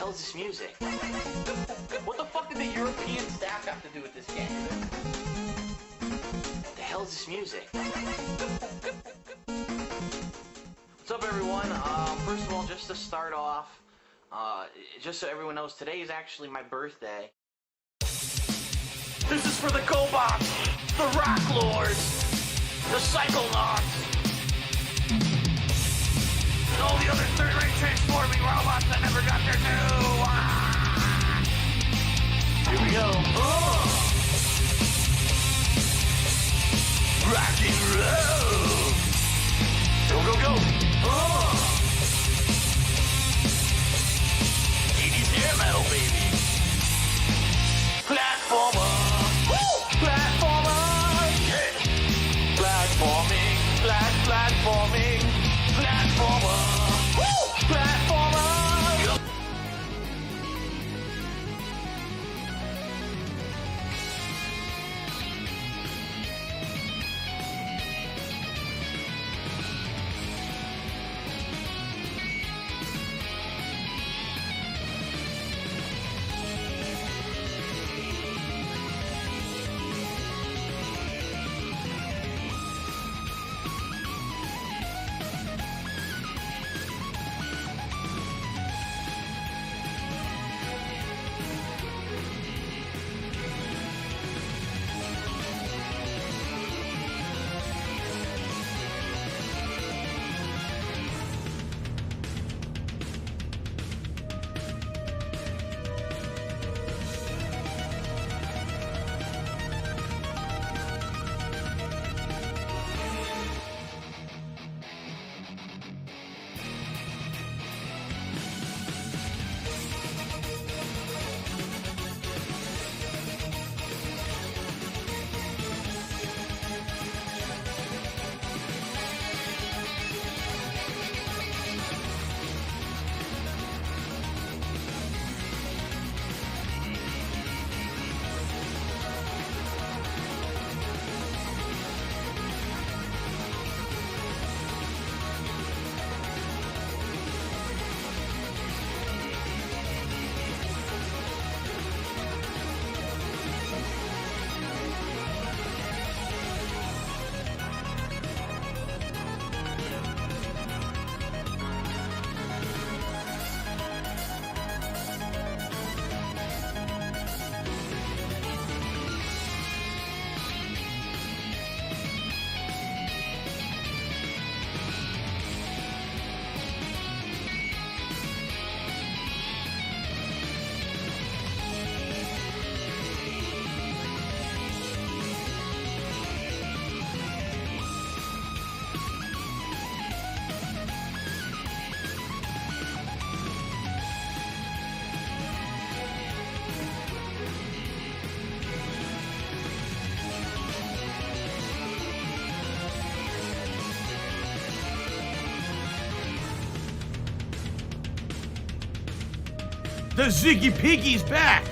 hell is this music? What the fuck did the European staff have to do with this game? What the hell is this music? What's up, everyone? First of all, just to start off, just so everyone knows, today is actually my birthday. This is for the Cobots, the Rock Lords, the Psychonauts, and all the other third-rate transforming robots that never got their due. Here we go. Rock and roll. Go, go, go. 80s hair metal, baby. Platformer. Woo! Platformer. Yeah. Platforming. Platforming. Platformer. Woo! Platformer. The Ziggy Piggy's back!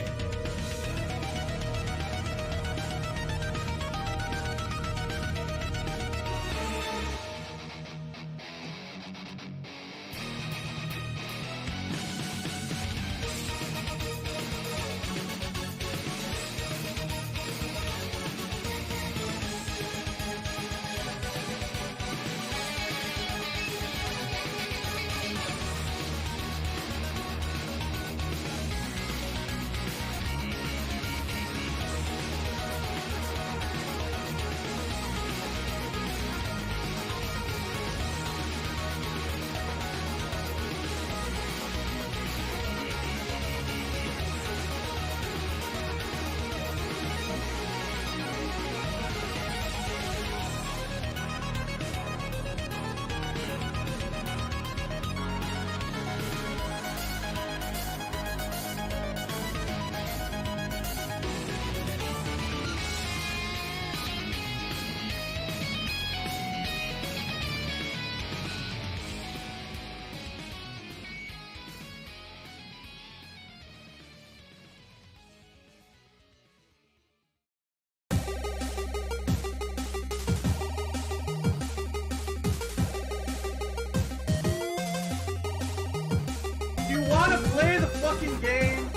you want to play the fucking game?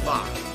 fuck.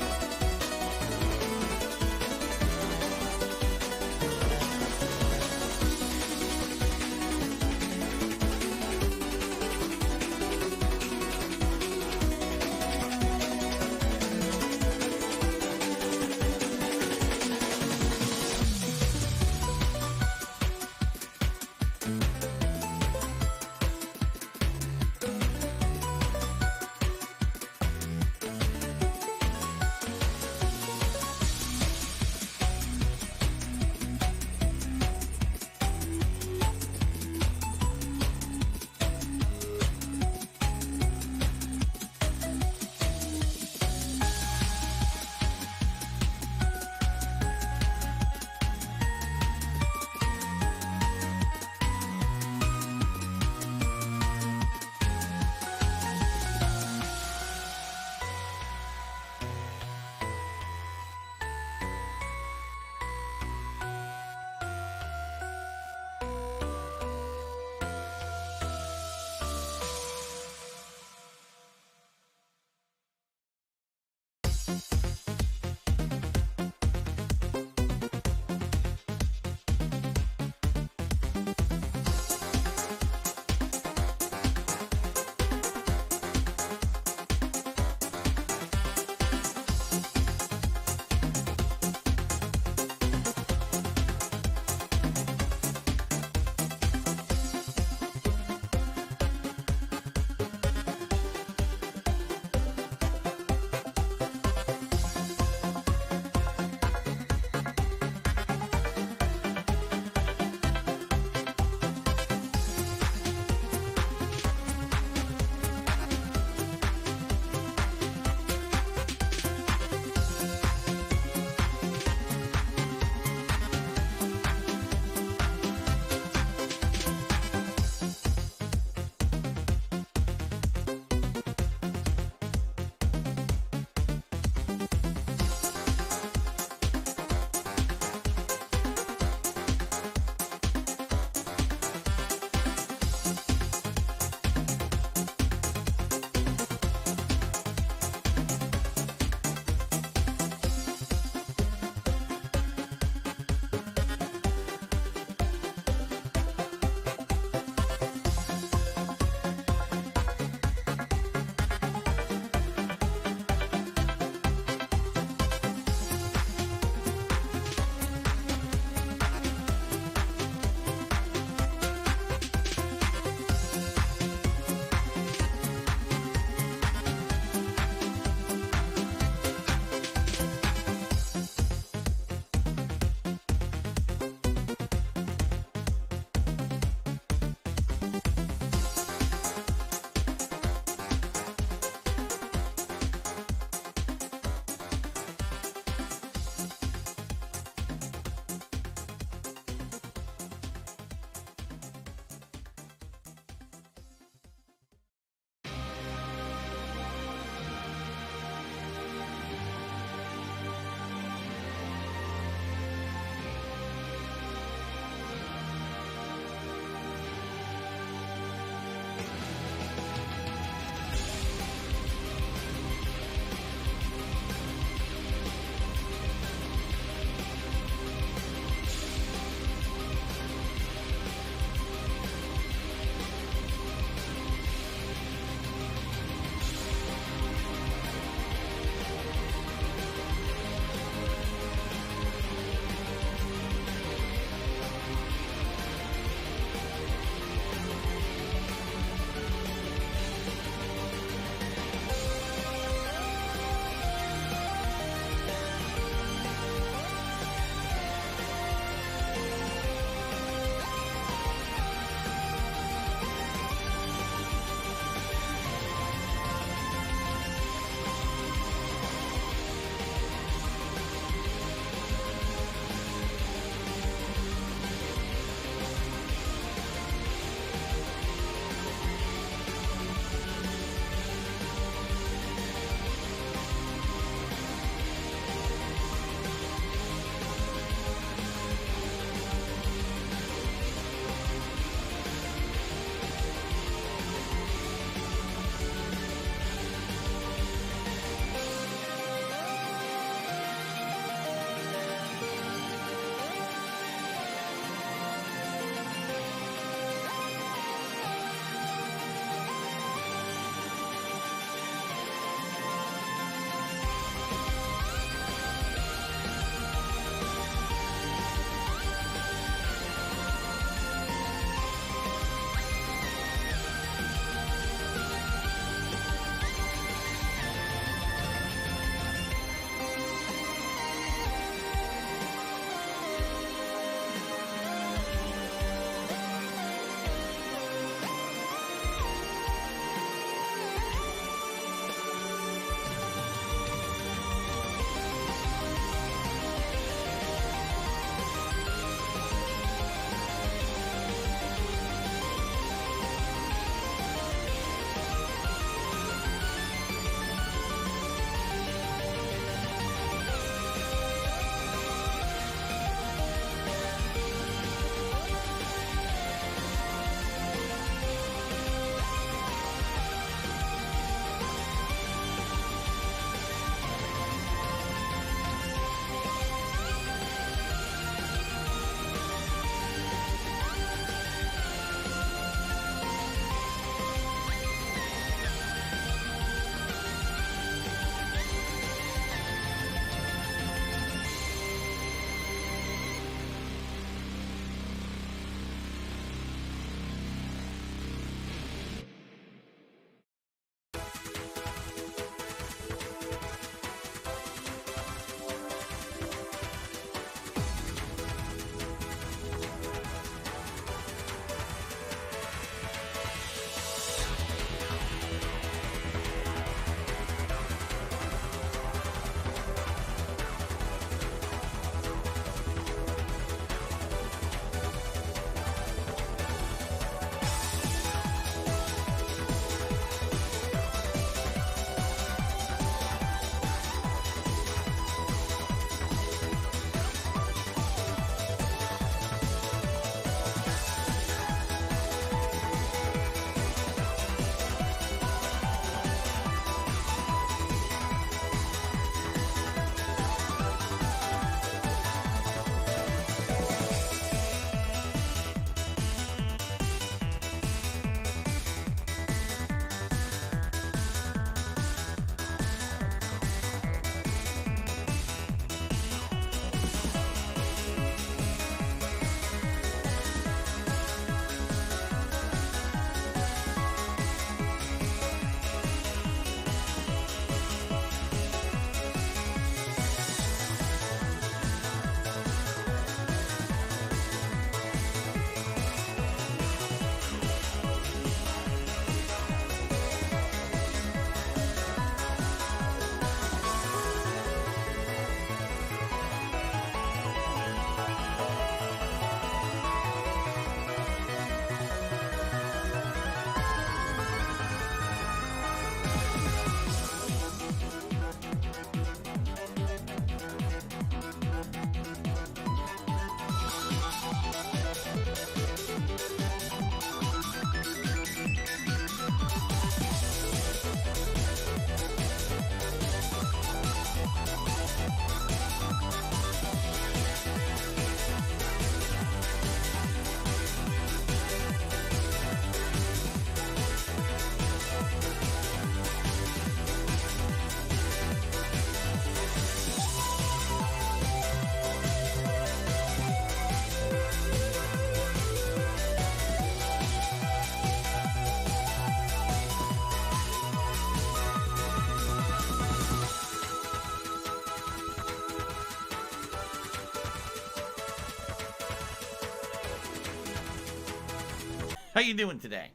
How you doing today?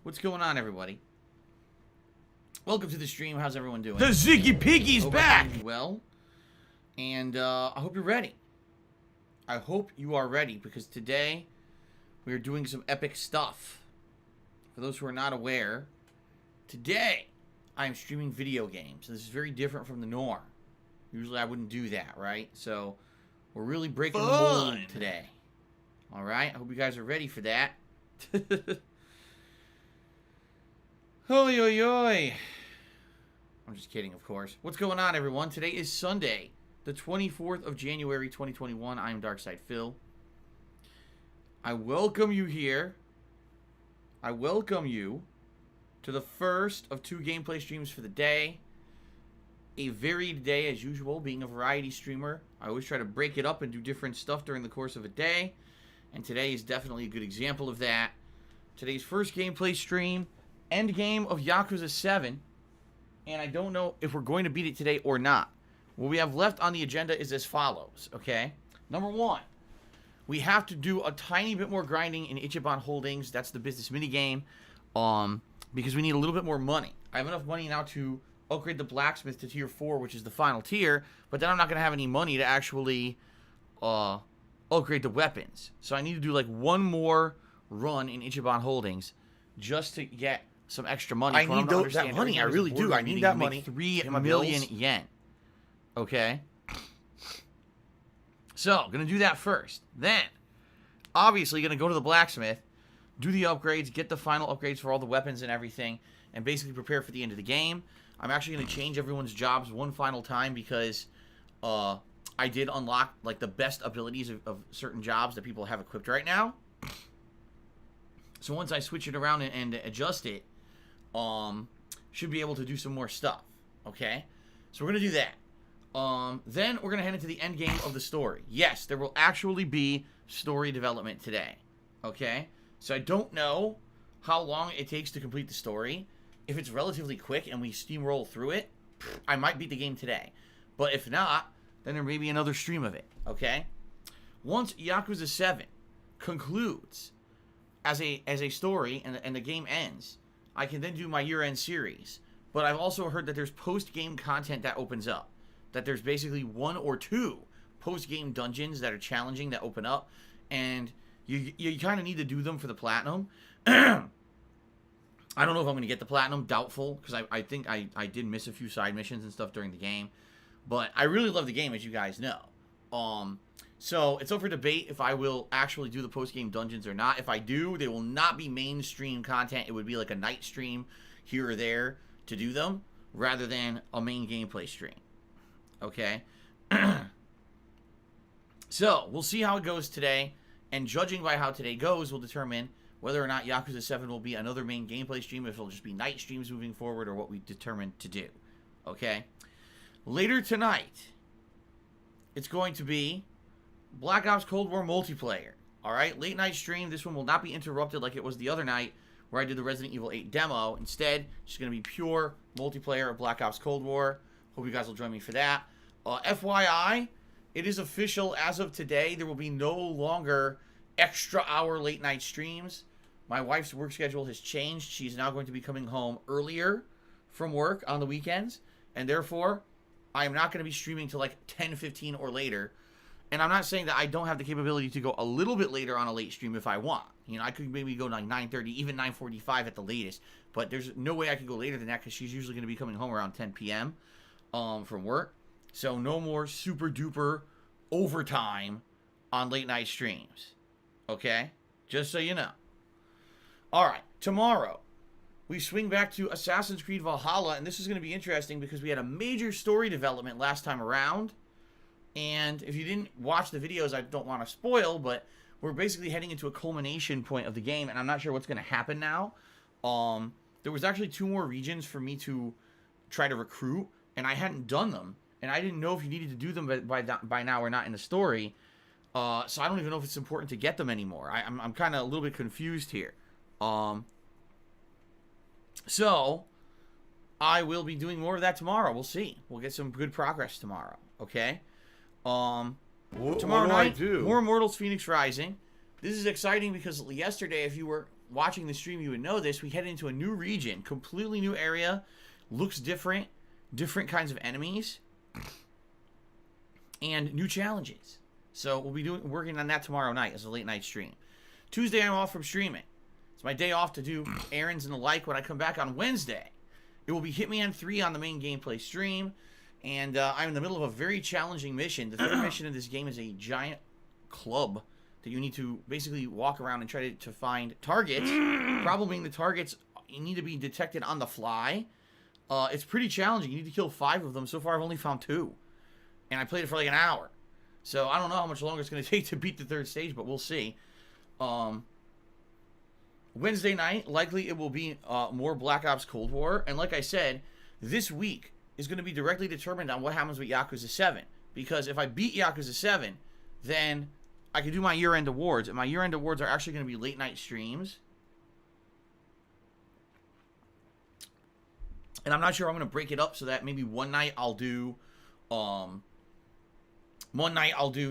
What's going on, everybody? Welcome to the stream. How's everyone doing? The Ziggy Piggy's back! Well, and I hope you're ready. I hope you are ready, because today we are doing some epic stuff. For those who are not aware, today I am streaming video games. This is very different from the norm. Usually I wouldn't do that, right? So we're really breaking the mold today. Alright, I hope you guys are ready for that. Oy, oy, oy. I'm just kidding, of course. What's going on, everyone? Today is Sunday, the 24th of January, 2021. I'm Darkside Phil. I welcome you here. I welcome you to the first of 2 gameplay streams for the day. A varied day, as usual, being a variety streamer. I always try to break it up and do different stuff during the course of a day. And today is definitely a good example of that. Today's first gameplay stream, end game of Yakuza 7. And I don't know if we're going to beat it today or not. What we have left on the agenda is as follows, okay? Number 1, we have to do a tiny bit more grinding in Ichiban Holdings. That's the business minigame. Because we need a little bit more money. I have enough money now to upgrade the blacksmith to tier 4, which is the final tier. But then I'm not going to have any money to actually upgrade the weapons. So I need to do like one more run in Ichiban Holdings just to get some extra money. I need that money. I really do. I need that money. 3 million yen. Okay. So, gonna do that first. Then, obviously, gonna go to the blacksmith, do the upgrades, get the final upgrades for all the weapons and everything, and basically prepare for the end of the game. I'm actually gonna change everyone's jobs one final time because I did unlock like the best abilities of certain jobs that people have equipped right now. So once I switch it around and adjust it, should be able to do some more stuff. Okay, so we're gonna do that. Then we're gonna head into the end game of the story. Yes, there will actually be story development today. Okay, so I don't know how long it takes to complete the story. If it's relatively quick and we steamroll through it, I might beat the game today. But if not, then there may be another stream of it. Okay, once Yakuza 7 concludes as a story and the game ends, I can then do my year-end series. But I've also heard that there's post-game content that opens up. That there's basically 1 or 2 post-game dungeons that are challenging that open up. And you kind of need to do them for the platinum. I don't know if I'm going to get the platinum. Doubtful. Because I think I did miss a few side missions and stuff during the game. But I really love the game, as you guys know. So it's up for debate if I will actually do the post-game dungeons or not. If I do, they will not be mainstream content. It would be like a night stream here or there to do them, rather than a main gameplay stream. Okay? So, we'll see how it goes today, and judging by how today goes, will determine whether or not Yakuza 7 will be another main gameplay stream, if it'll just be night streams moving forward, or what we determine to do. Okay? Later tonight, it's going to be Black Ops Cold War multiplayer. Alright? Late night stream. This one will not be interrupted like it was the other night where I did the Resident Evil 8 demo. Instead, it's just going to be pure multiplayer of Black Ops Cold War. Hope you guys will join me for that. FYI, it is official as of today. There will be no longer extra hour late night streams. My wife's work schedule has changed. She's now going to be coming home earlier from work on the weekends. And therefore, I am not going to be streaming till like 10:15 or later. And I'm not saying that I don't have the capability to go a little bit later on a late stream if I want. You know, I could maybe go like 9:30, even 9:45 at the latest. But there's no way I could go later than that because she's usually going to be coming home around 10 p.m. From work. So no more super duper overtime on late night streams. Okay? Just so you know. Alright, tomorrow we swing back to Assassin's Creed Valhalla, and this is going to be interesting because we had a major story development last time around. And if you didn't watch the videos, I don't want to spoil, but we're basically heading into a culmination point of the game, and I'm not sure what's going to happen now. There was actually 2 more regions for me to try to recruit, and I hadn't done them, and I didn't know if you needed to do them by now or not in the story. So I don't even know if it's important to get them anymore. I'm kind of a little bit confused here. So I will be doing more of that tomorrow. We'll see. We'll get some good progress tomorrow. Okay. Tomorrow night, more Immortals Phoenix Rising. This is exciting because yesterday, if you were watching the stream, you would know this. We headed into a new region, completely new area, looks different, different kinds of enemies, and new challenges. So we'll be working on that tomorrow night as a late night stream. Tuesday, I'm off from streaming. It's my day off to do errands and the like. When I come back on Wednesday, it will be Hitman 3 on the main gameplay stream. And I'm in the middle of a very challenging mission. The third mission of this game is a giant club that you need to basically walk around and try to find targets. Problem being the targets need to be detected on the fly. It's pretty challenging. You need to kill 5 of them. So far, I've only found 2. And I played it for like an hour. So I don't know how much longer it's going to take to beat the third stage, but we'll see. Wednesday night, likely it will be more Black Ops Cold War. And like I said, this week is going to be directly determined on what happens with Yakuza 7. Because if I beat Yakuza 7, then I can do my year-end awards. And my year-end awards are actually going to be late-night streams. And I'm not sure I'm going to break it up so that maybe one night I'll do the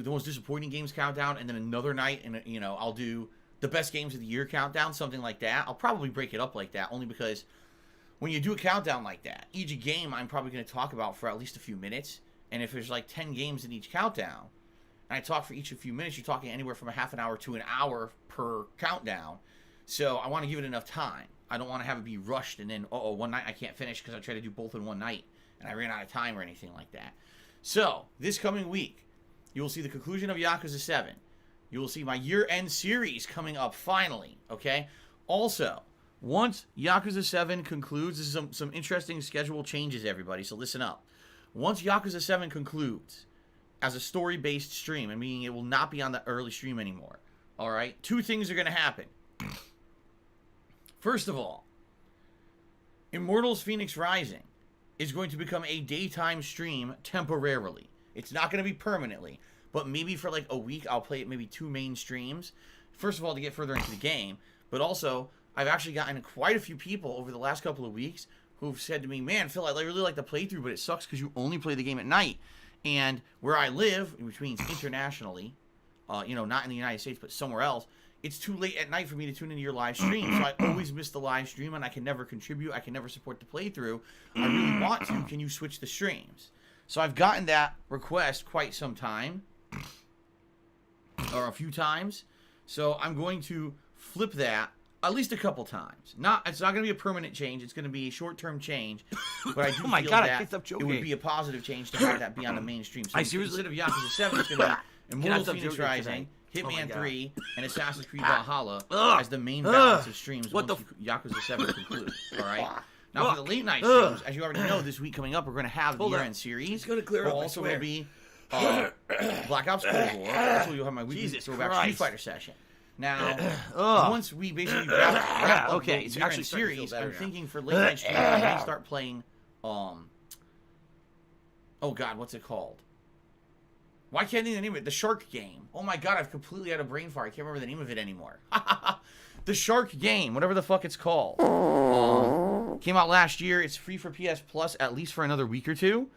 most disappointing games countdown, and then another night, and I'll do the best games of the year countdown, something like that. I'll probably break it up like that, only because when you do a countdown like that, each game I'm probably going to talk about for at least a few minutes. And if there's like 10 games in each countdown, and I talk for each a few minutes, you're talking anywhere from a half an hour to an hour per countdown. So I want to give it enough time. I don't want to have it be rushed and then, one night I can't finish because I tried to do both in one night and I ran out of time or anything like that. So this coming week, you will see the conclusion of Yakuza 7. You will see my year-end series coming up finally, okay? Also, once Yakuza 7 concludes, this is some interesting schedule changes, everybody, so listen up. Once Yakuza 7 concludes as a story-based stream, and meaning it will not be on the early stream anymore, all right? 2 things are going to happen. First of all, Immortals Phoenix Rising is going to become a daytime stream temporarily. It's not going to be permanently, but maybe for like a week I'll play it maybe 2 main streams. First of all, to get further into the game, but also I've actually gotten quite a few people over the last couple of weeks who've said to me, man, Phil, I really like the playthrough, but it sucks because you only play the game at night. And where I live, which means internationally, not in the United States, but somewhere else, it's too late at night for me to tune into your live stream. So I always miss the live stream, and I can never contribute. I can never support the playthrough. I really want to. Can you switch the streams? So I've gotten that request quite some time, or a few times. So I'm going to flip that at least a couple times. It's not going to be a permanent change. It's going to be a short-term change. But I do feel that it would be a positive change to have that be on the mainstream. So instead of Yakuza 7, it's going to be Immortals Phoenix Rising, Hitman 3, and Assassin's Creed Valhalla as the main balance of streams once Yakuza 7 concludes. All right? Now, for the late night streams, as you already know, this week coming up, we're going to have the year-end series. It's going to clear up, also will be Black Ops Cold War. Also, you'll have my weekly throwback Street Fighter session. Now, once we basically wrap up the actually series, I'm thinking for late night streams, I'm going to start playing, oh God, what's it called? Why can't I think of the name of it? The Shark Game. Oh my God, I've completely had a brain fart. I can't remember the name of it anymore. The Shark Game, whatever the fuck it's called. Came out last year. It's free for PS Plus at least for another week or 2.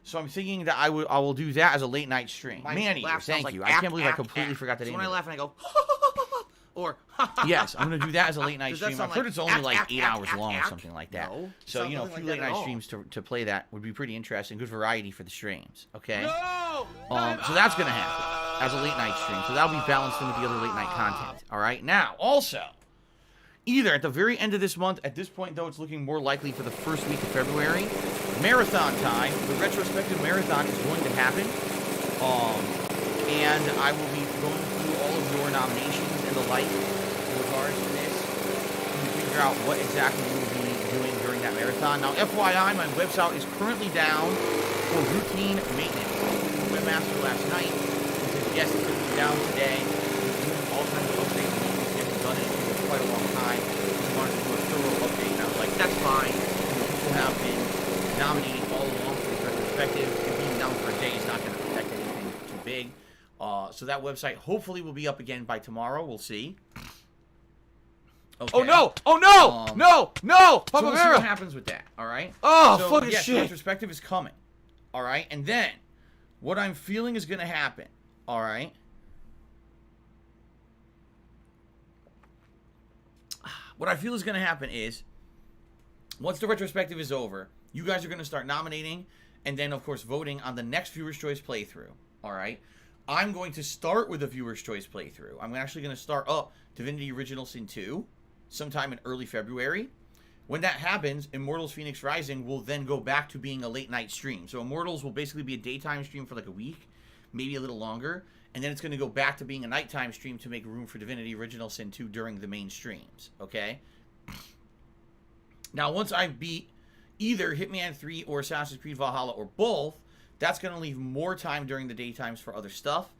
So I'm thinking that I will do that as a late night stream. Manny, thank you. I can't believe I completely forgot the name. So when I laugh and I go, or yes, I'm gonna do that as a late night stream. I've heard it's only like 8 hours long or something like that. No, so a few late night streams to play that would be pretty interesting. Good variety for the streams. Okay. No! So that's gonna happen as a late night stream. So that'll be balanced in with the other late night content. All right. Now, also, either at the very end of this month, at this point though, it's looking more likely for the first week of February. Marathon time. The retrospective marathon is going to happen. And I will be going through all of your nominations and the like in regards to this to figure out what exactly we will be doing during that marathon. Now, FYI, my website is currently down for routine maintenance. The webmaster last night said, yes, it's going to be down today. We're doing all kinds of updates. We haven't done it for quite a long time. We wanted to do a thorough update, and I was like, that's fine. People have been nominating all along for this retrospective. It being down for a day is not going to affect anything too big. So that website hopefully will be up again by tomorrow. We'll see. Okay. Oh no! Oh no! No! So we'll see Papavera! what happens with that. All right. Oh, so, fucking yes, shit! retrospective is coming. All right, and then what I'm feeling is going to happen. All right. What I feel is going to happen is, once the retrospective is over, you guys are going to start nominating and then, of course, voting on the next Viewer's Choice playthrough. All right? I'm going to start with a Viewer's Choice playthrough. I'm actually going to start up Divinity Original Sin 2 sometime in early February. When that happens, Immortals Phoenix Rising will then go back to being a late-night stream. So Immortals will basically be a daytime stream for like a week, maybe a little longer. And then it's going to go back to being a nighttime stream to make room for Divinity Original Sin 2 during the main streams. Okay? Now, once I beat either Hitman 3 or Assassin's Creed Valhalla or both, that's going to leave more time during the daytimes for other stuff.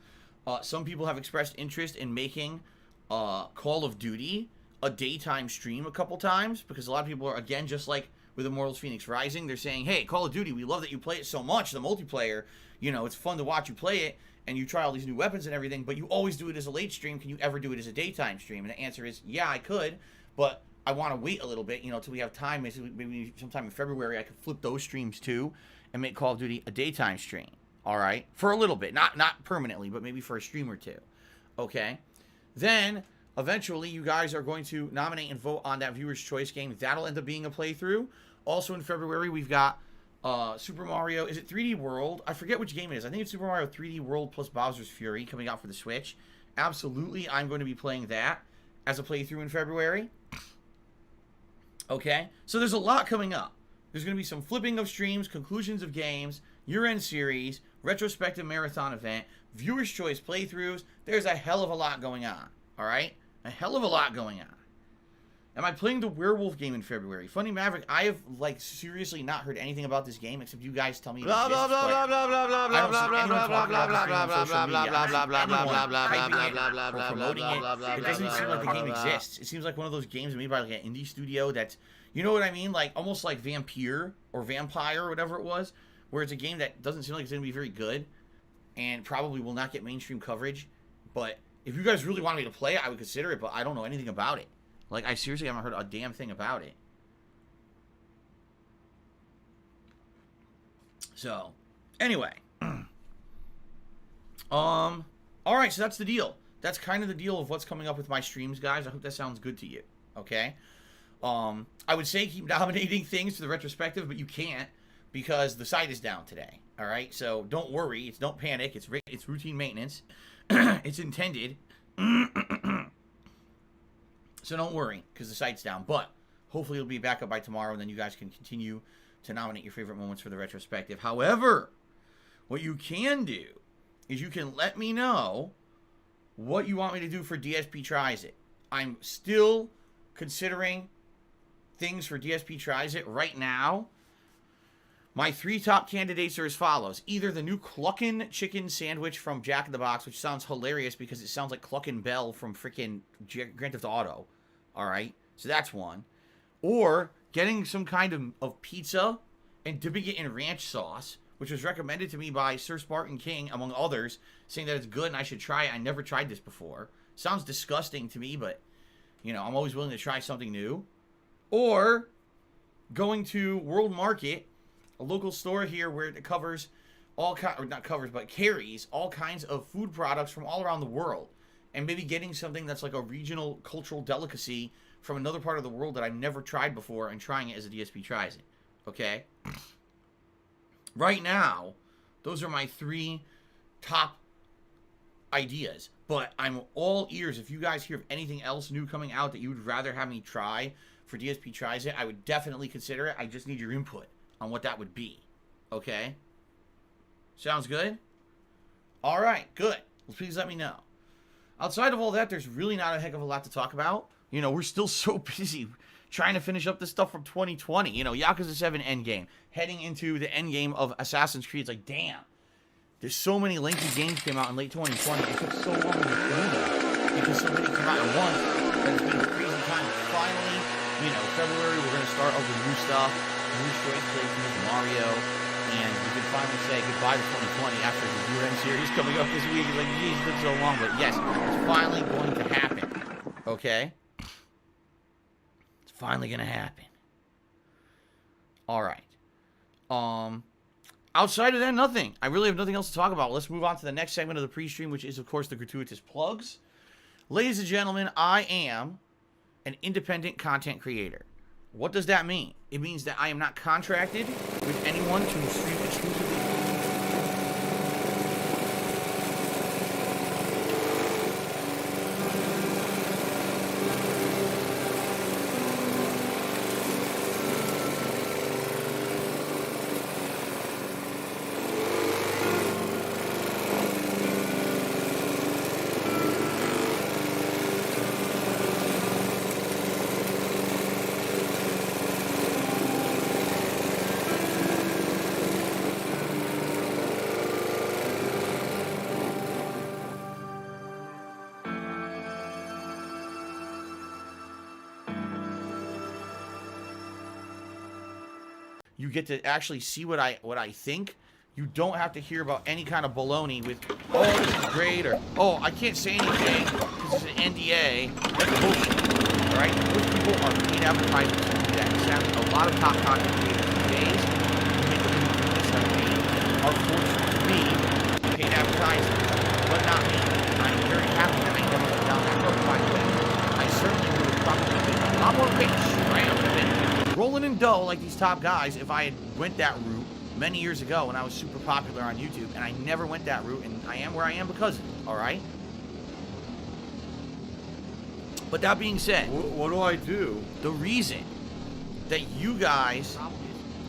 Some people have expressed interest in making Call of Duty a daytime stream a couple times, because a lot of people are, again, just like with Immortals Phoenix Rising, they're saying, hey, Call of Duty, we love that you play it so much, the multiplayer, you know, it's fun to watch you play it, and you try all these new weapons and everything, but you always do it as a late stream. Can you ever do it as a daytime stream? And the answer is, yeah, I could, but I want to wait a little bit, you know, till we have time. Maybe sometime in February I could flip those streams too and make Call of Duty a daytime stream. All right? For a little bit. Not permanently, but maybe for a stream or two. Okay? Then, eventually, you guys are going to nominate and vote on that Viewer's Choice game. That'll end up being a playthrough. Also in February, we've got Super Mario. Is it 3D World? I forget which game it is. I think it's Super Mario 3D World plus Bowser's Fury coming out for the Switch. Absolutely, I'm going to be playing that as a playthrough in February. Okay, so there's a lot coming up. There's going to be some flipping of streams, conclusions of games, year-end series, retrospective marathon event, Viewer's Choice playthroughs. There's a hell of a lot going on, all right? A hell of a lot going on. Am I playing the Werewolf game in February? Funny Maverick, I have, like, seriously not heard anything about this game except you guys tell me it exists. Blah, blah, blah, blah, blah, blah, blah, blah, blah, blah, blah, blah, blah, blah, blah, blah, promoting it. It doesn't seem like the game exists. It seems like one of those games made by, like, an indie studio that's, you know what I mean? Like, almost like Vampire or Vampire or whatever it was, where it's a game that doesn't seem like it's going to be very good and probably will not get mainstream coverage. But if you guys really want me to play it, I would consider it, but I don't know anything about it. Like, I seriously haven't heard a damn thing about it. So, anyway. Alright, so that's the deal. That's kind of the deal of what's coming up with my streams, guys. I hope that sounds good to you. Okay? I would say keep nominating things to the retrospective, but you can't because the site is down today. Alright? So, don't worry. Don't panic. It's routine maintenance. It's intended. So don't worry, because the site's down. But hopefully it'll be back up by tomorrow, and then you guys can continue to nominate your favorite moments for the retrospective. However, what you can do is you can let me know what you want me to do for DSP Tries It. I'm still considering things for DSP Tries It right now. My 3 top candidates are as follows. Either the new Cluckin' chicken sandwich from Jack in the Box, which sounds hilarious because it sounds like Cluckin' Bell from freaking Grand Theft Auto. Alright, so that's one. Or getting some kind of pizza and dipping it in ranch sauce, which was recommended to me by Sir Spartan King, among others, saying that it's good and I should try it. I never tried this before. Sounds disgusting to me, but, you know, I'm always willing to try something new. Or going to World Market, a local store here where it covers all kinds, or not covers, but carries all kinds of food products from all around the world. And maybe getting something that's like a regional cultural delicacy from another part of the world that I've never tried before and trying it as a DSP Tries It. Okay? Right now, those are my 3 top ideas. But I'm all ears. If you guys hear of anything else new coming out that you would rather have me try for DSP Tries It, I would definitely consider it. I just need your input on what that would be. Okay? Sounds good? Alright, good. Well, please let me know. Outside of all that, there's really not a heck of a lot to talk about. You know, we're still so busy trying to finish up the stuff from 2020. You know, Yakuza 7 Endgame. Heading into the endgame of Assassin's Creed. It's like, damn. There's so many lengthy games came out in late 2020. It took so long to do them. Because so many came out at once. That it's been a crazy time. Finally, you know, February, we're going to start up with new stuff. New choice playthrough of Mario. And we can finally say goodbye to 2020 after the year-end series coming up this week. It's like, geez, it took so long. But yes, it's finally going to happen. Okay? It's finally going to happen. Alright. Outside of that, nothing. I really have nothing else to talk about. Let's move on to the next segment of the pre-stream, which is, of course, the gratuitous plugs. Ladies and gentlemen, I am an independent content creator. What does that mean? It means that I am not contracted with anyone to stream exclusively. You get to actually see what I think. You don't have to hear about any kind of baloney with, oh, this is great, or, oh, I can't say anything because it's an NDA. That's bullshit, all right? Those people are paid advertisers to do that. Sadly, a lot of top content creators these days who make a living doing this type of thing are fortunate to be paid advertisers, but not me. I'm very happy that I never went down that road, by the way. I certainly would have probably been a lot more rich than I am today. Rolling in dough like these top guys if I had went that route many years ago when I was super popular on YouTube, and I never went that route, and I am where I am because of it, all right? But that being said, What do I do? the reason that you guys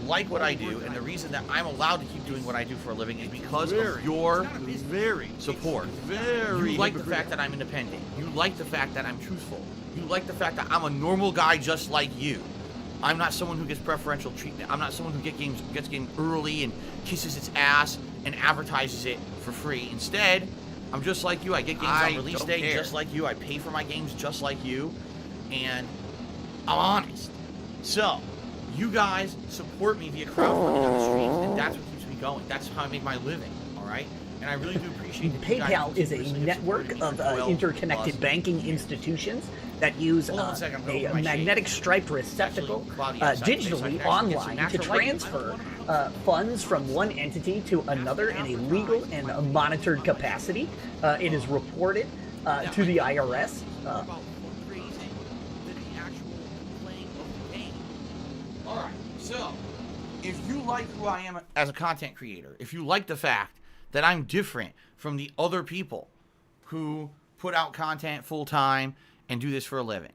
like what I do and the reason that I'm allowed to keep doing what I do for a living is because of your support. You like the fact that I'm independent. You like the fact that I'm truthful. You like the fact that I'm a normal guy just like you. I'm not someone who gets preferential treatment. I'm not someone who gets game early and kisses its ass and advertises it for free. Instead, I'm just like you. I get games on release day just like you. I pay for my games just like you. And I'm honest. So, you guys support me via crowdfunding on the stream, and that's what keeps me going. That's how I make my living, all right? And I really do appreciate that. PayPal is a network of interconnected banking institutions that use a magnetic striped receptacle digitally online to transfer funds from one entity to another in a legal and a monitored capacity. It is reported to the IRS. Alright, so, if you like who I am as a content creator, if you like the fact that I'm different from the other people who put out content full-time and do this for a living,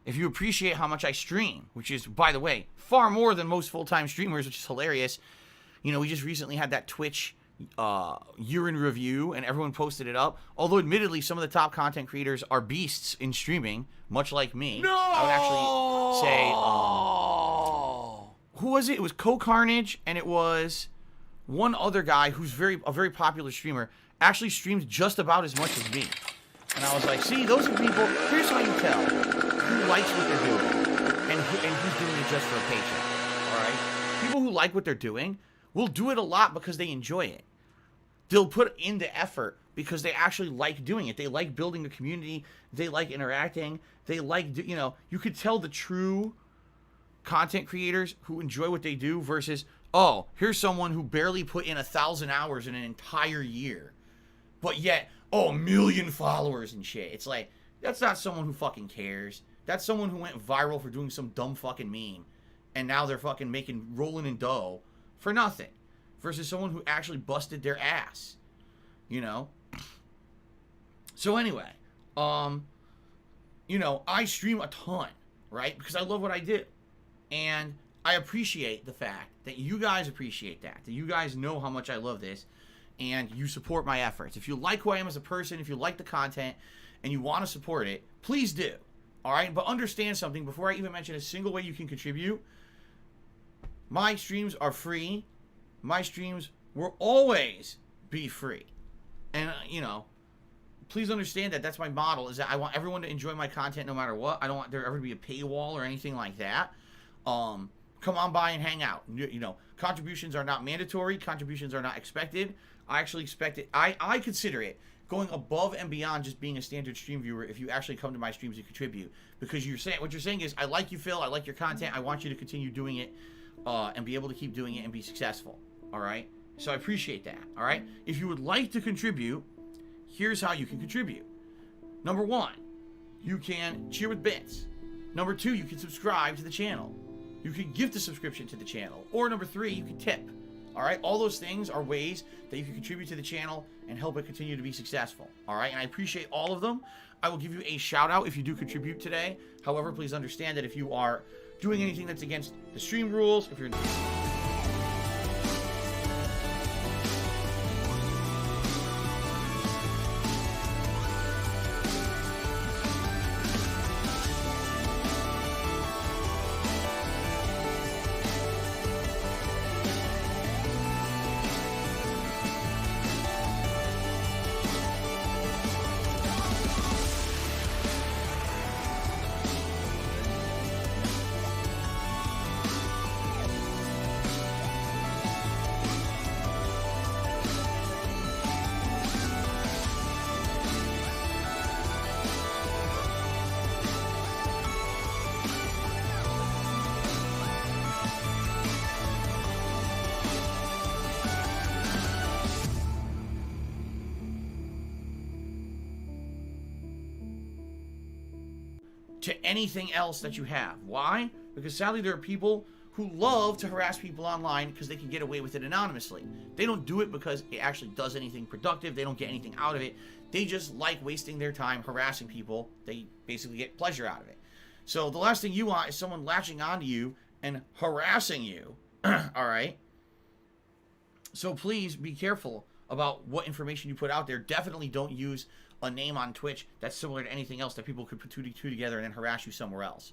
if you appreciate how much I stream, which is, by the way, far more than most full-time streamers, which is hilarious. You know, we just recently had that Twitch year in review, and everyone posted it up. Although, admittedly, some of the top content creators are beasts in streaming, much like me. No! I would actually say, who was it? It was Co-Carnage, and it was one other guy who's a very popular streamer, actually streams just about as much as me. And I was like, see, those are people, here's how you tell who likes what they're doing and who's doing it just for a paycheck, all right? People who like what they're doing will do it a lot because they enjoy it. They'll put in the effort because they actually like doing it. They like building a community. They like interacting. They like, you know, you could tell the true content creators who enjoy what they do versus, oh, here's someone who barely put in 1,000 hours in an entire year, but yet, oh, 1 million followers and shit. It's like, that's not someone who fucking cares. That's someone who went viral for doing some dumb fucking meme, and now they're fucking rolling in dough for nothing, versus someone who actually busted their ass, you know? So anyway, you know, I stream a ton, right? Because I love what I do. And I appreciate the fact that you guys appreciate that you guys know how much I love this, and you support my efforts. If you like who I am as a person, if you like the content, and you want to support it, please do. All right? But understand something before I even mention a single way you can contribute. My streams are free. My streams will always be free. And, you know, please understand that that's my model, is that I want everyone to enjoy my content no matter what. I don't want there ever to be a paywall or anything like that. Come on by and hang out. You know, contributions are not mandatory. Contributions are not expected. I actually expect it. I consider it going above and beyond just being a standard stream viewer if you actually come to my streams and contribute. Because what you're saying is, I like you, Phil. I like your content. I want you to continue doing it and be able to keep doing it and be successful. All right? So I appreciate that. All right? If you would like to contribute, here's how you can contribute. Number one, you can cheer with bits. Number 2, you can subscribe to the channel. You can gift a subscription to the channel. Or number 3, you can tip. All right? All those things are ways that you can contribute to the channel and help it continue to be successful. All right? And I appreciate all of them. I will give you a shout out if you do contribute today. However, please understand that if you are doing anything that's against the stream rules, if you're... to anything else that you have. Why? Because sadly there are people who love to harass people online because they can get away with it anonymously. They don't do it because it actually does anything productive. They don't get anything out of it. They just like wasting their time harassing people. They basically get pleasure out of it. So the last thing you want is someone latching onto you and harassing you. All right? So please be careful about what information you put out there. Definitely don't use a name on Twitch that's similar to anything else that people could put two together and then harass you somewhere else.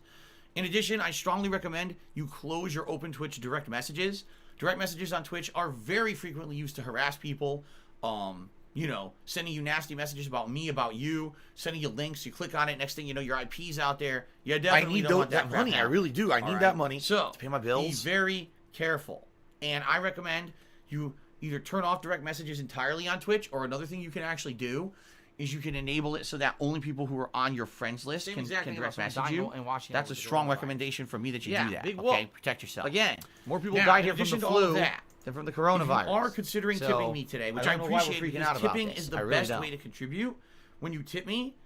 In addition, I strongly recommend you close your open Twitch direct messages. Direct messages on Twitch are very frequently used to harass people. You know, sending you nasty messages about me, about you, sending you links. You click on it, next thing you know, your IP's out there. You definitely don't want that money. I really do. I need that money to pay my bills. Be very careful. And I recommend you either turn off direct messages entirely on Twitch, or another thing you can actually do is you can enable it so that only people who are on your friends list can direct message you. That's a strong recommendation from me that you do that. Okay, protect yourself. Again, more people died here from the flu than from the coronavirus. If you are considering tipping me today, which I appreciate because tipping is the best way to contribute. When you tip me,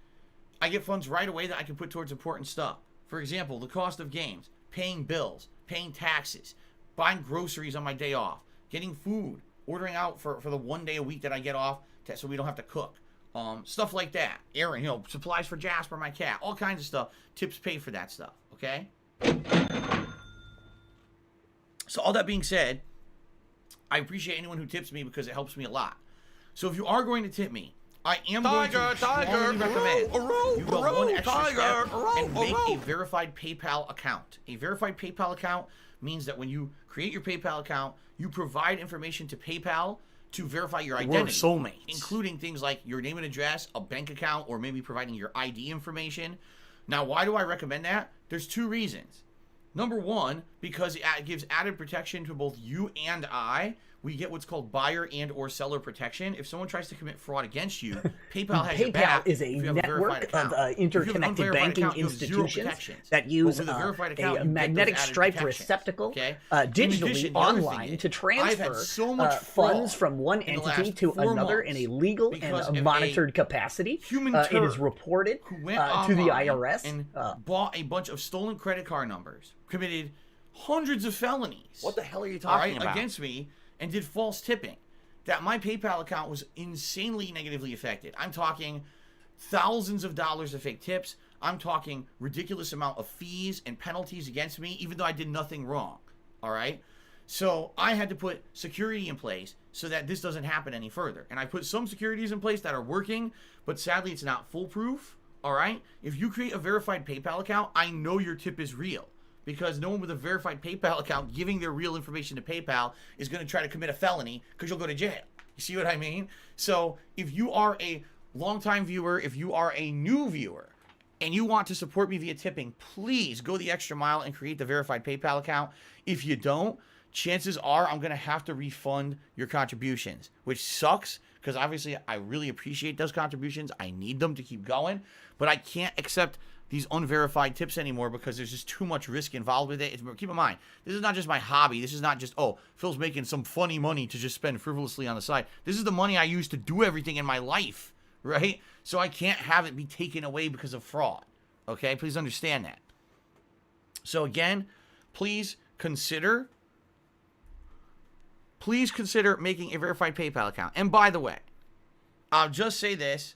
I get funds right away that I can put towards important stuff. For example, the cost of games, paying bills, paying taxes, buying groceries on my day off, getting food, ordering out for the one day a week that I get off so we don't have to cook. Stuff like that. Aaron, you know, supplies for Jasper, my cat, all kinds of stuff. Tips pay for that stuff, okay? So all that being said, I appreciate anyone who tips me because it helps me a lot. So if you are going to tip me, I am going to strongly recommend you go one extra step and make a verified PayPal account. A verified PayPal account means that when you create your PayPal account, you provide information to PayPal to verify your identity. We're soulmates. Including things like your name and address, a bank account, or maybe providing your ID information. Now, why do I recommend that? There's two reasons. Number one, because it gives added protection to both you and I. We get what's called buyer and or seller protection. If someone tries to commit fraud against you, PayPal has your back. PayPal is a network of interconnected banking institutions that use a magnetic striped receptacle digitally online to transfer funds from one entity to another in a legal and a monitored capacity. It is reported to the IRS. And bought a bunch of stolen credit card numbers, committed hundreds of felonies. What the hell are you talking about? Against me, and did false tipping. That my PayPal account was insanely negatively affected. I'm talking thousands of dollars of fake tips. I'm talking ridiculous amount of fees and penalties against me, even though I did nothing wrong. All right? So I had to put security in place so that this doesn't happen any further. And I put some securities in place that are working, but sadly it's not foolproof. All right? If you create a verified PayPal account, I know your tip is real. Because no one with a verified PayPal account giving their real information to PayPal is going to try to commit a felony because you'll go to jail. You see what I mean? So if you are a longtime viewer, if you are a new viewer, and you want to support me via tipping, please go the extra mile and create the verified PayPal account. If you don't, chances are I'm going to have to refund your contributions, which sucks because obviously I really appreciate those contributions. I need them to keep going, but I can't accept these unverified tips anymore because there's just too much risk involved with it. Keep in mind, this is not just my hobby. This is not just, oh, Phil's making some funny money to just spend frivolously on the side. This is the money I use to do everything in my life, right? So I can't have it be taken away because of fraud, okay? Please understand that. So again, please consider making a verified PayPal account. And by the way, I'll just say this.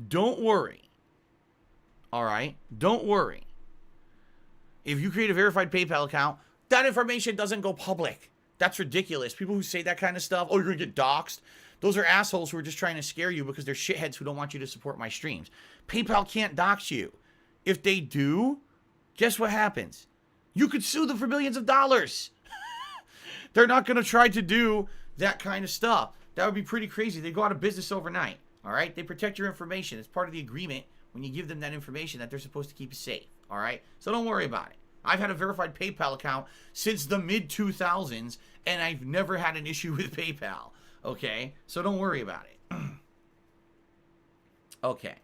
Don't worry. All right? Don't worry. If you create a verified PayPal account, that information doesn't go public. That's ridiculous. People who say that kind of stuff, oh, you're going to get doxxed. Those are assholes who are just trying to scare you because they're shitheads who don't want you to support my streams. PayPal can't dox you. If they do, guess what happens? You could sue them for millions of dollars. They're not going to try to do that kind of stuff. That would be pretty crazy. They go out of business overnight. All right? They protect your information. It's part of the agreement when you give them that information that they're supposed to keep it safe. All right? So don't worry about it. I've had a verified PayPal account since the mid-2000s, and I've never had an issue with PayPal. Okay? So don't worry about it. Okay.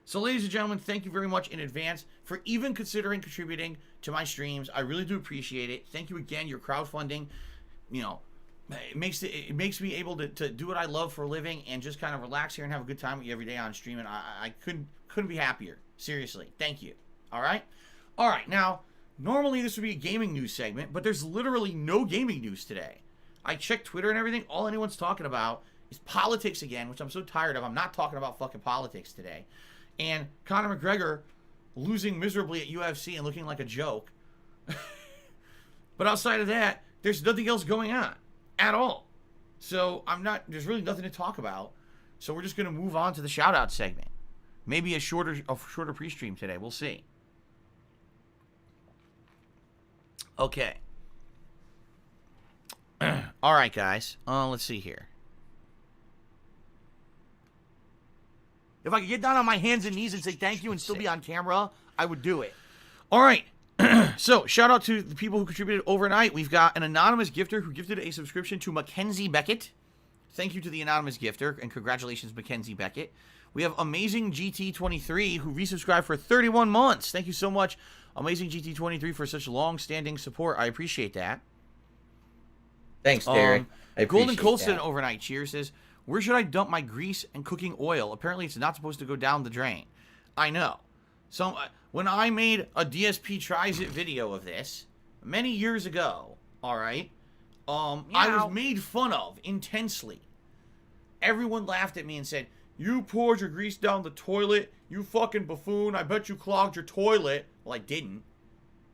So, ladies and gentlemen, thank you very much in advance for even considering contributing to my streams. I really do appreciate it. Thank you again. Your crowdfunding, you know, it makes me able to do what I love for a living and just kind of relax here and have a good time with you every day on stream. And I couldn't be happier. Seriously. Thank you. All right? All right. Now, normally this would be a gaming news segment, but there's literally no gaming news today. I checked Twitter and everything. All anyone's talking about is politics again, which I'm so tired of. I'm not talking about fucking politics today. And Conor McGregor losing miserably at UFC and looking like a joke. But outside of that, there's nothing else going on at all. So there's really nothing to talk about. So we're just going to move on to the shout-out segment. Maybe a shorter pre-stream today. We'll see. Okay. All right, guys. Let's see here. If I could get down on my hands and knees and say thank you and still be on camera, I would do it. All right. So, shout out to the people who contributed overnight. We've got an anonymous gifter who gifted a subscription to Mackenzie Beckett. Thank you to the anonymous gifter, and congratulations, Mackenzie Beckett. We have Amazing GT23 who resubscribed for 31 months. Thank you so much, Amazing GT23, for such long-standing support. I appreciate that. Thanks, Derek. Golden Colston overnight cheer says, where should I dump my grease and cooking oil? Apparently, it's not supposed to go down the drain. I know. So, when I made a DSP Tries It video of this, many years ago, all right, I was made fun of intensely. Everyone laughed at me and said, you poured your grease down the toilet, you fucking buffoon, I bet you clogged your toilet. Well, I didn't.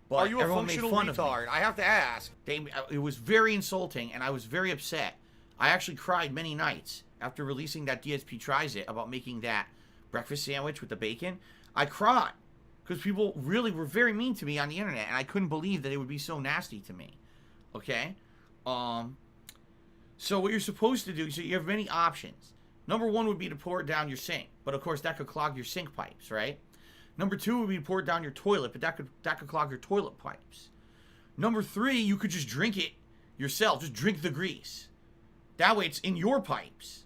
But are you a functional retard? I have to ask. It was very insulting, and I was very upset. I actually cried many nights after releasing that DSP Tries It about making that breakfast sandwich with the bacon. I cried because people really were very mean to me on the internet, and I couldn't believe that it would be so nasty to me. Okay? So what you're supposed to do, so you have many options. Number one would be to pour it down your sink, but of course that could clog your sink pipes, right? Number two would be to pour it down your toilet, but that could clog your toilet pipes. Number three, you could just drink it yourself. Just drink the grease. That way it's in your pipes.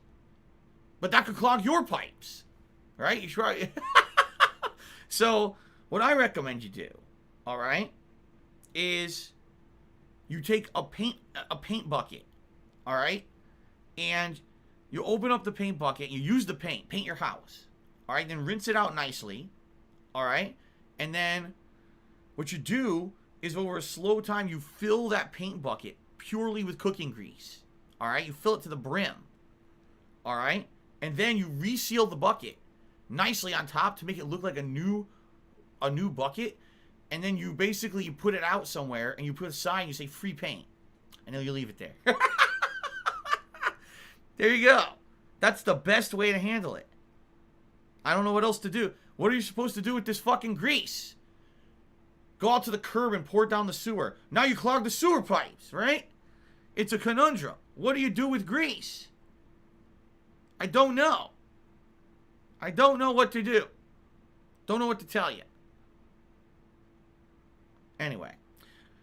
But that could clog your pipes. Right? You try. So, what I recommend you do, all right, is you take a paint bucket, all right? And you open up the paint bucket, you use the paint your house. All right? Then rinse it out nicely. All right? And then what you do is over a slow time you fill that paint bucket purely with cooking grease. All right? You fill it to the brim. All right? And then you reseal the bucket nicely on top to make it look like a new bucket. And then you basically put it out somewhere and you put a sign, you say free paint. And then you leave it there. There you go. That's the best way to handle it. I don't know what else to do. What are you supposed to do with this fucking grease? Go out to the curb and pour it down the sewer. Now you clog the sewer pipes, right? It's a conundrum. What do you do with grease? I don't know. I don't know what to do. Don't know what to tell you. Anyway,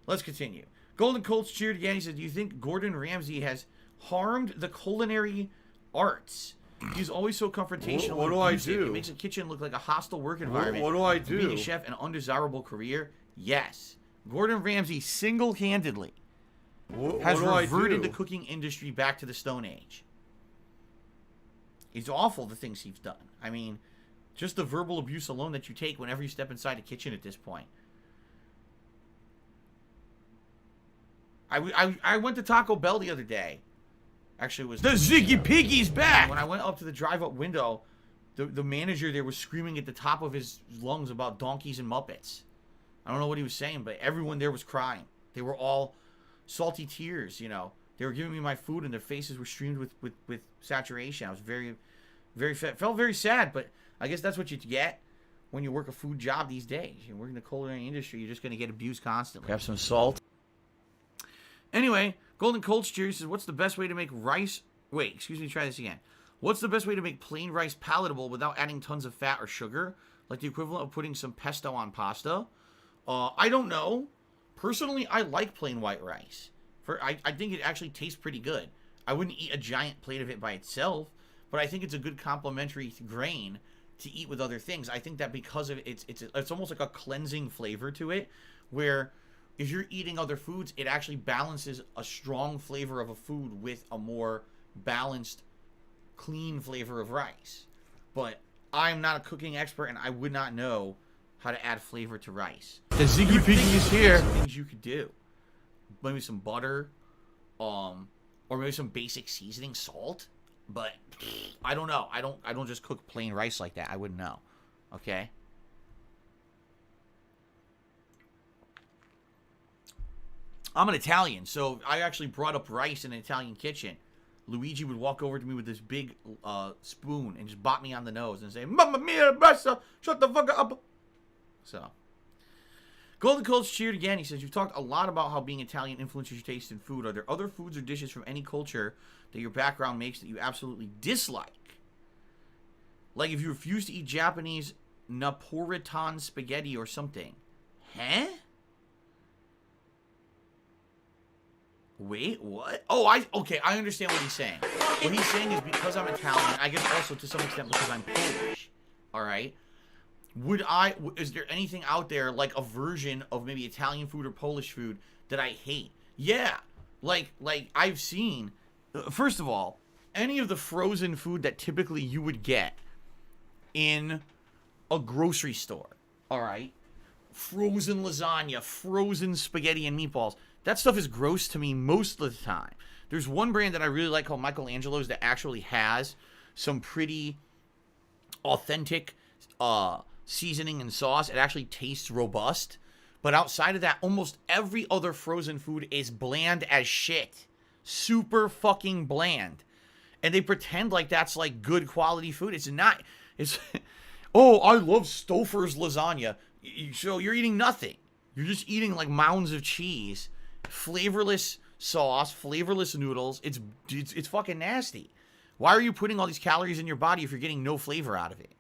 let's continue. Golden Colts cheered again. He said, do you think Gordon Ramsay has harmed the culinary arts? He's always so confrontational. What do I do? It makes a kitchen look like a hostile work environment. What do I do? Being a chef, an undesirable career. Yes. Gordon Ramsay single-handedly has reverted the cooking industry back to the Stone Age. It's awful, the things he's done. I mean, just the verbal abuse alone that you take whenever you step inside a kitchen at this point. I went to Taco Bell the other day. Actually, it was the Ziggy Piggy's back. When I went up to the drive-up window, the manager there was screaming at the top of his lungs about donkeys and Muppets. I don't know what he was saying, but everyone there was crying. They were all salty tears, you know. They were giving me my food, and their faces were streamed with saturation. I was felt very sad, but I guess that's what you get when you work a food job these days. You work in the culinary industry, you're just going to get abused constantly. Have some salt. Anyway, Golden Cold Steer says, what's the best way to make rice... Wait, excuse me, try this again. What's the best way to make plain rice palatable without adding tons of fat or sugar? Like the equivalent of putting some pesto on pasta? I don't know. Personally, I like plain white rice. I think it actually tastes pretty good. I wouldn't eat a giant plate of it by itself, but I think it's a good complementary grain to eat with other things. I think that because of it's almost like a cleansing flavor to it, where if you're eating other foods, it actually balances a strong flavor of a food with a more balanced, clean flavor of rice. But I'm not a cooking expert, and I would not know how to add flavor to rice. The Ziggy Piggy is here. Things you could do. Maybe some butter, or maybe some basic seasoning, salt. But I don't know. I don't just cook plain rice like that. I wouldn't know. Okay. I'm an Italian, so I actually brought up rice in an Italian kitchen. Luigi would walk over to me with this big spoon and just bop me on the nose and say, "Mamma mia, basta, shut the fuck up." So, Golden Cold's cheered again. He says, you've talked a lot about how being Italian influences your taste in food. Are there other foods or dishes from any culture that your background makes that you absolutely dislike? Like if you refuse to eat Japanese Napolitan spaghetti or something. Huh? Wait, what? Oh, okay, I understand what he's saying. What he's saying is because I'm Italian, I guess also to some extent because I'm Polish, alright? Is there anything out there like a version of maybe Italian food or Polish food that I hate? Yeah, like I've seen, first of all, any of the frozen food that typically you would get in a grocery store, alright? Frozen lasagna, frozen spaghetti and meatballs. That stuff is gross to me most of the time. There's one brand that I really like called Michelangelo's that actually has some pretty authentic seasoning and sauce. It actually tastes robust. But outside of that, almost every other frozen food is bland as shit. Super fucking bland. And they pretend like that's like good quality food. It's not. It's, oh, I love Stouffer's lasagna. So you're eating nothing. You're just eating like mounds of cheese. Flavorless sauce, flavorless noodles. It's fucking nasty. Why are you putting all these calories in your body if you're getting no flavor out of it?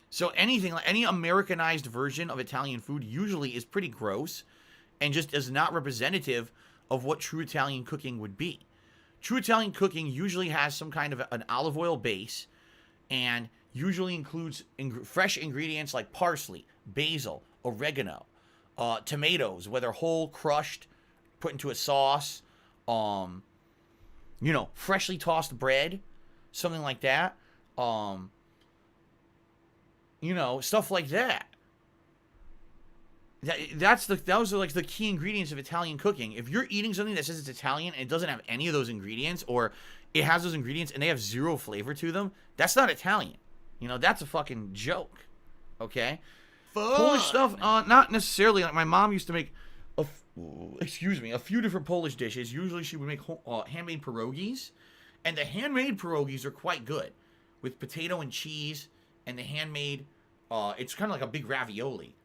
So anything like any Americanized version of Italian food usually is pretty gross and just is not representative of what true Italian cooking would be. True Italian cooking usually has some kind of an olive oil base and usually includes fresh ingredients like parsley, basil, oregano, tomatoes, whether whole, crushed, put into a sauce, freshly tossed bread, something like that, stuff like that. Those are like the key ingredients of Italian cooking. If you're eating something that says it's Italian and it doesn't have any of those ingredients, or it has those ingredients and they have zero flavor to them, that's not Italian. That's a fucking joke. Okay? Polish stuff, not necessarily. Like my mom used to make, a few different Polish dishes. Usually she would make handmade pierogies, and the handmade pierogies are quite good with potato and cheese. And the handmade, it's kind of like a big ravioli.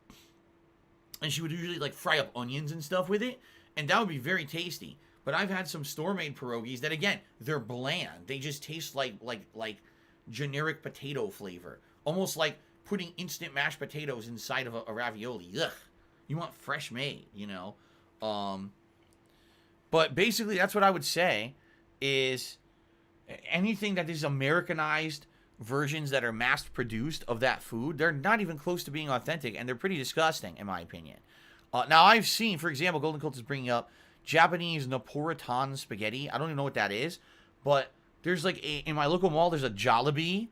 And she would usually like fry up onions and stuff with it, and that would be very tasty. But I've had some store-made pierogies that, again, they're bland. They just taste like generic potato flavor, almost like putting instant mashed potatoes inside of a ravioli. Ugh. You want fresh made, But basically, that's what I would say is anything that is Americanized versions that are mass-produced of that food, they're not even close to being authentic, and they're pretty disgusting, in my opinion. Now, I've seen, for example, Golden Cult is bringing up Japanese Napolitan spaghetti. I don't even know what that is, but there's in my local mall, there's a Jollibee.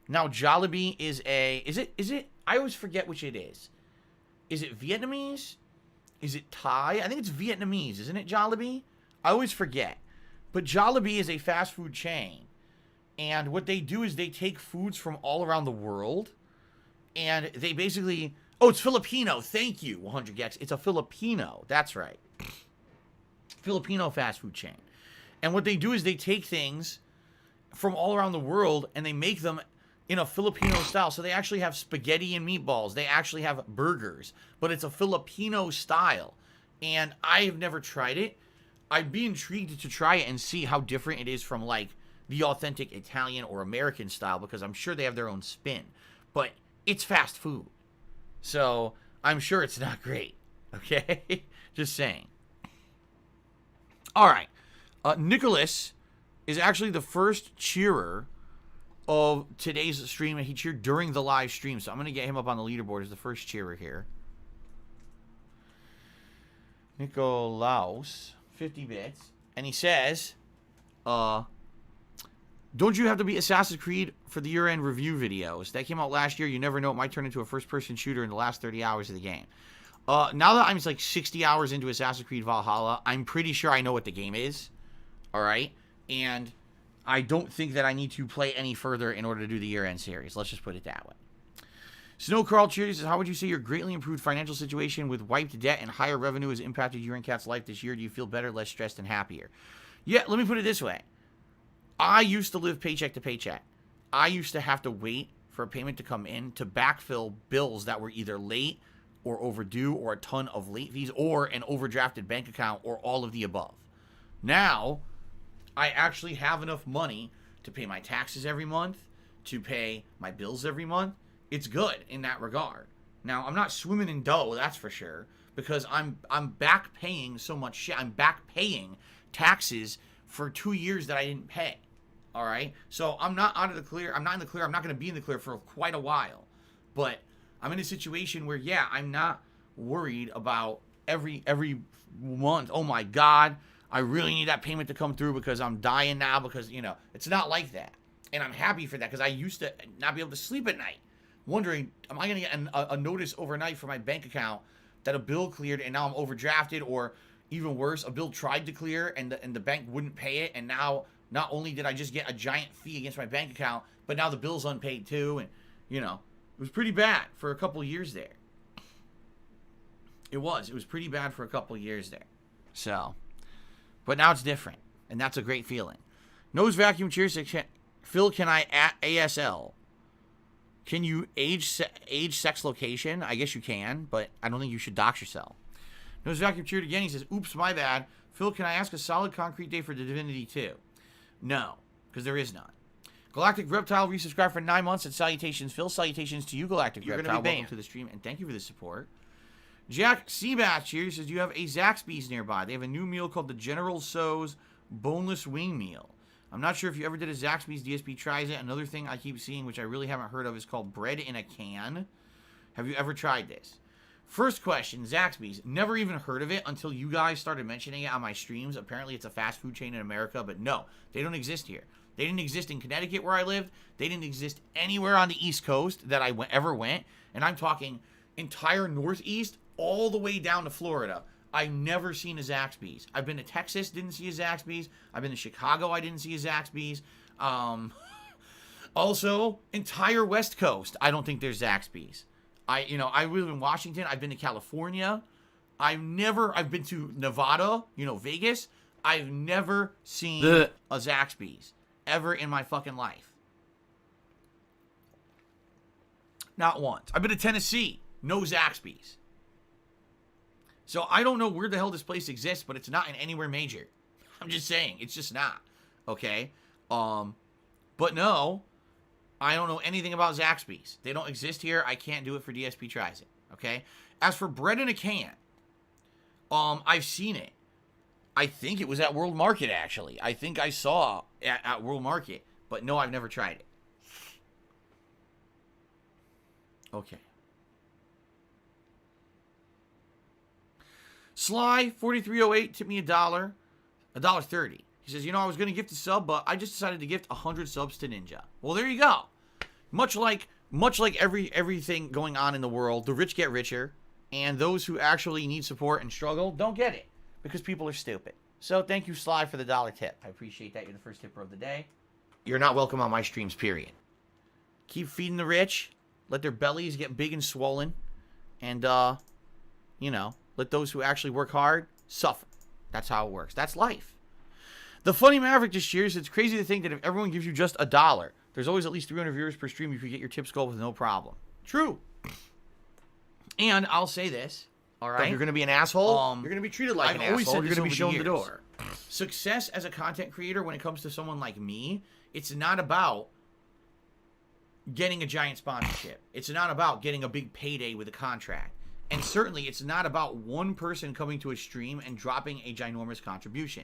Now, Jollibee is it, I always forget which it is. Is it Vietnamese? Is it Thai? I think it's Vietnamese, isn't it, Jollibee? I always forget. But Jollibee is a fast food chain. And what they do is they take foods from all around the world. And they basically... Oh, it's Filipino. Thank you, 100 Gex. It's a Filipino. That's right. Filipino fast food chain. And what they do is they take things from all around the world and they make them in a Filipino style. So they actually have spaghetti and meatballs. They actually have burgers. But it's a Filipino style. And I've never tried it. I'd be intrigued to try it and see how different it is from, like, the authentic Italian or American style, because I'm sure they have their own spin. But it's fast food. So I'm sure it's not great. Okay? Just saying. All right. Nicholas is actually the first cheerer of today's stream, and he cheered during the live stream. So I'm going to get him up on the leaderboard as the first cheerer here. Nicolaus, 50 bits. And he says, don't you have to beat Assassin's Creed for the year-end review videos? That came out last year. You never know. It might turn into a first-person shooter in the last 30 hours of the game. Now that I'm like 60 hours into Assassin's Creed Valhalla, I'm pretty sure I know what the game is. All right? And I don't think that I need to play any further in order to do the year-end series. Let's just put it that way. Snow Carl Cheers says, how would you say your greatly improved financial situation with wiped debt and higher revenue has impacted you and Kat's life this year? Do you feel better, less stressed, and happier? Yeah, let me put it this way. I used to live paycheck to paycheck. I used to have to wait for a payment to come in to backfill bills that were either late or overdue or a ton of late fees or an overdrafted bank account or all of the above. Now, I actually have enough money to pay my taxes every month, to pay my bills every month. It's good in that regard. Now, I'm not swimming in dough, that's for sure, because I'm back paying so much shit. I'm back paying taxes for 2 years that I didn't pay. All right? So I'm not out of the clear. I'm not in the clear. I'm not going to be in the clear for quite a while. But I'm in a situation where, yeah, I'm not worried about every month. Oh, my God, I really need that payment to come through because I'm dying now because, you know, it's not like that. And I'm happy for that because I used to not be able to sleep at night, wondering, am I going to get a notice overnight from my bank account that a bill cleared and now I'm overdrafted, or even worse, a bill tried to clear and the bank wouldn't pay it, and now not only did I just get a giant fee against my bank account, but now the bill's unpaid too, and, you know, it was pretty bad for a couple of years there. It was pretty bad for a couple of years there. So, but now it's different, and that's a great feeling. Nose Vacuum Cheers, Phil, can I at ASL? Can you age sex location? I guess you can, but I don't think you should dox yourself. Nose Vacuum cheered again. He says, oops, my bad. Phil, can I ask a solid concrete day for the Divinity 2? No, because there is none. Galactic Reptile resubscribed for 9 months, and salutations, Phil. Salutations to you, Galactic Reptile. Welcome to the stream, and thank you for the support. Jack Seabass here says, you have a Zaxby's nearby. They have a new meal called the General So's Boneless Wing Meal. I'm not sure if you ever did a Zaxby's. DSP tries it. Another thing I keep seeing, which I really haven't heard of, is called bread in a can. Have you ever tried this? First question, Zaxby's. Never even heard of it until you guys started mentioning it on my streams. Apparently it's a fast food chain in America, but no, they don't exist here. They didn't exist in Connecticut where I lived. They didn't exist anywhere on the East Coast that I ever went. And I'm talking entire Northeast all the way down to Florida. I've never seen a Zaxby's. I've been to Texas, didn't see a Zaxby's. I've been to Chicago, I didn't see a Zaxby's. Also, entire West Coast, I don't think there's Zaxby's. I live in Washington. I've been to California. I've been to Nevada, Vegas. I've never seen a Zaxby's ever in my fucking life. Not once. I've been to Tennessee. No Zaxby's. So I don't know where the hell this place exists, but it's not in anywhere major. I'm just saying. It's just not. Okay? But no, I don't know anything about Zaxby's. They don't exist here. I can't do it for DSP Tries It. Okay? As for bread in a can, I've seen it. I think it was at World Market, actually. I think I saw at World Market. But no, I've never tried it. Okay. Sly 4308 tipped me $1.30. He says, I was going to gift a sub, but I just decided to gift 100 subs to Ninja. Well, there you go. Much like everything going on in the world, the rich get richer, And those who actually need support and struggle don't get it because people are stupid. So thank you, Sly, for the $1 tip. I appreciate that. You're the first tipper of the day. You're not welcome on my streams, period. Keep feeding the rich. Let their bellies get big and swollen. And, you know, let those who actually work hard suffer. That's how it works. That's life. The Funny Maverick just cheers. It's crazy to think that if everyone gives you just $1, there's always at least 300 viewers per stream if you get your tips gold with no problem. True. And I'll say this, all right? If you're going to be an asshole, you're going to be treated like an asshole. You're going to be shown the door. Success as a content creator when it comes to someone like me, it's not about getting a giant sponsorship. It's not about getting a big payday with a contract. And certainly it's not about one person coming to a stream and dropping a ginormous contribution.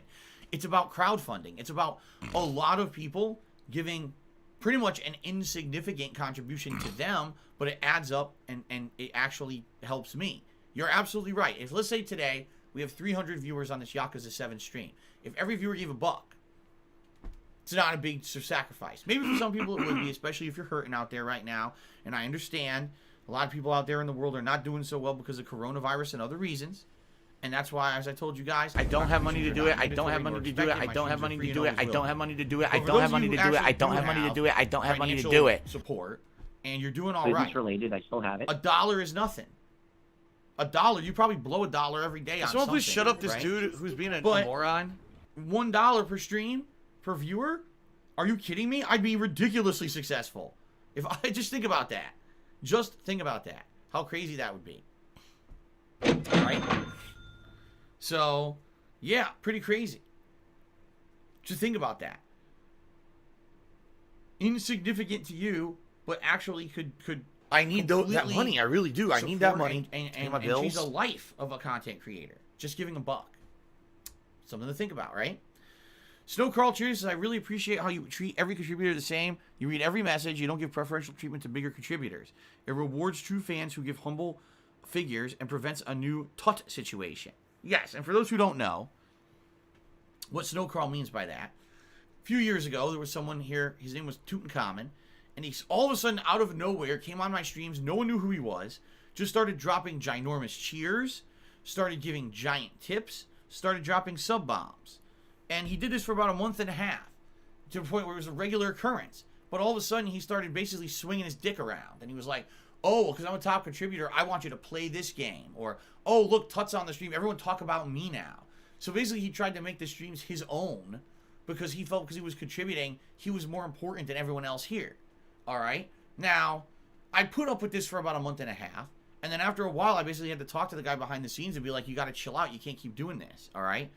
It's about crowdfunding. It's about a lot of people giving pretty much an insignificant contribution to them, but it adds up and it actually helps me. You're absolutely right. If, let's say today, we have 300 viewers on this Yakuza 7 stream. If every viewer gave $1, it's not a big sacrifice. Maybe for some people it would be, especially if you're hurting out there right now. And I understand a lot of people out there in the world are not doing so well because of coronavirus and other reasons. And that's why, as I told you guys, I don't have money to do it. I don't have money to do it. I don't have money to do it. I don't have money to do it. I don't have money to do it. I don't have money to do it. I don't have money to do it. Support, and you're doing all right. Business related, I still have it. $1 is nothing. $1, you probably blow $1 every day on something. Someone please shut up this dude who's being a moron. $1 per stream, per viewer? Are you kidding me? I'd be ridiculously successful. If I just think about that. Just think about that. How crazy that would be. All right? So, yeah, pretty crazy. Just think about that. Insignificant to you, but actually could I need that money. I really do. I need that money. And change the life of a content creator. Just giving $1. Something to think about, right? Snowcrawl Cheers says, I really appreciate how you treat every contributor the same. You read every message. You don't give preferential treatment to bigger contributors. It rewards true fans who give humble figures and prevents a new tut situation. Yes, and for those who don't know what Snowcrawl means by that, a few years ago, there was someone here, his name was Tutankhamun, and he all of a sudden, out of nowhere, came on my streams, no one knew who he was, just started dropping ginormous cheers, started giving giant tips, started dropping sub-bombs. And he did this for about a month and a half, to the point where it was a regular occurrence. But all of a sudden, he started basically swinging his dick around, and he was like, oh, because I'm a top contributor, I want you to play this game. Or, oh, look, Tut's on the stream. Everyone talk about me now. So basically, he tried to make the streams his own because he felt because he was contributing, he was more important than everyone else here. All right? Now, I put up with this for about a month and a half. And then after a while, I basically had to talk to the guy behind the scenes and be like, you got to chill out. You can't keep doing this. All right?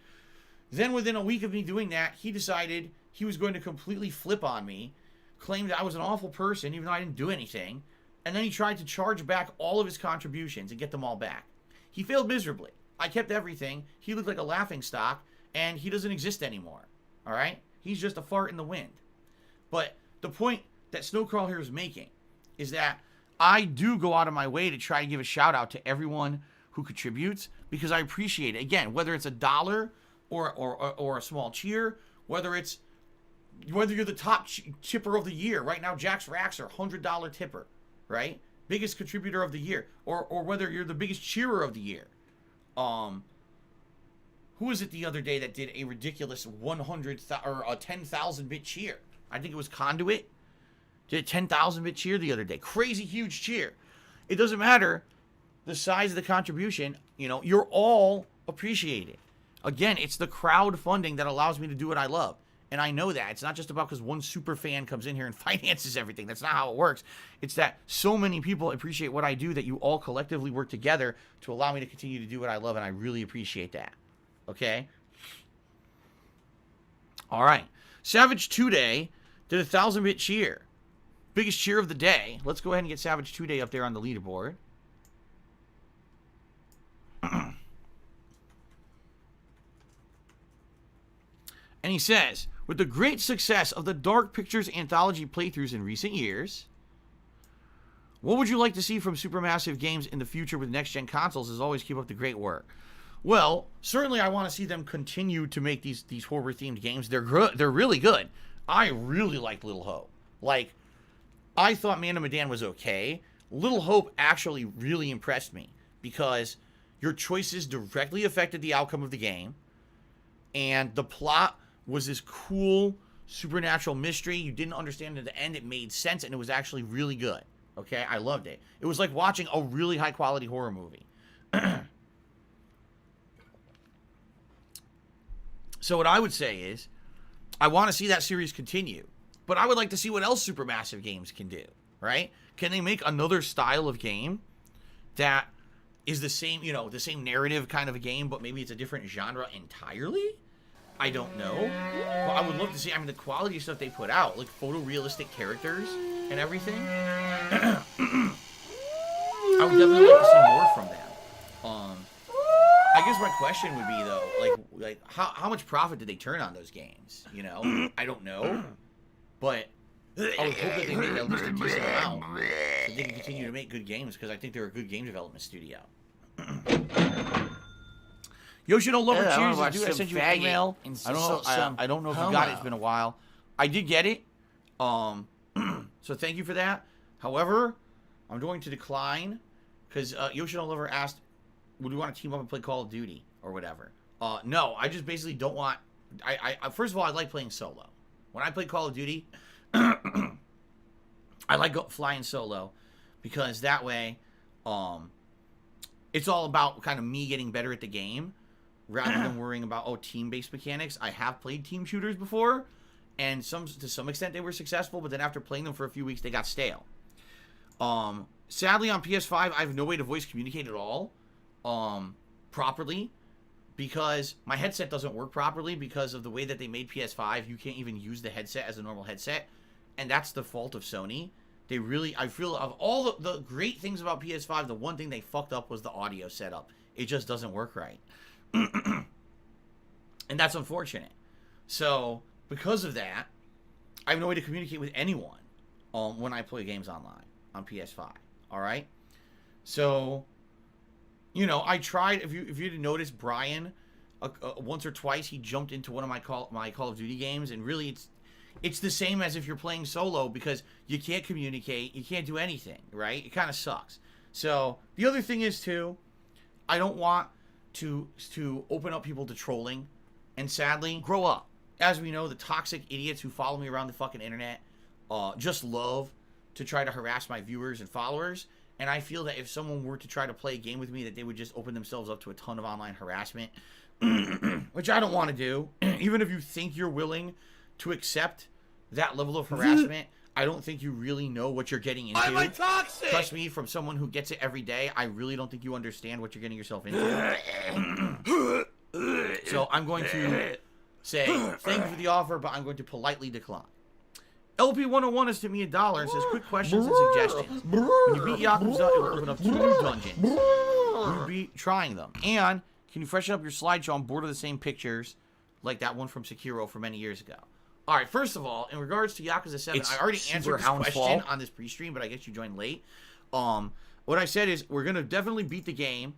Then within a week of me doing that, he decided he was going to completely flip on me, claimed I was an awful person even though I didn't do anything. And then he tried to charge back all of his contributions and get them all back. He failed miserably. I kept everything. He looked like a laughingstock, and he doesn't exist anymore. All right? He's just a fart in the wind. But the point that Snowcrawl here is making is that I do go out of my way to try to give a shout out to everyone who contributes because I appreciate it. Again, whether it's $1 or a small cheer, whether you're the top tipper of the year. Right now, Jax Raxer, $100 tipper. Right? Biggest contributor of the year. Or whether you're the biggest cheerer of the year. Who was it the other day that did a ridiculous 10,000 bit cheer? I think it was Conduit. Did a 10,000 bit cheer the other day. Crazy huge cheer. It doesn't matter the size of the contribution. You know, you're all appreciated. Again, it's the crowdfunding that allows me to do what I love. And I know that. It's not just about because one super fan comes in here and finances everything. That's not how it works. It's that so many people appreciate what I do that you all collectively work together to allow me to continue to do what I love, and I really appreciate that. Okay? All right. Savage 2-Day did a 1,000-bit cheer. Biggest cheer of the day. Let's go ahead and get Savage 2-Day up there on the leaderboard. And he says, with the great success of the Dark Pictures anthology playthroughs in recent years, what would you like to see from Supermassive Games in the future with next-gen consoles? As always, keep up the great work. Well, certainly I want to see them continue to make these horror-themed games. They're really good. I really like Little Hope. Like, I thought Man of Medan was okay. Little Hope actually really impressed me because your choices directly affected the outcome of the game, and the plot was this cool supernatural mystery. You didn't understand at the end. It made sense, and it was actually really good. Okay, I loved it. It was like watching a really high-quality horror movie. So what I would say is, I want to see that series continue, but I would like to see what else Supermassive Games can do, right? Can they make another style of game that is the same, you know, the same narrative kind of a game, but maybe it's a different genre entirely? I don't know. But I would love to see, I mean, the quality of stuff they put out, like photorealistic characters and everything. I would definitely like to see more from them. I guess my question would be, though, like how much profit did they turn on those games? You know, I don't know, but I would hope that they make at least a decent amount so they can continue to make good games, because I think they're a good game development studio. Yoshino Lover, cheers, dude. I sent you an email. I don't know if you got it. It's been a while. I did get it. So thank you for that. However, I'm going to decline because Yoshino Lover asked, would we want to team up and play Call of Duty or whatever? No, I just basically don't want... I first of all, I like playing solo. When I play Call of Duty, I like flying solo because that way it's all about kind of me getting better at the game rather than worrying about, team-based mechanics. I have played team shooters before, and to some extent they were successful, but then after playing them for a few weeks, they got stale. Sadly, on PS5, I have no way to voice communicate at all properly, because my headset doesn't work properly because of the way that they made PS5. You can't even use the headset as a normal headset, and that's the fault of Sony. They really, I feel, of all the great things about PS5, the one thing they fucked up was the audio setup. It just doesn't work right. And that's unfortunate. So, because of that, I have no way to communicate with anyone when I play games online on PS5. Alright? So, you know, I tried, if you didn't notice, Brian, once or twice, he jumped into one of my Call of Duty games, and really it's the same as if you're playing solo, because you can't communicate, you can't do anything, right? It kind of sucks. So, the other thing is, too, I don't want to open up people to trolling, and sadly, grow up. As we know, the toxic idiots who follow me around the fucking internet just love to try to harass my viewers and followers, and I feel that if someone were to try to play a game with me, that they would just open themselves up to a ton of online harassment, which I don't want to do. Even if you think you're willing to accept that level of harassment, I don't think you really know what you're getting into. Why am I toxic? Trust me, from someone who gets it every day, I really don't think you understand what you're getting yourself into. So I'm going to say thank you for the offer, but I'm going to politely decline. LP101 has sent me $1 and says, quick questions and suggestions. When you beat Yakuza, it will open up 2 new dungeons. Will you be trying them? And can you freshen up your slideshow? I'm bored of the same pictures like that one from Sekiro from many years ago. All right, first of all, in regards to Yakuza 7, I already answered this question on this pre-stream, but I guess you joined late. What I said is we're going to definitely beat the game,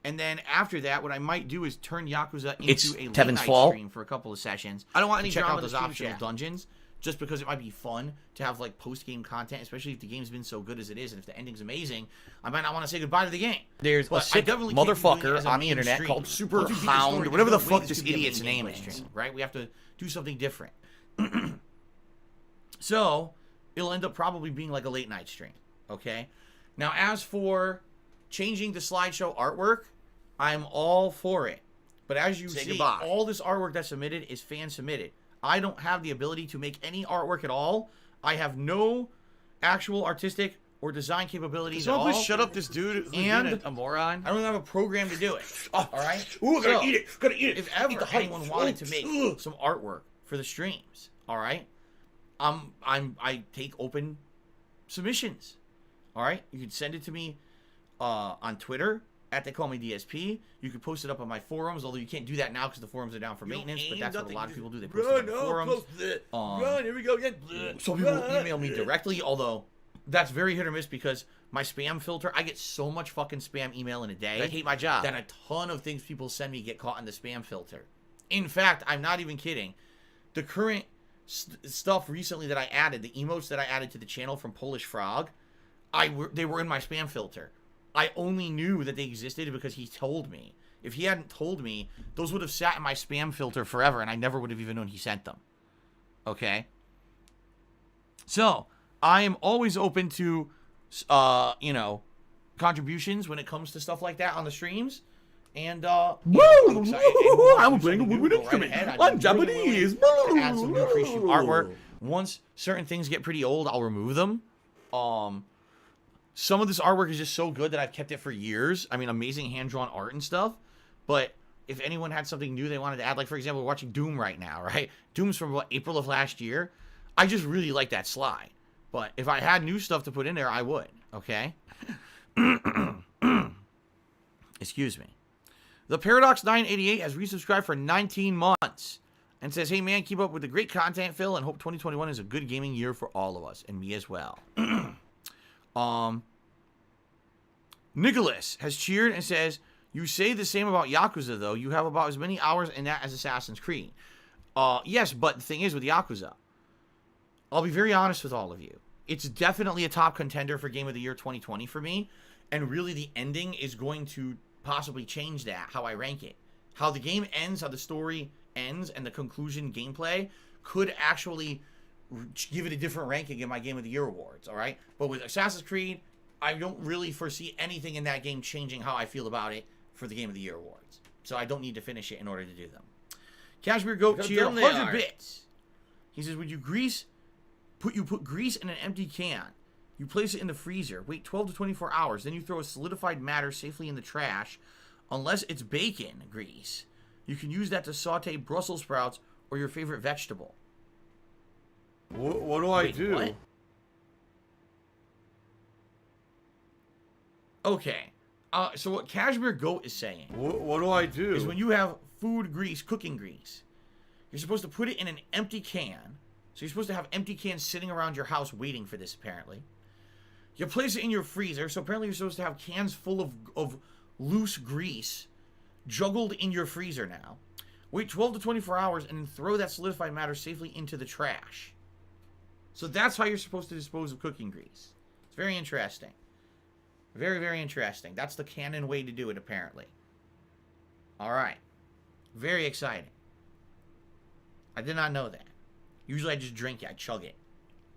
and then after that, what I might do is turn Yakuza into a late-night stream for a couple of sessions. I don't want any check out those optional dungeons, just because it might be fun to have, like, post-game content, especially if the game's been so good as it is, and if the ending's amazing, I might not want to say goodbye to the game. There's a sick motherfucker on the internet called Super Hound, whatever the fuck this idiot's name is, right? We have to do something different. So, it'll end up probably being like a late-night stream, okay? Now, as for changing the slideshow artwork, I'm all for it. But as you see, all this artwork that's submitted is fan-submitted. I don't have the ability to make any artwork at all. I have no actual artistic or design capabilities at all. Please shut up this dude and a moron. I don't have a program to do it. All right? Ooh, gotta eat it. Gotta eat it. If ever anyone wanted to make some artwork for the streams, all right? I take open submissions. All right? You can send it to me on Twitter at They Call Me DSP. You can post it up on my forums, although you can't do that now because the forums are down for maintenance, but that's what a lot of people do. They post it on the forums. Here we go again. Some people email me directly, although that's very hit or miss because my spam filter, I get so much fucking spam email in a day. I hate my job. That a ton of things people send me get caught in the spam filter. In fact, I'm not even kidding. The current stuff recently that I added, the emotes that I added to the channel from Polish Frog, they were in my spam filter. I only knew that they existed because he told me. If he hadn't told me, those would have sat in my spam filter forever, and I never would have even known he sent them. Okay? So, I am always open to, contributions when it comes to stuff like that on the streams. And, I'm playing a woodwind instrument. I'm Japanese. Add some new creation artwork. Once certain things get pretty old, I'll remove them. Some of this artwork is just so good that I've kept it for years. I mean, amazing hand-drawn art and stuff. But if anyone had something new they wanted to add, like, for example, we're watching Doom right now, right? Doom's from, April of last year? I just really like that slide. But if I had new stuff to put in there, I would, okay? Excuse me. The Paradox 988 has resubscribed for 19 months and says, hey, man, keep up with the great content, Phil, and hope 2021 is a good gaming year for all of us, and me as well. Nicholas has cheered and says, you say the same about Yakuza, though. You have about as many hours in that as Assassin's Creed. Yes, but the thing is with Yakuza, I'll be very honest with all of you. It's definitely a top contender for Game of the Year 2020 for me, and really the ending is going to possibly change that, how I rank it. How the game ends, how the story ends, and the conclusion gameplay could actually give it a different ranking in my Game of the Year awards, all right? But with Assassin's Creed, I don't really foresee anything in that game changing how I feel about it for the Game of the Year awards. So I don't need to finish it in order to do them. Cashmere Goat Cheer, 100 bits. He says, would you put grease in an empty can. You place it in the freezer, wait 12 to 24 hours, then you throw a solidified matter safely in the trash, unless it's bacon grease. You can use that to saute Brussels sprouts or your favorite vegetable. What do I do? What? Okay. So what Cashmere Goat is saying... What do I do? ...is when you have food grease, cooking grease, you're supposed to put it in an empty can. So you're supposed to have empty cans sitting around your house waiting for this, apparently. You place it in your freezer, so apparently you're supposed to have cans full of loose grease juggled in your freezer now. Wait 12 to 24 hours and then throw that solidified matter safely into the trash. So that's how you're supposed to dispose of cooking grease. It's very interesting. Very, very interesting. That's the canon way to do it, apparently. Alright. Very exciting. I did not know that. Usually I just drink it. I chug it.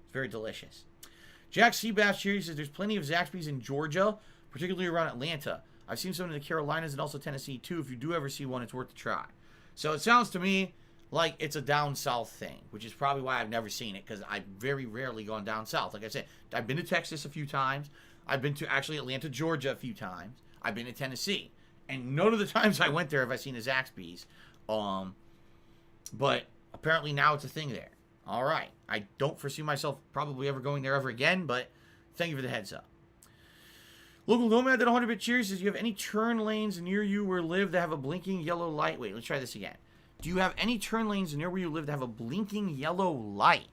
It's very delicious. Jack Seabass here, he says, there's plenty of Zaxby's in Georgia, particularly around Atlanta. I've seen some in the Carolinas and also Tennessee, too. If you do ever see one, it's worth a try. So it sounds to me like it's a down south thing, which is probably why I've never seen it, because I've very rarely gone down south. Like I said, I've been to Texas a few times. I've been to, actually, Atlanta, Georgia a few times. I've been to Tennessee. And none of the times I went there have I seen a Zaxby's. But apparently now it's a thing there. All right. I don't foresee myself probably ever going there ever again, but thank you for the heads up. Local Nomad did 100-bit cheers. Says, you have any turn lanes near you where you live that have a blinking yellow light? Wait, let's try this again. Do you have any turn lanes near where you live that have a blinking yellow light?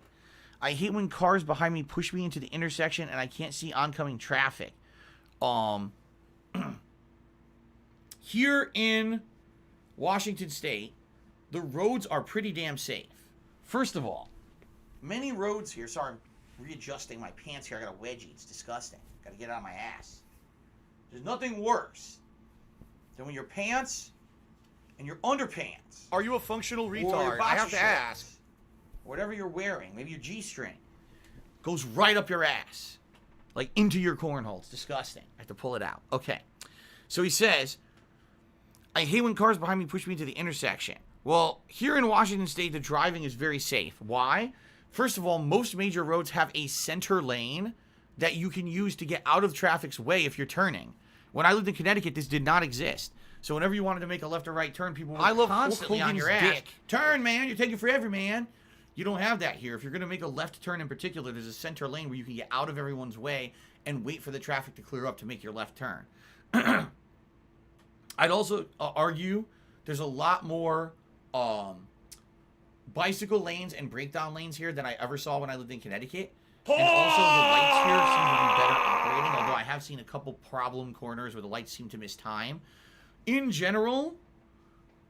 I hate when cars behind me push me into the intersection and I can't see oncoming traffic. Here in Washington State, the roads are pretty damn safe. First of all, many roads here... Sorry, I'm readjusting my pants here. I got a wedgie. It's disgusting. Got to get it out of my ass. There's nothing worse than when your pants and your underpants... Are you a functional retard? I have to ask. Whatever you're wearing, maybe your G-string, goes right up your ass. Like into your cornhole. It's disgusting. I have to pull it out. Okay. So he says, I hate when cars behind me push me into the intersection. Well, here in Washington State, the driving is very safe. Why? First of all, most major roads have a center lane that you can use to get out of traffic's way if you're turning. When I lived in Connecticut, this did not exist. So whenever you wanted to make a left or right turn, people were constantly on your ass. Dick. Turn, man. You're taking forever, man. You don't have that here. If you're going to make a left turn in particular, there's a center lane where you can get out of everyone's way and wait for the traffic to clear up to make your left turn. I'd also argue there's a lot more bicycle lanes and breakdown lanes here than I ever saw when I lived in Connecticut. And also the lights here seem to be better operating, although I have seen a couple problem corners where the lights seem to miss time. In general,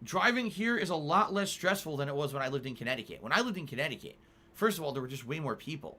driving here is a lot less stressful than it was when I lived in Connecticut. When I lived in Connecticut, first of all, there were just way more people.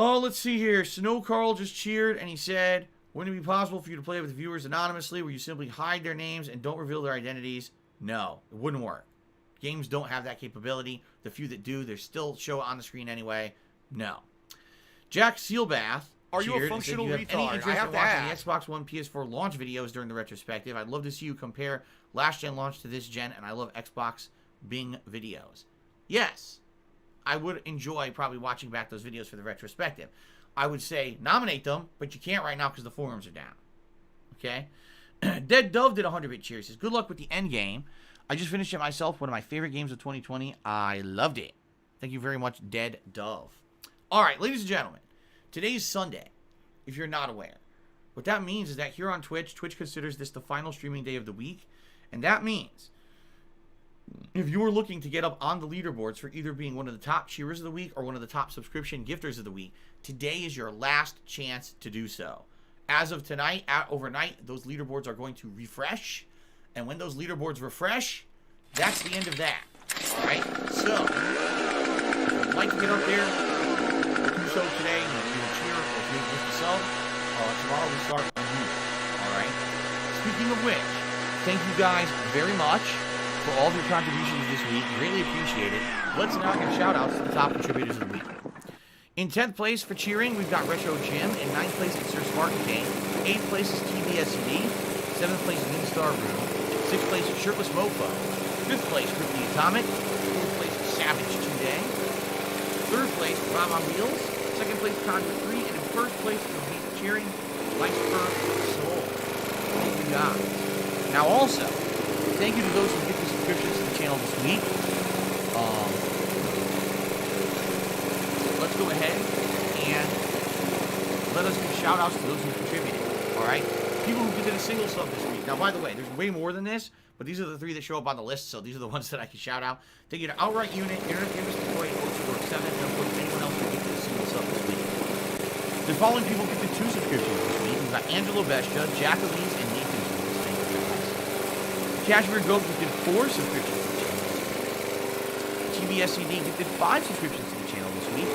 Oh, let's see here. Snow Carl just cheered, and he said, wouldn't it be possible for you to play with viewers anonymously where you simply hide their names and don't reveal their identities? No, it wouldn't work. Games don't have that capability. The few that do, they still show on the screen anyway. No. Jack Sealbath. Are you a functional retard? I have to ask. The Xbox One PS4 launch videos during the retrospective. I'd love to see you compare last gen launch to this gen, and I love Xbox Bing videos. Yes, I would enjoy probably watching back those videos for the retrospective. I would say nominate them, but you can't right now because the forums are down. Okay? Dead Dove did 100-bit cheers. He says, good luck with the end game. I just finished it myself. One of my favorite games of 2020. I loved it. Thank you very much, Dead Dove. All right, ladies and gentlemen. Today's Sunday, if you're not aware. What that means is that here on Twitch, Twitch considers this the final streaming day of the week. And that means if you are looking to get up on the leaderboards for either being one of the top cheerers of the week or one of the top subscription gifters of the week, today is your last chance to do so. As of tonight, overnight, those leaderboards are going to refresh. And when those leaderboards refresh, that's the end of that. All right? So, if you'd like to get up there, do so today. Either cheer or if you with the sub. Tomorrow we start anew. All right? Speaking of which, thank you guys very much for all of your contributions this week. Greatly appreciate it. Let's now give shout-outs to the top contributors of the week. In 10th place for cheering, we've got Retro Jim. In 9th place is Sir Spartan King. 8th place is TBSCD. 7th place is Moonstar Room. 6th place is Shirtless Mofo. 5th place, Rip the Atomic. 4th place is Savage Today. 3rd place, Ram on Wheels. 2nd place, Conjure 3. And in 1st place, for week of cheering, Life for Soul. Thank you guys. Now also, thank you to those who get the subscriptions to the channel this week. Let's go ahead and let us give shout outs to those who contributed. Alright? People who did a single sub this week. Now, by the way, there's way more than this, but these are the 3 that show up on the list, so these are the ones that I can shout out. Thank you to Outright Unit, Internet Famous Detroit, Oceanwork 7, and of course anyone else who did a single sub this week. The following people get the 2 subscriptions this week. We've got Angelo Bestia, Jacqueline's, and Nathan Jones. Thank you guys. Cashmere Goat gifted 4 subscriptions to the channel. TBSCD gifted 5 subscriptions to the channel this week.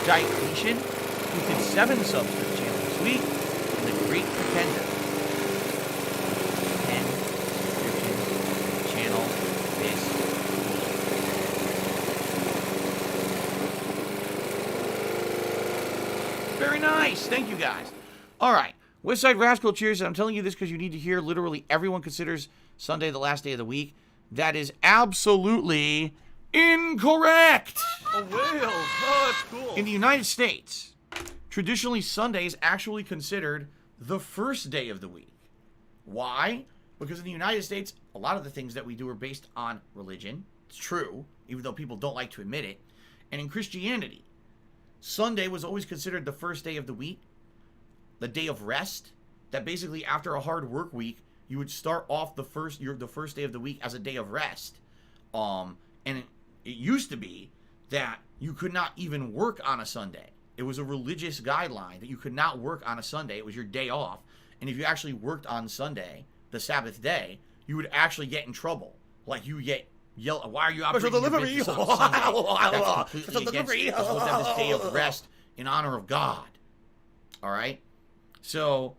Giant Creation gifted 7 subs to the channel this week. And the Great Pretender, 10 subscriptions to the channel this week. Very nice. Thank you guys. All right. Westside Rascal cheers. And I'm telling you this because you need to hear literally everyone considers Sunday the last day of the week. That is absolutely incorrect. Oh, Will. Oh, that's cool. In the United States, traditionally Sunday is actually considered the first day of the week. Why? Because in the United States, a lot of the things that we do are based on religion. It's true, even though people don't like to admit it. And in Christianity, Sunday was always considered the first day of the week, the day of rest, that basically after a hard work week, you would start off the first day of the week as a day of rest. And it used to be that you could not even work on a Sunday. It was a religious guideline that you could not work on a Sunday. It was your day off. And if you actually worked on Sunday, the Sabbath day, you would actually get in trouble. Like you get yelled, why are you operating your business on Sunday? That's completely against it. You're supposed to have this day of rest in honor of God. All right? So,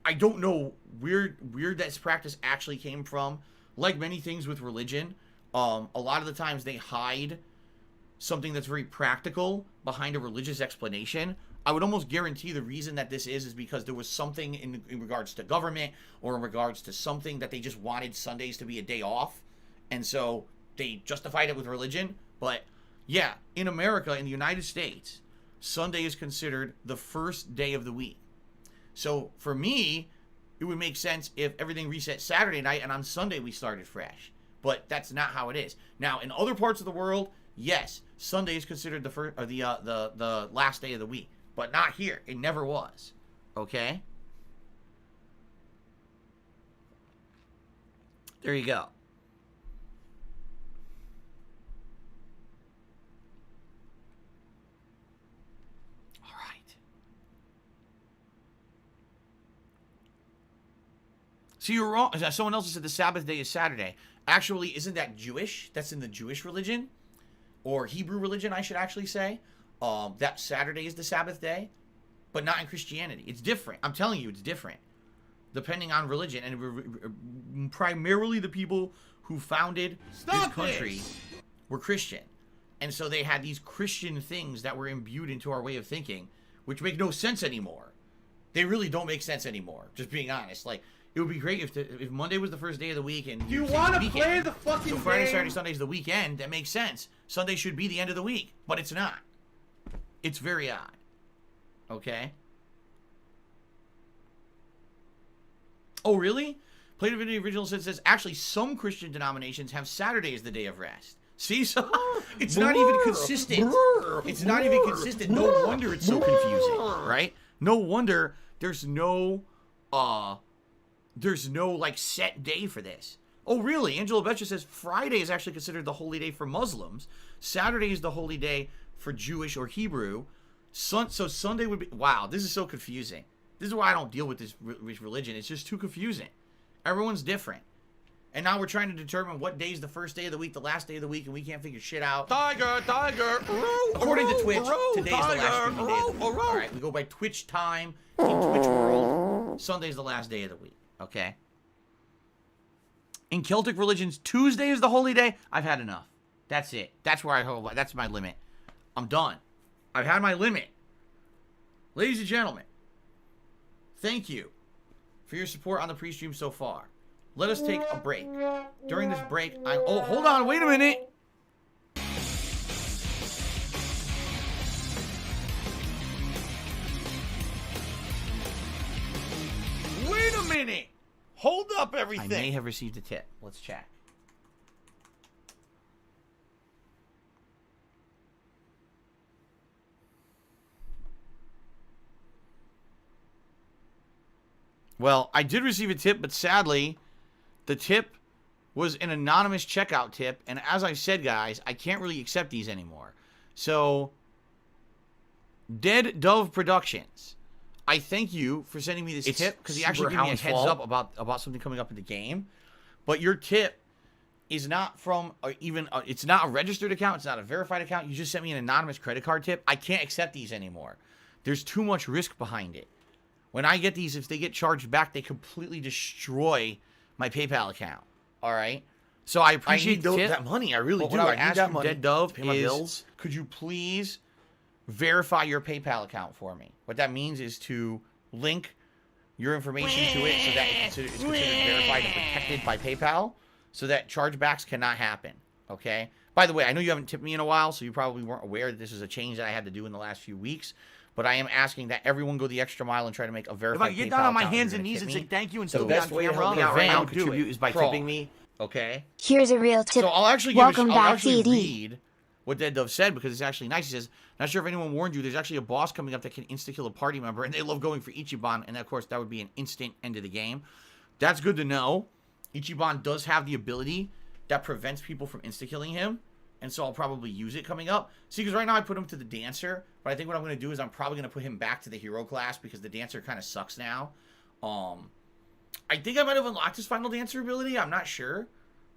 I don't know where this practice actually came from. Like many things with religion, a lot of the times they hide something that's very practical behind a religious explanation. I would almost guarantee the reason that this is because there was something in regards to government or in regards to something that they just wanted Sundays to be a day off. And so they justified it with religion. But yeah, in America, in the United States, Sunday is considered the first day of the week. So for me, it would make sense if everything reset Saturday night and on Sunday we started fresh. But that's not how it is. Now, in other parts of the world, yes, Sunday is considered the last day of the week, but not here. It never was. Okay? There you go. All right. So you're wrong. Someone else said the Sabbath day is Saturday. Actually, isn't that Jewish? That's in the Jewish religion. Or Hebrew religion, I should actually say. that Saturday is the Sabbath day, but not in Christianity. It's different. I'm telling you, it's different. Depending on religion. And primarily the people who founded this country were Christian. And so they had these Christian things that were imbued into our way of thinking, which make no sense anymore. They really don't make sense anymore, just being honest. Like, it would be great if Monday was the first day of the week and... Do you want to play the fucking So Friday, game? Saturday, Sunday is the weekend. That makes sense. Sunday should be the end of the week, but it's not. It's very odd. Okay? Oh, really? Play the Video Original says, actually, some Christian denominations have Saturday as the day of rest. See? So it's not even consistent. It's not even consistent. No wonder it's so confusing, right? No wonder there's no like set day for this. Oh, really? Angela Betcha says Friday is actually considered the holy day for Muslims. Saturday is the holy day for Jewish or Hebrew. So Sunday would be... Wow, this is so confusing. This is why I don't deal with this religion. It's just too confusing. Everyone's different. And now we're trying to determine what day is the first day of the week, the last day of the week, and we can't figure shit out. Tiger. According to Twitch, today's the last streaming day of the week. All right, we go by Twitch time in Twitch world. Sunday's the last day of the week. Okay. In Celtic religions, Tuesday is the holy day. I've had enough. That's it. That's where I hold. That's my limit. I'm done. I've had my limit. Ladies and gentlemen, thank you for your support on the pre-stream so far. Let us take a break. During this break, oh, hold on, wait a minute. Wait a minute. Hold up everything. I may have received a tip. Let's check. Well, I did receive a tip, but sadly, the tip was an anonymous checkout tip. And as I said, guys, I can't really accept these anymore. So, Dead Dove Productions, I thank you for sending me this tip, because he actually gave me a heads up about something coming up in the game. But your tip is not from it's not a registered account. It's not a verified account. You just sent me an anonymous credit card tip. I can't accept these anymore. There's too much risk behind it. When I get these, if they get charged back, they completely destroy my PayPal account. All right? So I appreciate that money. I really do. What I need ask that you, money Dead Dove, to pay my bills. Could you please verify your PayPal account for me? What that means is to link your information to it so that it's considered verified and protected by PayPal so that chargebacks cannot happen. Okay? By the way, I know you haven't tipped me in a while, so you probably weren't aware that this is a change that I had to do in the last few weeks. But I am asking that everyone go the extra mile and try to make a verified PayPal account. If I get down on my hands and knees and say thank you and the best way to help me out right now contribute is by tipping me. Okay? Here's a real tip. So I'll actually read what Dead Dove said, because it's actually nice. He says, not sure if anyone warned you, there's actually a boss coming up that can insta-kill a party member, and they love going for Ichiban, and of course that would be an instant end of the game. That's good to know. Ichiban does have the ability that prevents people from insta-killing him, and so I'll probably use it coming up. See, because right now I put him to the Dancer, but I think what I'm going to do is I'm probably going to put him back to the Hero class, because the Dancer kind of sucks now. I think I might have unlocked his final Dancer ability. I'm not sure.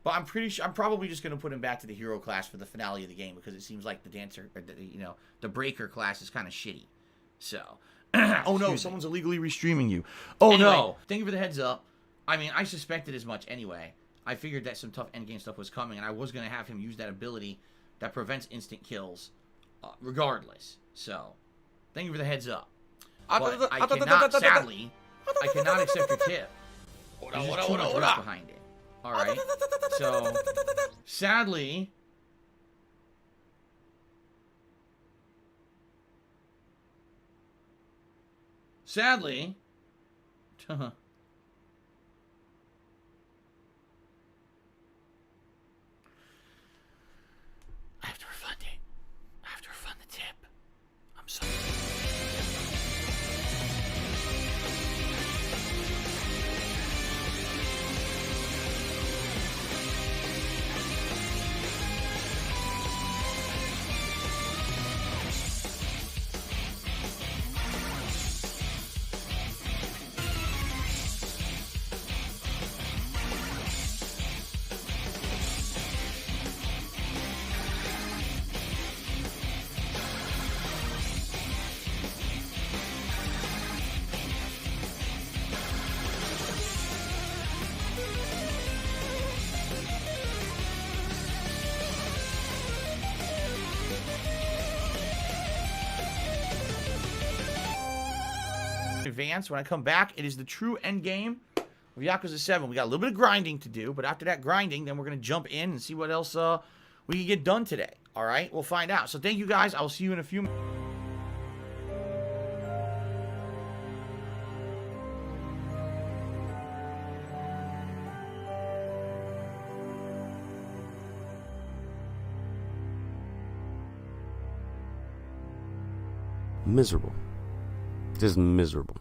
But I'm pretty sure I'm probably just going to put him back to the Hero class for the finale of the game, because it seems like the Dancer, or the Breaker class is kind of shitty. So, oh no, someone's illegally restreaming you. Oh anyway, no! Thank you for the heads up. I mean, I suspected as much anyway. I figured that some tough endgame stuff was coming, and I was going to have him use that ability that prevents instant kills, regardless. So, thank you for the heads up. But I cannot, sadly, I cannot accept your tip. There's just too much risk behind it. All right. So, sadly, I have to refund it. I have to refund the tip. I'm sorry. advance. When I come back, it is the true end game of Yakuza 7. We got a little bit of grinding to do, but after that grinding, then we're going to jump in and see what else we can get done today. All right? We'll find out. So thank you, guys. I will see you in a few minutes. Miserable. Just miserable.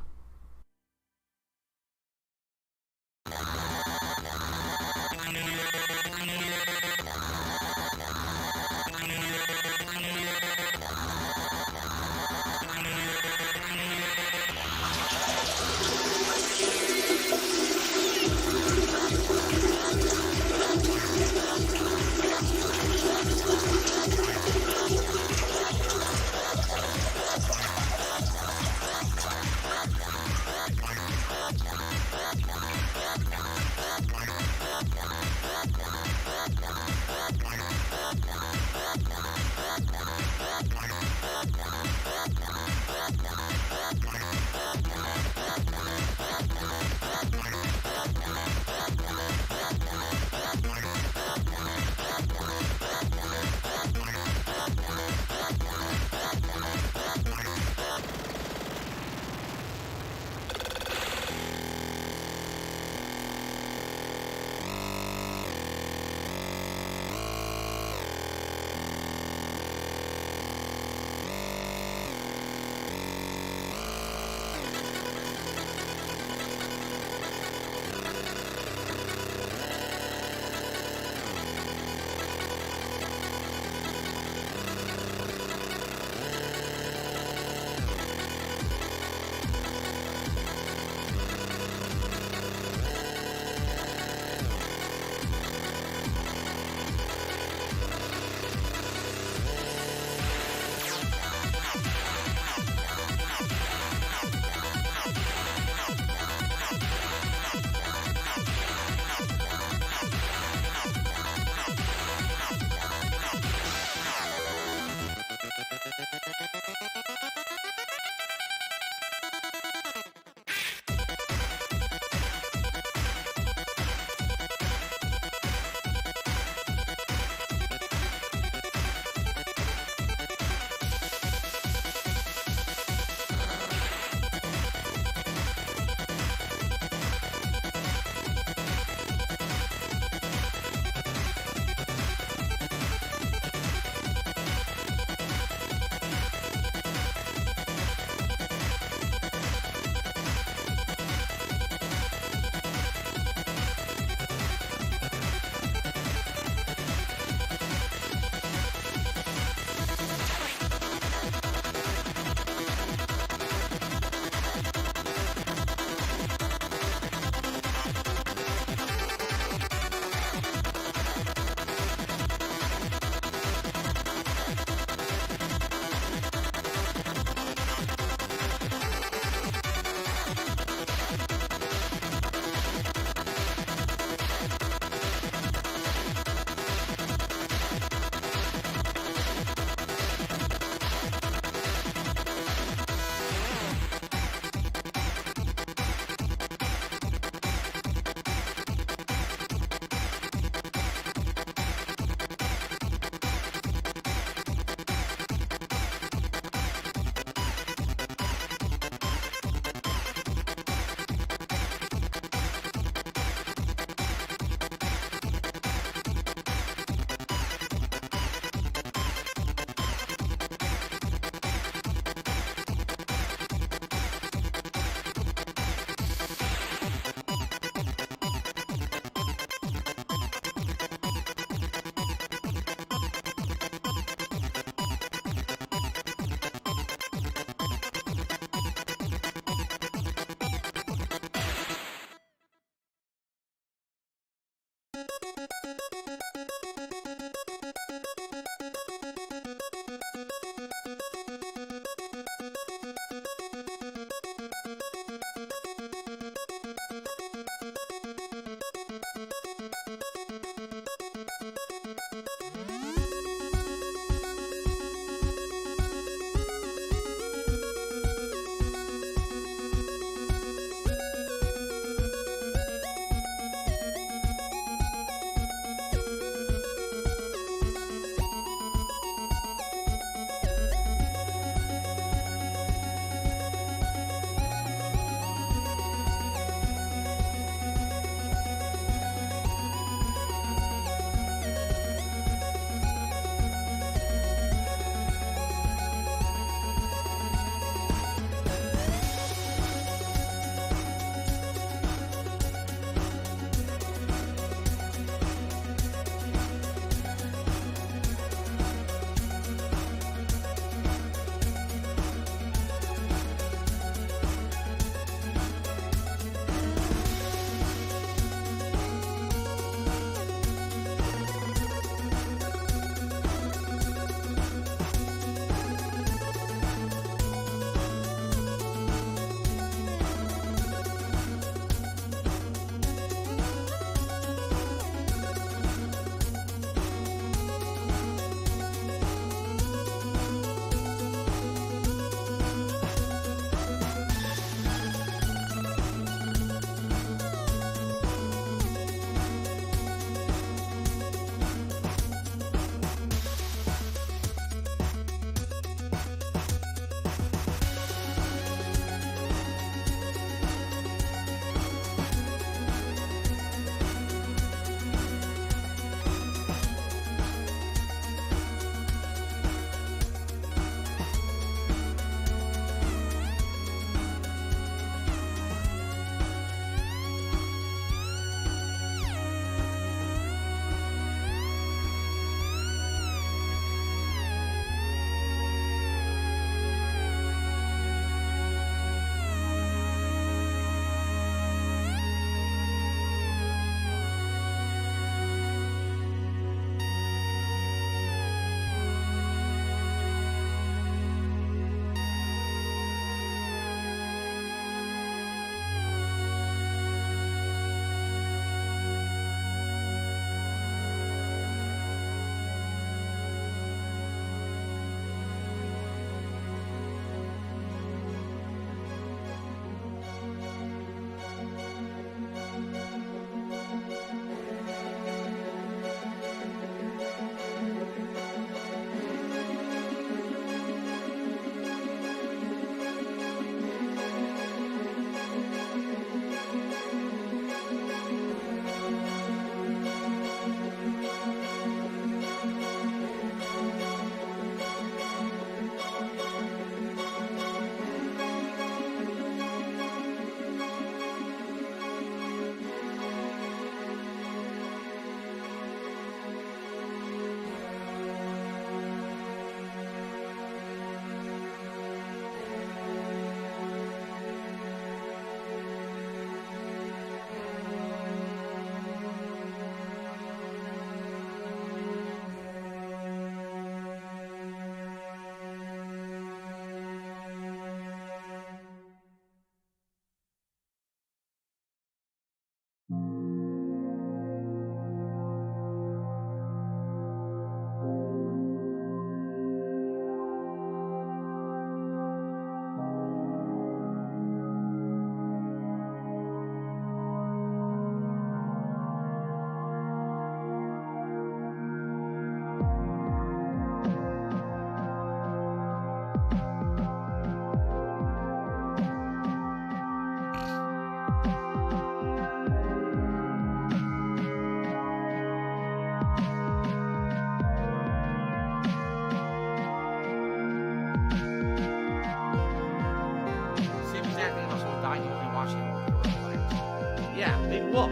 Yeah, big whoop.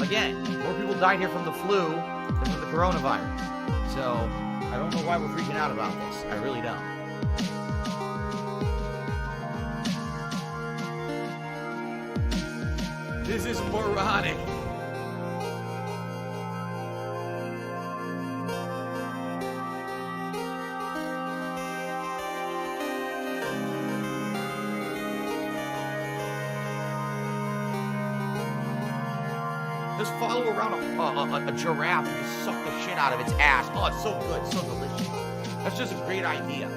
Again, more people died here from the flu than from the coronavirus. So, I don't know why we're freaking out about this. I really don't. This is moronic. Just follow around a giraffe and just suck the shit out of its ass. Oh, it's so good, so delicious. That's just a great idea.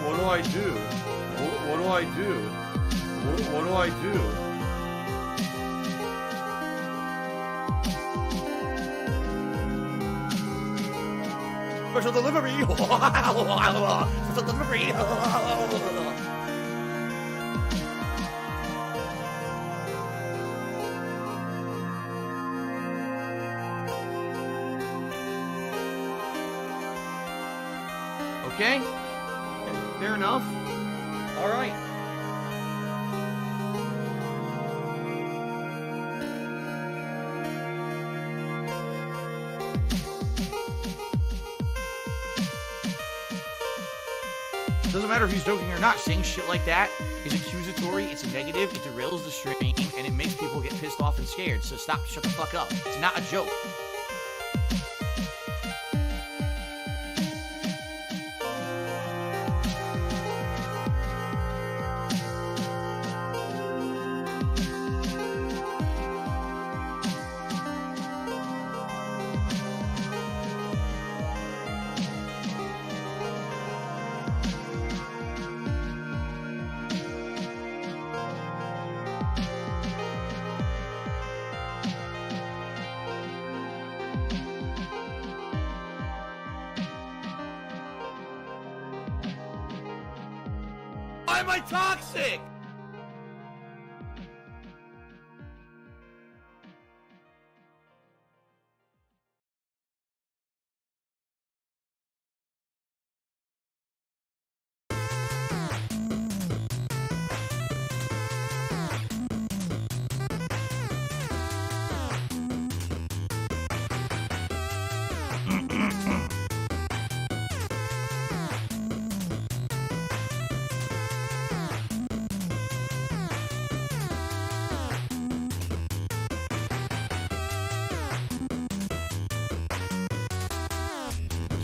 What do I do? What do I do? What do I do? Special delivery! Special delivery! Okay? Fair enough. All right. Doesn't matter if he's joking or not. Saying shit like that is accusatory, it's negative, it derails the stream, and it makes people get pissed off and scared. So stop, shut the fuck up. It's not a joke. Why am I toxic?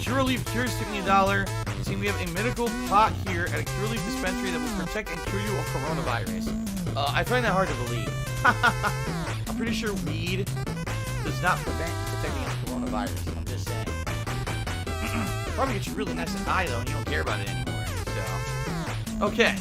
Curaleaf cures took me $1. See, we have a medical pot here at a Curaleaf dispensary that will protect and cure you of coronavirus. I find that hard to believe. I'm pretty sure weed does not prevent protecting against coronavirus. I'm just saying. Probably gets you really nice and high though, and you don't care about it anymore. So, okay.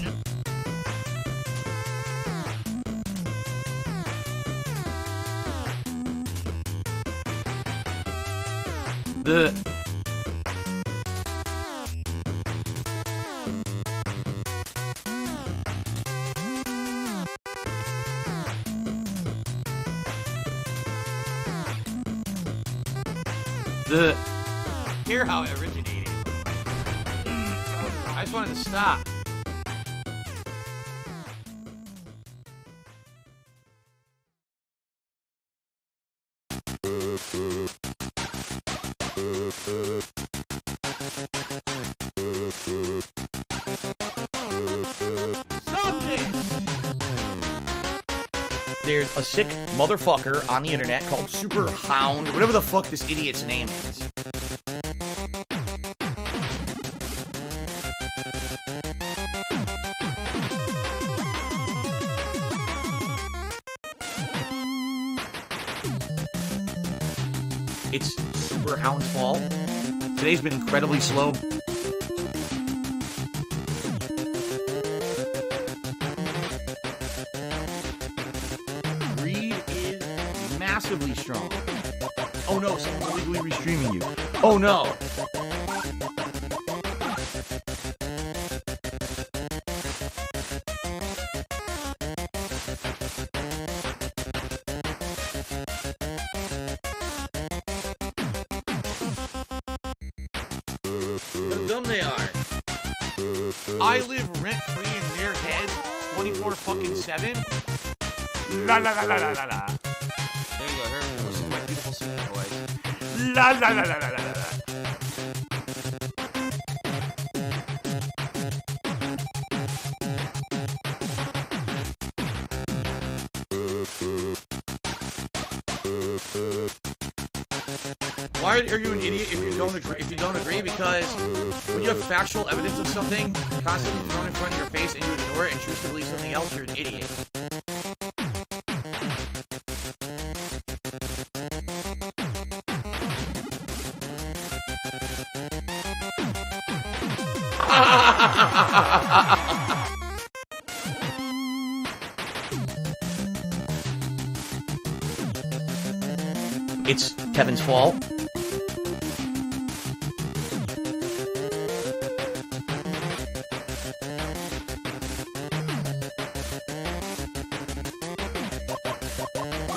Hear how it originated. I just wanted to stop. There's a sick motherfucker on the internet called Super Hound, whatever the fuck this idiot's name is. It's Super Hound's fault. Today's been incredibly slow. Greed is massively strong. Oh no, someone's illegally restreaming you. Oh no! I live rent-free in their heads 24 fucking 7? La la la la la la la. There you go, her. Listen to my beautiful singing voice. La la la la la la la. Why are you an idiot if you don't agree? Because when you have factual evidence of something constantly thrown in front of your face and you ignore it and choose to believe something else, you're an idiot. It's Kevin's fault.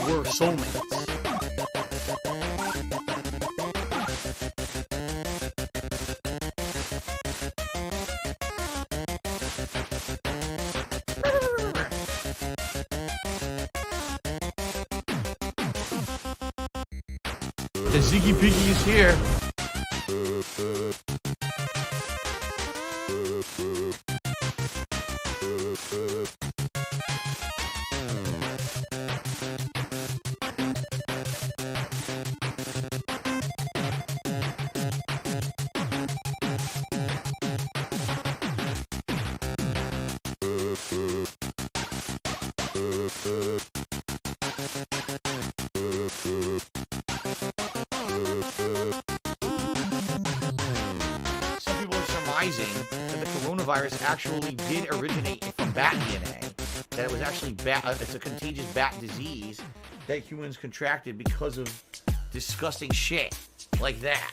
We're soulmates. The Ziggy Piggy is here. That the coronavirus actually did originate from bat DNA. That it was actually it's a contagious bat disease that humans contracted because of disgusting shit like that.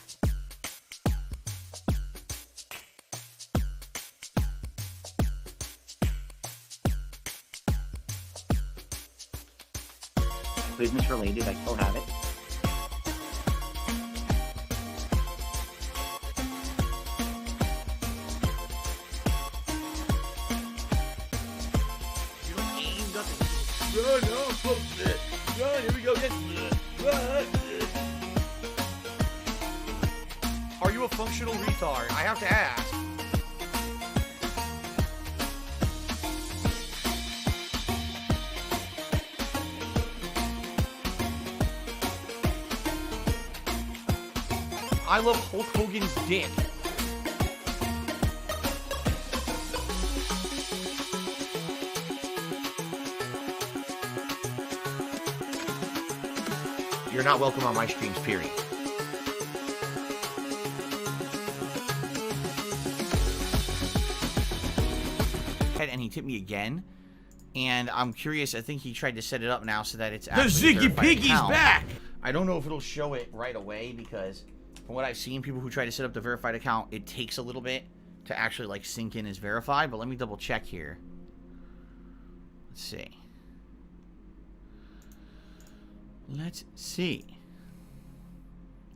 Business related, I still have it. Run, here we go. Run. Are you a functional retard? I have to ask. I love Hulk Hogan's dick. You're not welcome on my streams, period. And he tipped me again. And I'm curious, I think he tried to set it up now so that it's actually the Ziggy Piggy's back! I don't know if it'll show it right away because from what I've seen, people who try to set up the verified account, it takes a little bit to actually like sink in as verified. But let me double check here. Let's see. Let's see.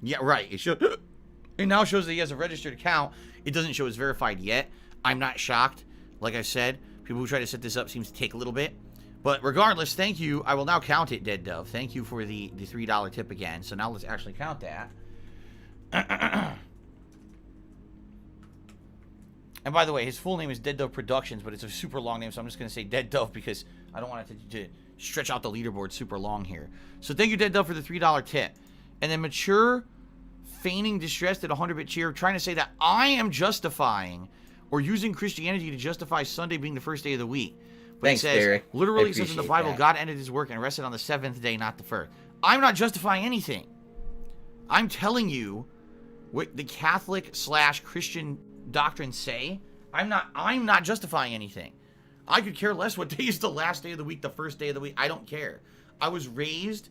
Yeah, right. It now shows that he has a registered account. It doesn't show it's verified yet. I'm not shocked. Like I said, people who try to set this up seems to take a little bit. But regardless, thank you. I will now count it, Dead Dove. Thank you for the $3 tip again. So now let's actually count that. And by the way, his full name is Dead Dove Productions, but it's a super long name, so I'm just going to say Dead Dove because I don't want it to stretch out the leaderboard super long here. So thank you, Dead Dove, for the $3 tip. And then Mature Feigning Distress at 100-bit cheer, trying to say that I am justifying or using Christianity to justify Sunday being the first day of the week. But Thanks, it says, Barry. literally it says in the Bible, that. God ended his work and rested on the 7th day, not the 1st. I'm not justifying anything. I'm telling you what the Catholic / Christian doctrines say. I'm not justifying anything. I could care less what day is the last day of the week, the first day of the week. I don't care. I was raised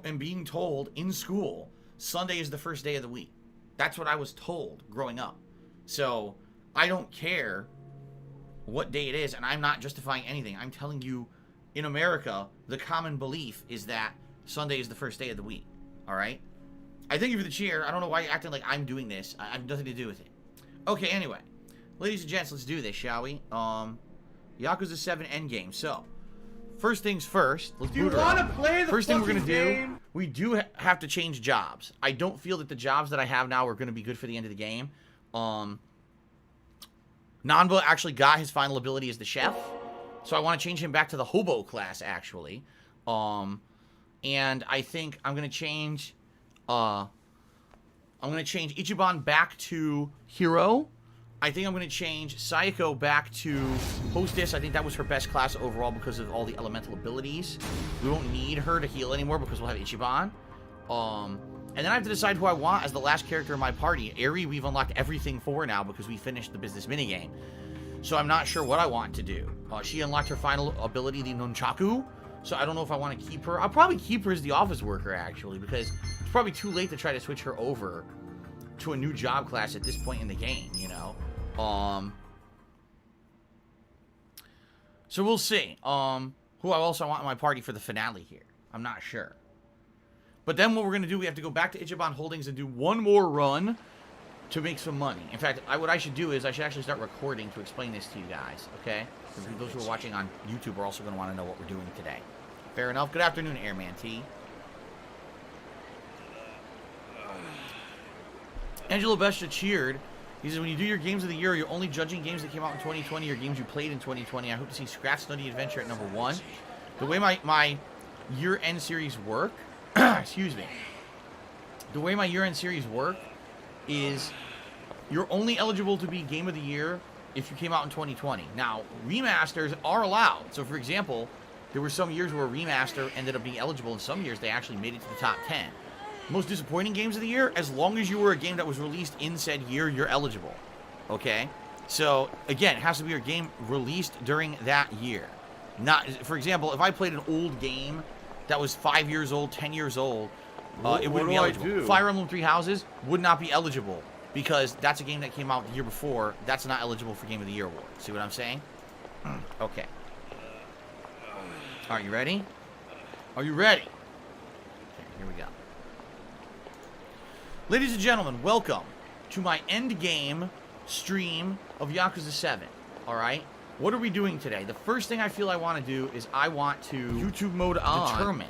and being told in school Sunday is the first day of the week. That's what I was told growing up. So I don't care what day it is, and I'm not justifying anything. I'm telling you, in America, the common belief is that Sunday is the first day of the week. All right? I thank you for the cheer. I don't know why you're acting like I'm doing this. I have nothing to do with it. Okay, anyway. Ladies and gents, let's do this, shall we? Yakuza 7 Endgame. So, first things first, let's boot her up. First thing we're going to do, we do have to change jobs. I don't feel that the jobs that I have now are going to be good for the end of the game. Nanba actually got his final ability as the chef, so I want to change him back to the hobo class, actually. And I think I'm going to change, Ichiban back to hero. I think I'm going to change Sayako back to hostess. I think that was her best class overall because of all the elemental abilities. We won't need her to heal anymore because we'll have Ichiban. And then I have to decide who I want as the last character in my party. Eri, we've unlocked everything for now because we finished the business minigame. So I'm not sure what I want to do. She unlocked her final ability, the Nunchaku. So I don't know if I want to keep her. I'll probably keep her as the office worker, actually, because it's probably too late to try to switch her over to a new job class at this point in the game, you know? So we'll see. Who I also want in my party for the finale here. I'm not sure. But then what we're going to do, we have to go back to Ichiban Holdings and do one more run to make some money. In fact, what I should do is I should actually start recording to explain this to you guys, okay? Because those who are watching on YouTube are also going to want to know what we're doing today. Fair enough. Good afternoon, Airman T. Angelo Bestia cheered. He says, when you do your games of the year, you're only judging games that came out in 2020 or games you played in 2020. I hope to see Scratch Study Adventure at number 1. The way my year-end series work, excuse me. The way my year-end series work is you're only eligible to be Game of the Year if you came out in 2020. Now, remasters are allowed. So, for example, there were some years where a remaster ended up being eligible, and some years they actually made it to the top 10. Most disappointing games of the year, as long as you were a game that was released in said year, you're eligible. Okay? So, again, it has to be a game released during that year. Not, for example, if I played an old game that was 5 years old, 10 years old, it wouldn't be eligible. Fire Emblem Three Houses would not be eligible because that's a game that came out the year before. That's not eligible for Game of the Year award. See what I'm saying? Okay. Are you ready? Are you ready? Okay, here we go. Ladies and gentlemen, welcome to my end game stream of Yakuza 7. Alright? What are we doing today? The first thing I feel I want to do is I want to YouTube mode on determine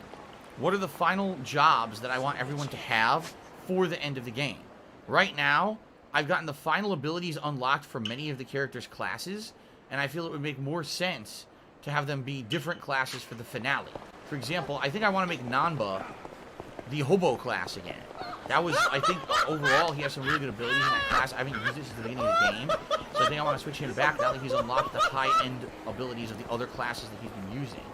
what are the final jobs that I want everyone to have for the end of the game. Right now, I've gotten the final abilities unlocked for many of the characters' classes, and I feel it would make more sense to have them be different classes for the finale. For example, I think I want to make Nanba the hobo class again. That was, I think, overall, he has some really good abilities in that class. I haven't used it since the beginning of the game, so I think I want to switch him back now that he's unlocked the high-end abilities of the other classes that he's been using.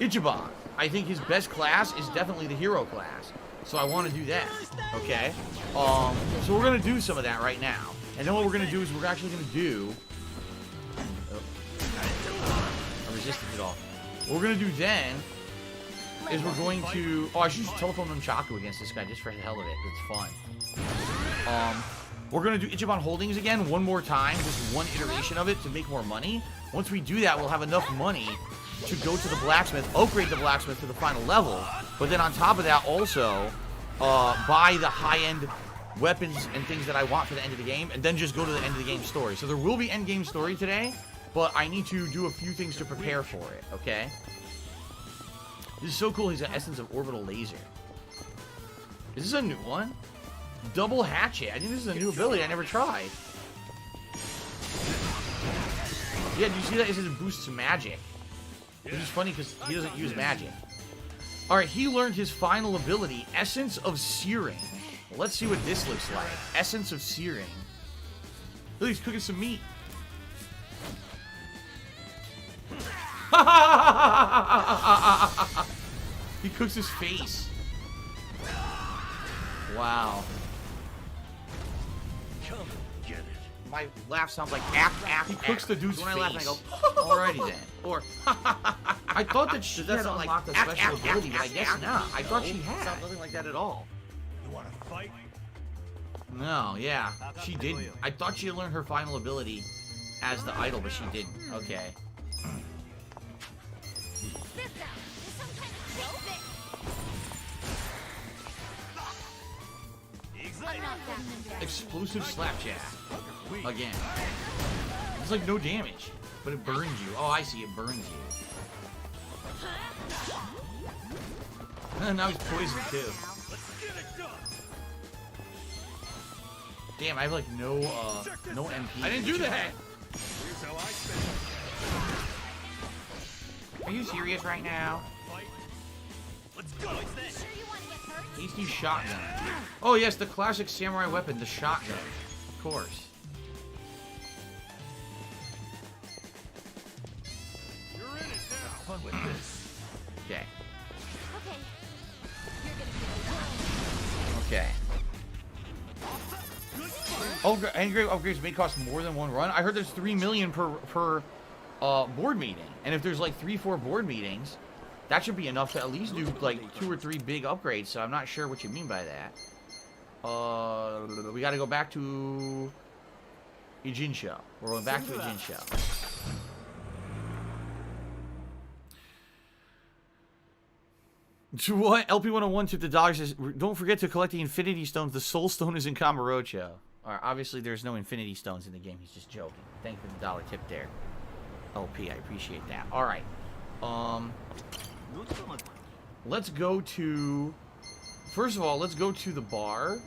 Ichiban, I think his best class is definitely the hero class, so I want to do that, okay? So we're going to do some of that right now, and then what we're going to do is we're actually going to do... I resisted it all. What we're going to do then is we're going to... Oh, I should just telephone Nunchaku against this guy just for the hell of it. It's fun. We're going to do Ichiban Holdings again one more time. Just one iteration of it to make more money. Once we do that, we'll have enough money to go to the blacksmith, upgrade the blacksmith to the final level. But then on top of that, also buy the high-end weapons and things that I want for the end of the game. And then just go to the end of the game story. So there will be end game story today. But I need to do a few things to prepare for it, okay? This is so cool. He's an Essence of Orbital Laser. Is this a new one? Double Hatchet. I think this is a new ability I never tried. Yeah, did you see that? It says it boosts magic. Which is funny because he doesn't use magic. Alright, he learned his final ability, Essence of Searing. Well, let's see what this looks like. Essence of Searing. Look, he's cooking some meat. He cooks his face. Wow. Come get it. My laugh sounds like act. He cooks the dude's face. When I laugh, and I go, alrighty then. Or, I thought that she had unlocked a special ability, but I guess not. I thought she had. Sounds nothing like that at all. You want to fight? No, yeah. She didn't. I thought she had learned her final ability as the idol, but she didn't. Okay. Explosive Slapjack. Again. It's like no damage, but it burns you. Oh, I see. It burns you. And now he's poisoned too. Damn, I have like no MP. I didn't do that. Are you serious right now? Hasty shotgun. Oh yes, the classic samurai weapon, the shotgun. Of course. You're in it now. Fun with this. Okay. Okay. Okay. Oh, angry upgrades may cost more than one run. I heard there's 3 million per board meeting, and if there's like 3-4 board meetings, that should be enough to at least do like 2 or 3 big upgrades. So I'm not sure what you mean by that. We got to go back to Ijinsha. We're going back to Ijinsha. To what? LP101 to the dollars says, don't forget to collect the Infinity Stones. The Soul Stone is in Kamurocho. Alright, obviously there's no Infinity Stones in the game. He's just joking. Thank you for the dollar tip there. LP, I appreciate that. Alright. Let's go to... First of all, let's go to the bar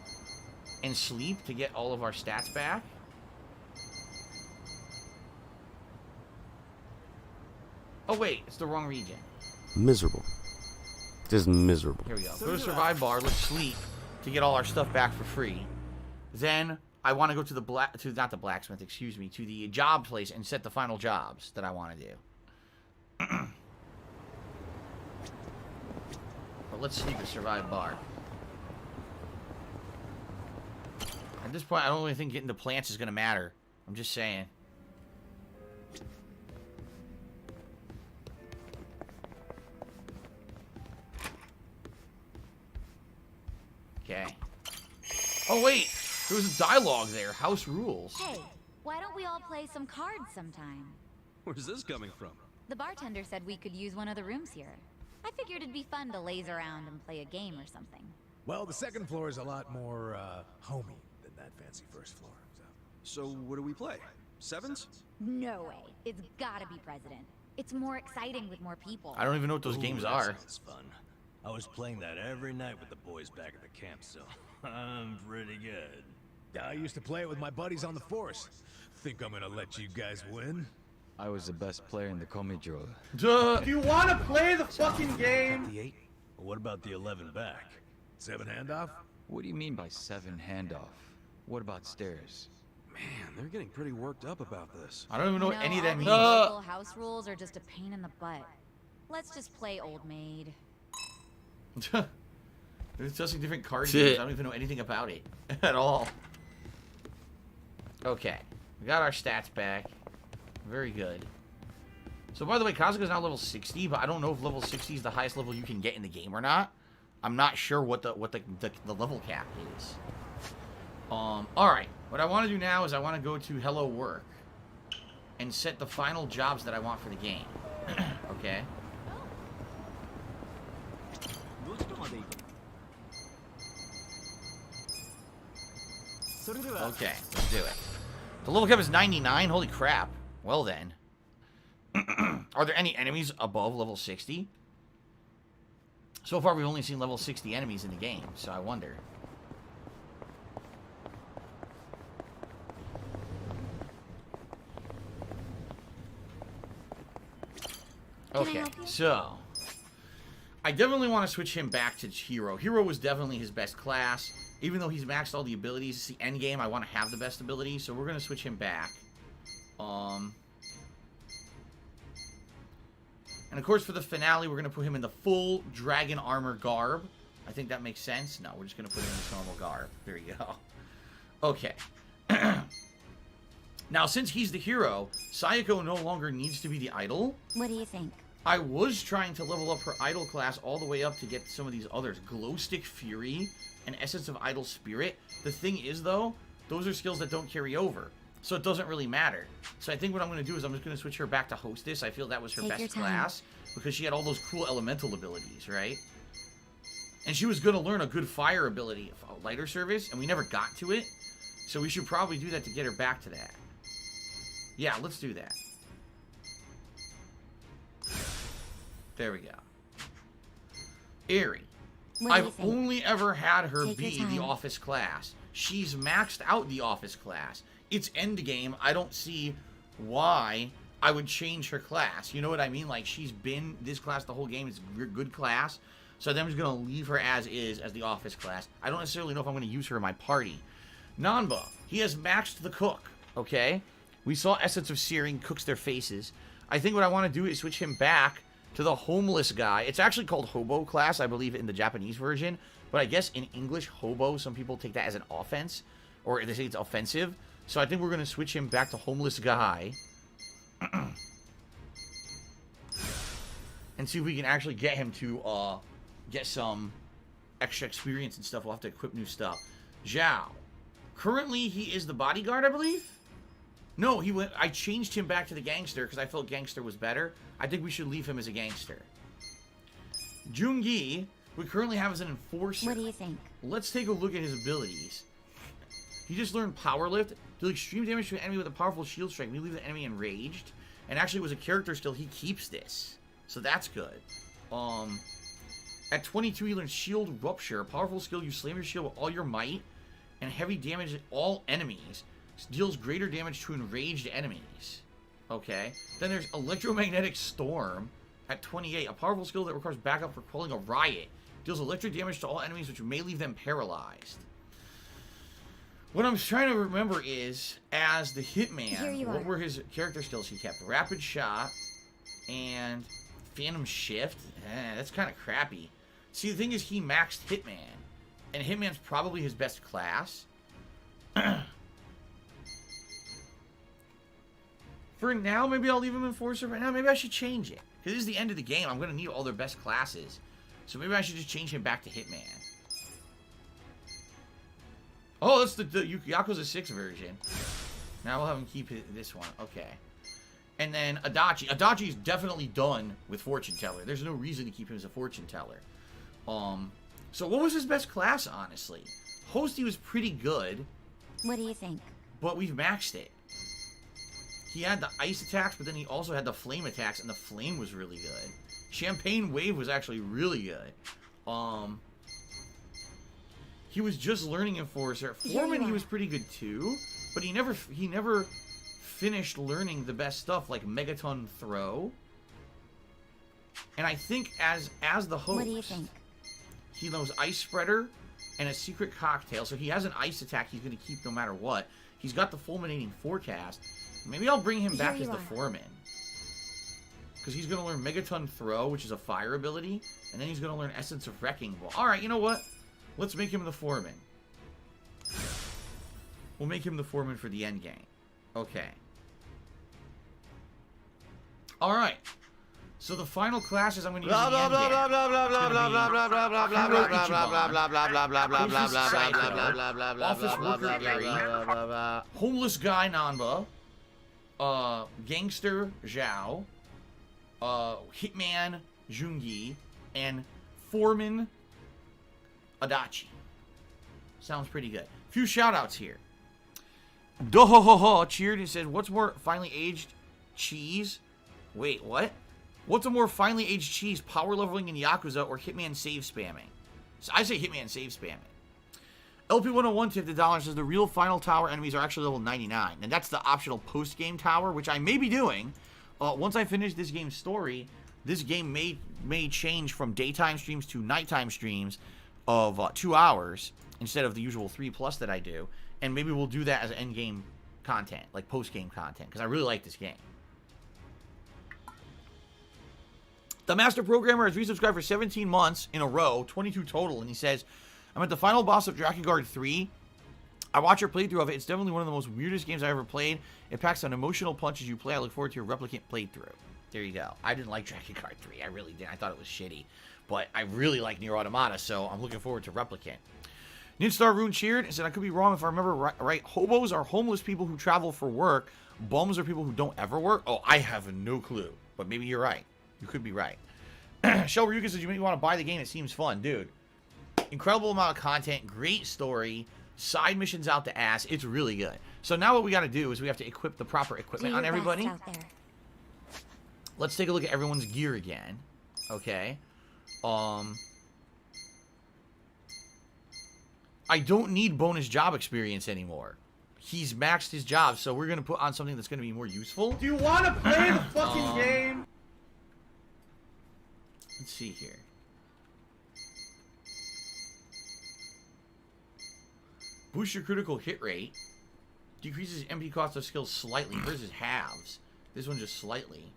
and sleep to get all of our stats back. Oh wait, it's the wrong region. Miserable. Just miserable. Here we go. Go to Survive Bar. Let's sleep to get all our stuff back for free. Then I want to go to the not the blacksmith, excuse me, to the job place and set the final jobs that I want to do. But let's sleep at Survive Bar. At this point, I don't really think getting the plants is going to matter. I'm just saying. Okay. Oh, wait. There was a dialogue there. House rules. Hey, why don't we all play some cards sometime? Where's this coming from? The bartender said we could use one of the rooms here. I figured it'd be fun to laze around and play a game or something. Well, the second floor is a lot more, homey than that fancy first floor. So what do we play? Sevens? No way. It's gotta be President. It's more exciting with more people. I don't even know what those games are. Sounds fun. I was playing that every night with the boys back at the camp, so I'm pretty good. I used to play it with my buddies on the force. Think I'm gonna let you guys win? I was the best player in the Komijo. Duh. Do you want to play the fucking game? The 8? What about the 11 back? 7 handoff? What do you mean by 7 handoff? What about stairs? Man, they're getting pretty worked up about this. I don't even know what any of that all means. these local house rules are just a pain in the butt. Let's just play Old Maid. There's just different card games. I don't even know anything about it at all. Okay. We got our stats back. Very good. So, by the way, Kazuka's now level 60, but I don't know if level 60 is the highest level you can get in the game or not. I'm not sure what the level cap is. Alright. What I want to do now is I want to go to Hello Work and set the final jobs that I want for the game. Okay? Okay, let's do it. The level cap is 99. Holy crap. Well then. Are there any enemies above level 60? So far, we've only seen level 60 enemies in the game, so I wonder. Okay, so I definitely want to switch him back to Hero. Hero was definitely his best class. Even though he's maxed all the abilities, it's the end game. I want to have the best abilities, so we're going to switch him back. And of course, for the finale, we're going to put him in the full dragon armor garb. I think that makes sense. No, we're just going to put him in his normal garb. There you go. Okay. Now, since he's the hero, Sayako no longer needs to be the idol. What do you think? I was trying to level up her idol class all the way up to get some of these others. Glowstick Fury and Essence of Idol Spirit. The thing is, though, those are skills that don't carry over. So it doesn't really matter. So I think what I'm going to do is I'm just going to switch her back to Hostess. I feel that was her best class because she had all those cool elemental abilities, right? And she was going to learn a good fire ability, Lighter Service, and we never got to it. So we should probably do that to get her back to that. Yeah, let's do that. There we go. Eri. I've only ever had her be the office class. She's maxed out the office class. It's endgame. I don't see why I would change her class. You know what I mean? Like, she's been this class the whole game. It's a good class. So then I'm just going to leave her as is, as the office class. I don't necessarily know if I'm going to use her in my party. Nanba. He has maxed the cook. Okay? We saw Essence of Searing cooks their faces. I think what I want to do is switch him back to the homeless guy. It's actually called Hobo class, I believe, in the Japanese version. But I guess in English, Hobo, some people take that as an offense. Or they say it's offensive. So I think we're going to switch him back to homeless guy. And see if we can actually get him to get some extra experience and stuff. We'll have to equip new stuff. Zhao. Currently, he is the bodyguard, I believe? No, I changed him back to the gangster because I felt gangster was better. I think we should leave him as a gangster. Jungi, we currently have as an enforcer. What do you think? Let's take a look at his abilities. He just learned Power Lift. Deal extreme damage to an enemy with a powerful shield strike. We leave the enemy enraged. And actually, was a character still, he keeps this. So that's good. At 22, he learns Shield Rupture. A powerful skill, you slam your shield with all your might. And heavy damage at all enemies. Deals greater damage to enraged enemies. Okay. Then there's Electromagnetic Storm at 28. A powerful skill that requires backup for quelling a riot. Deals electric damage to all enemies, which may leave them paralyzed. What I'm trying to remember is, as the Hitman, what were his character skills he kept? Rapid Shot and Phantom Shift. That's kind of crappy. See, the thing is, he maxed Hitman. And Hitman's probably his best class. For now, maybe I'll leave him Enforcer. Right now, maybe I should change it. Because this is the end of the game. I'm going to need all their best classes. So maybe I should just change him back to Hitman. Oh, that's the Yakuza 6 version. Now we'll have him keep this one. Okay. And then Adachi. Adachi's definitely done with Fortune Teller. There's no reason to keep him as a Fortune Teller. So what was his best class, honestly? Hosty was pretty good. What do you think? But we've maxed it. He had the ice attacks, but then he also had the flame attacks, and the flame was really good. Champagne Wave was actually really good. He was just learning Enforcer. Foreman, he was pretty good too, but he never finished learning the best stuff like Megaton Throw. And I think as the host, what do you think? He knows Ice Spreader and a Secret Cocktail, so he has an ice attack he's going to keep no matter what. He's got the Fulminating Forecast. Maybe I'll bring him back as the Foreman. Because he's going to learn Megaton Throw, which is a fire ability. And then he's going to learn Essence of Wrecking Ball. Alright, you know what? Let's make him the Foreman. We'll make him the Foreman for the end game. Okay. Alright. So the final classes I'm going to use in the end game. Office Worker Eri. Homeless Guy Nanba. Gangster Zhao, Hitman Jungi, and Foreman Adachi. Sounds pretty good. Few shoutouts here. Dohohoho cheered and said, "What's more finely aged cheese?" Wait, what? What's a more finely aged cheese? Power leveling in Yakuza or Hitman save spamming? So I say Hitman save spamming. LP101 tipped $1 says the real final tower enemies are actually level 99. And that's the optional post-game tower, which I may be doing. Once I finish this game's story, this game may change from daytime streams to nighttime streams of 2 hours instead of the usual 3+ that I do. And maybe we'll do that as end-game content, like post-game content, because I really like this game. The Master Programmer has resubscribed for 17 months in a row, 22 total, and he says, "I'm at the final boss of Drakengard 3. I watch your playthrough of it. It's definitely one of the most weirdest games I've ever played. It packs an emotional punch as you play. I look forward to your replicant playthrough." There you go. I didn't like Drakengard 3. I really didn't. I thought it was shitty. But I really like Nier Automata, so I'm looking forward to Replicant. Ninstar Rune cheered and said, "I could be wrong if I remember right. Hobos are homeless people who travel for work. Bums are people who don't ever work." Oh, I have no clue. But maybe you're right. You could be right. Shell Ryuka says, "You make me want to buy the game. It seems fun." Dude. Incredible amount of content, great story. Side missions out the ass. It's really good. So now what we got to do is we have to equip the proper equipment on everybody. Let's take a look at everyone's gear again. Okay. I don't need bonus job experience anymore. He's maxed his job, so we're going to put on something that's going to be more useful. Do you want to play the fucking game? Let's see here. Boost your critical hit rate. Decreases MP cost of skills slightly. Hers is halves. This one just slightly.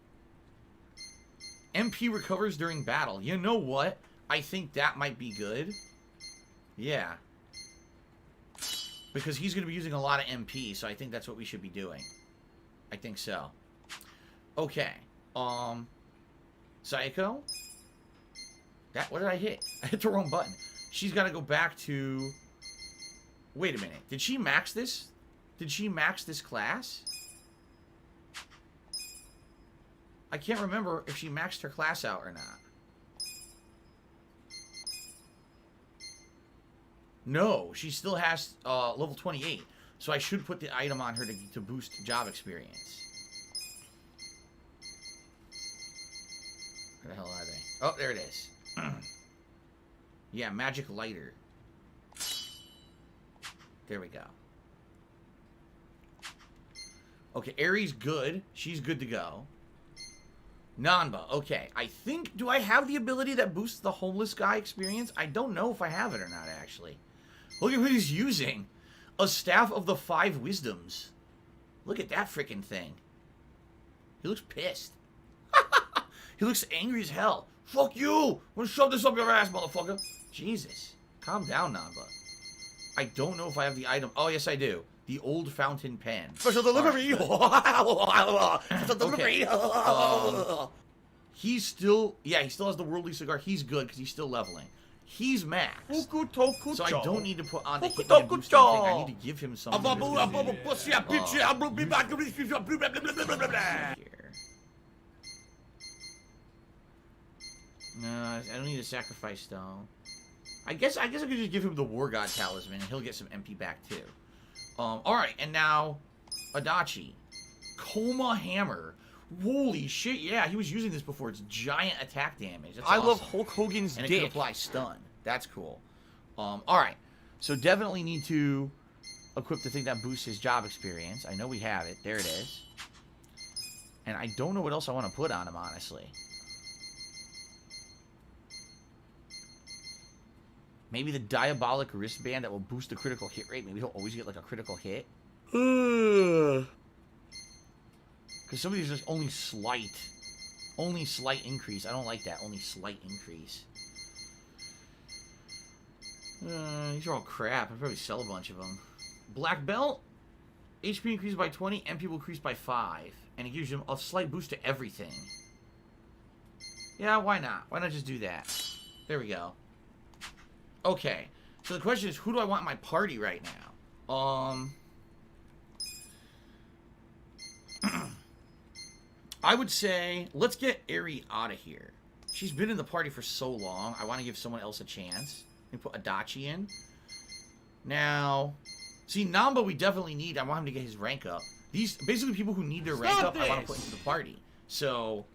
MP recovers during battle. You know what? I think that might be good. Yeah. Because he's going to be using a lot of MP, so I think that's what we should be doing. I think so. Okay. Sayako? What did I hit? I hit the wrong button. She's got to go back to... Wait a minute. Did she max this? Did she max this class? I can't remember if she maxed her class out or not. No, she still has level 28. So I should put the item on her to boost job experience. Where the hell are they? Oh, there it is. Yeah, magic lighter. There we go. Okay, Aries good. She's good to go. Nanba, okay. I think, do I have the ability that boosts the homeless guy experience? I don't know if I have it or not, actually. Look at what he's using. A staff of the 5 wisdoms. Look at that freaking thing. He looks pissed. He looks angry as hell. Fuck you! I'm gonna shove this up your ass, motherfucker. Jesus. Calm down, Nanba. I don't know if I have the item. Oh, yes, I do. The old fountain pen. Special delivery! Special delivery! He's still... Yeah, he still has the worldly cigar. He's good because he's still leveling. He's maxed. So I don't need to put on the hitman boosting thing. I need to give him something. No, I don't need a sacrifice stone. I guess I could just give him the War God Talisman and he'll get some MP back too. Alright, and now Adachi. Coma Hammer. Holy shit, yeah, he was using this before. It's giant attack damage. That's awesome. love Hulk Hogan's and dick. And it can apply stun. That's cool. Alright. So definitely need to equip the thing that boosts his job experience. I know we have it. There it is. And I don't know what else I want to put on him, honestly. Maybe the diabolic wristband that will boost the critical hit rate. Maybe he'll always get like a critical hit. Because some of these are just only slight increase. I don't like that. Only slight increase. These are all crap. I'll probably sell a bunch of them. Black belt. HP increased by 20. MP will increase by 5. And it gives you a slight boost to everything. Yeah, why not? Why not just do that? There we go. Okay, so the question is, who do I want in my party right now? I would say, let's get Eri out of here. She's been in the party for so long, I want to give someone else a chance. Let me put Adachi in. Now, see, Namba we definitely need. I want him to get his rank up. These, basically people who need their rank up, I want to put into the party. So,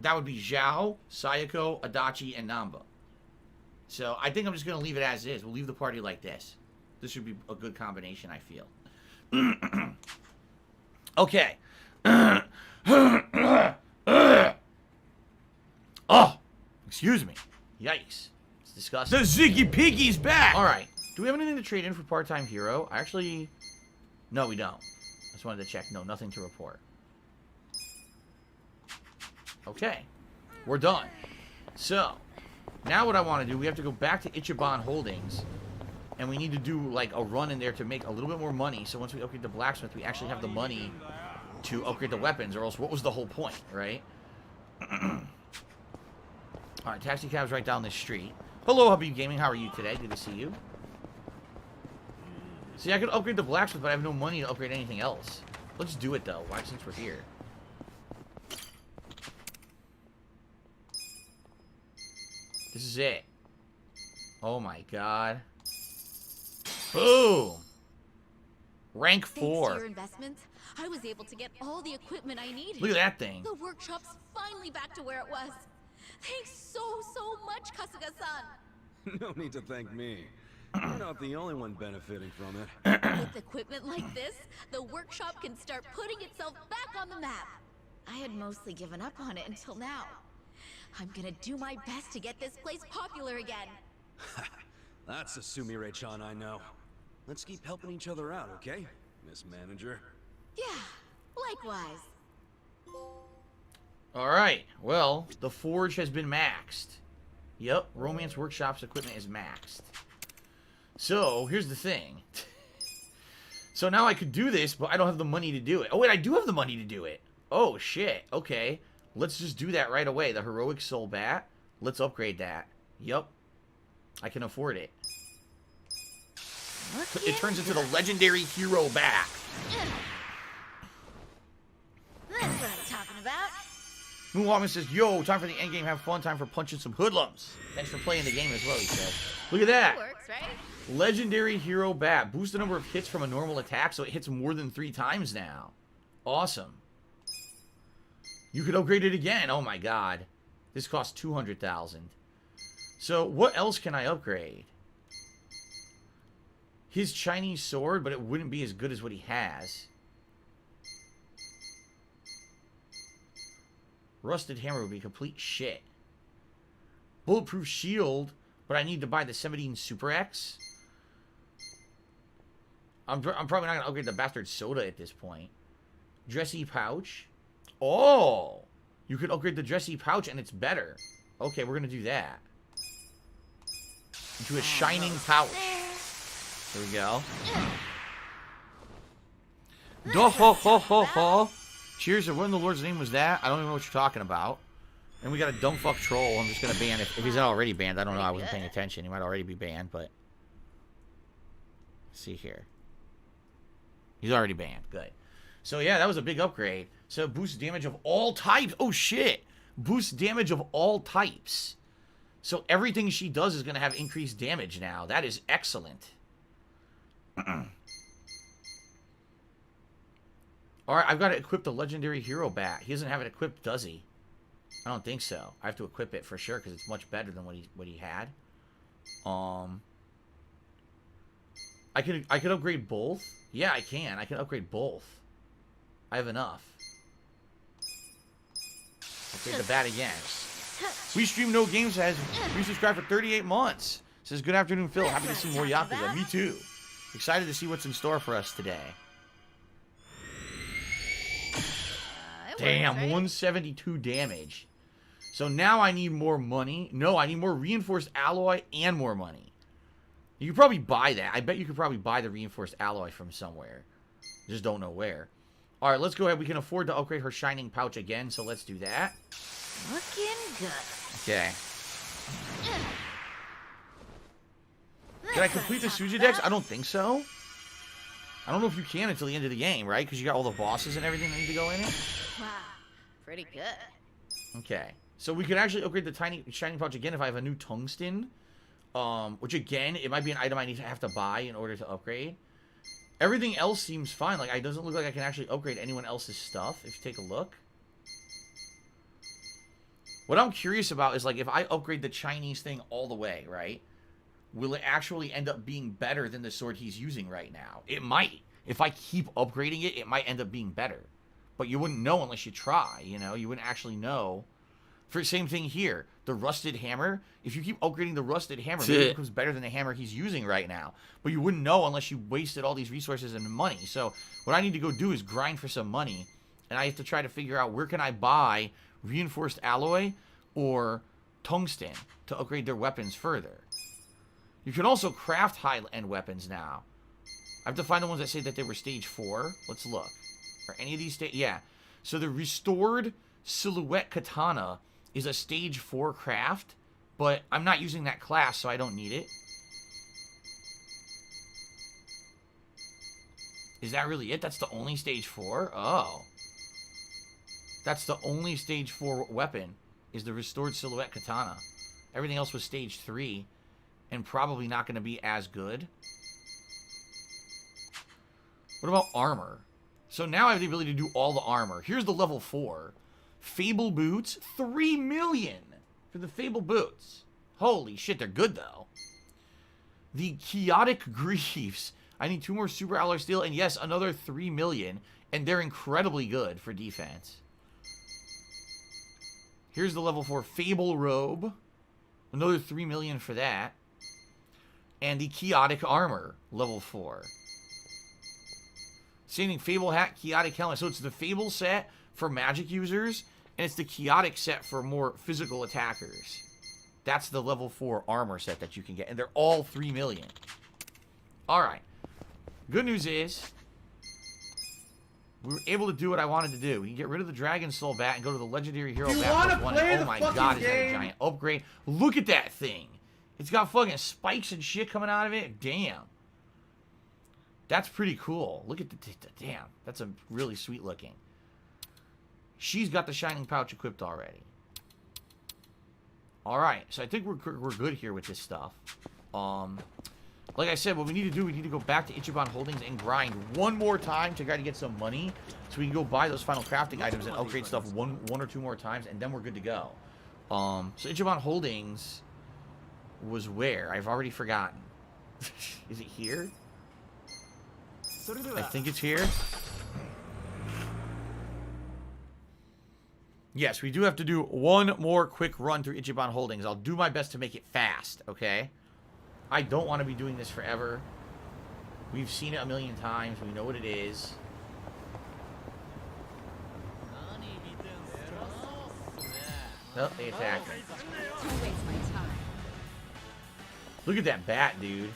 that would be Zhao, Sayako, Adachi, and Namba. So, I think I'm just going to leave it as is. We'll leave the party like this. This should be a good combination, I feel. Okay. Oh! Excuse me. Yikes. It's disgusting. The Ziggy Piggy's back! Alright. Do we have anything to trade in for part-time hero? Actually... No, we don't. I just wanted to check. No, nothing to report. Okay. We're done. So... Now what I want to do, we have to go back to Ichiban Holdings, and we need to do, like, a run in there to make a little bit more money, so once we upgrade the blacksmith, we actually have the money to upgrade the weapons, or else what was the whole point, right? Alright, taxi cab's right down this street. Hello, Hubby Gaming, how are you today? Good to see you. See, I could upgrade the blacksmith, but I have no money to upgrade anything else. Let's do it, though, why, since we're here. This is it. Oh my god. Boom. Rank Thanks 4. to your investments, I was able to get all the equipment I needed. Look at that thing. The workshop's finally back to where it was. Thanks so much, Kasuga-san. No need to thank me. You're not the only one benefiting from it. With equipment like this, the workshop can start putting itself back on the map. I had mostly given up on it until now. I'm gonna do my best to get this place popular again. That's a Sumire-chan I know. Let's keep helping each other out, okay, Miss Manager? Yeah, likewise. Alright, well, the forge has been maxed. Yep, Romance Workshop's equipment is maxed. So, here's the thing. So now I could do this, but I don't have the money to do it. Oh, wait, I do have the money to do it. Oh, shit. Okay. Let's just do that right away. The Heroic Soul Bat. Let's upgrade that. Yup. I can afford it. It turns into the Legendary Hero Bat. That's what I'm talking about. Moonwalkman says, yo, time for the endgame. Have fun. Time for punching some hoodlums. Thanks for playing the game as well, he said. Look at that. That works, right? Legendary Hero Bat. Boost the number of hits from a normal attack so it hits more than 3 times now. Awesome. You could upgrade it again. Oh my god. This costs 200,000. So what else can I upgrade? His Chinese sword, but it wouldn't be as good as what he has. Rusted hammer would be complete shit. Bulletproof shield, but I need to buy the 17 Super X. I'm probably not going to upgrade the bastard soda at this point. Dressy pouch. Oh! You could upgrade the dressy pouch and it's better. Okay, we're going to do that. Into a shining pouch. There we go. Do-ho-ho-ho-ho. Cheers, what in the Lord's name was that? I don't even know what you're talking about. And we got a dumb fuck troll. I'm just going to ban if he's not already banned. I don't know. I wasn't paying attention. He might already be banned, but... Let's see here. He's already banned. Good. So, yeah, that was a big upgrade. So, boosts damage of all types. Oh, shit. Boosts damage of all types. So, everything she does is going to have increased damage now. That is excellent. Alright, I've got to equip the Legendary Hero Bat. He doesn't have it equipped, does he? I don't think so. I have to equip it for sure because it's much better than what he had. I could upgrade both. Yeah, I can. I can upgrade both. I have enough. Upgrade the bat again. We Stream No Games has resubscribed for 38 months. Says, good afternoon, Phil. Happy to see more Yakuza. Me too. Excited to see what's in store for us today. Damn, 172 damage. So now I need more money. No, I need more reinforced alloy and more money. You could probably buy that. I bet you could probably buy the reinforced alloy from somewhere. Just don't know where. Alright, let's go ahead. We can afford to upgrade her shining pouch again, so let's do that. Looking good. Okay. Can I complete the Suja Dex? I don't think so. I don't know if you can until the end of the game, right? Because you got all the bosses and everything that need to go in it. Wow, pretty good. Okay. So we could actually upgrade the tiny shining pouch again if I have a new tungsten. Which again, it might be an item I have to buy in order to upgrade. Everything else seems fine. Like, it doesn't look like I can actually upgrade anyone else's stuff. If you take a look. What I'm curious about is, like, if I upgrade the Chinese thing all the way, right? Will it actually end up being better than the sword he's using right now? It might. If I keep upgrading it, it might end up being better. But you wouldn't know unless you try, you know? You wouldn't actually know. For the same thing here. The rusted hammer. If you keep upgrading the rusted hammer, maybe it becomes better than the hammer he's using right now. But you wouldn't know unless you wasted all these resources and money. So what I need to go do is grind for some money. And I have to try to figure out where can I buy reinforced alloy or tungsten to upgrade their weapons further. You can also craft high-end weapons now. I have to find the ones that say that they were stage 4. Let's look. Are any of these stage... Yeah. So the restored silhouette katana is a stage 4 craft, but I'm not using that class, so I don't need it. Is that really it? That's the only stage 4? Oh. That's the only stage 4 weapon, is the restored silhouette katana. Everything else was stage 3, and probably not going to be as good. What about armor? So now I have the ability to do all the armor. Here's the level 4. Fable boots, 3 million for the Fable boots. Holy shit, they're good though. The Chaotic Greaves. I need 2 more super alloy steel, and yes, another 3 million. And they're incredibly good for defense. Here's the level 4 Fable robe. Another 3 million for that. And the Chaotic armor, level 4. Same thing, Fable hat, Chaotic helmet. So it's the Fable set for magic users, and it's the Chaotic set for more physical attackers. That's the level 4 armor set that you can get, and they're all 3 million. Alright. Good news is, we were able to do what I wanted to do. We can get rid of the Dragon Soul Bat and go to the Legendary Hero Bat +1. And oh my god, is that a giant upgrade. Look at that thing. It's got fucking spikes and shit coming out of it. Damn. That's pretty cool. Look at the damn. That's a really sweet looking. She's got the Shining Pouch equipped already. Alright, so I think we're good here with this stuff. Like I said, what we need to do, we need to go back to Ichiban Holdings and grind one more time to try to get some money so we can go buy those final crafting items and upgrade stuff one or two more times, and then we're good to go. So Ichiban Holdings was where? I've already forgotten. Is it here? I think it's here. Yes, we do have to do one more quick run through Ichiban Holdings. I'll do my best to make it fast, okay? I don't want to be doing this forever. We've seen it a million times. We know what it is. Oh, they attacked me. Look at that bat, dude.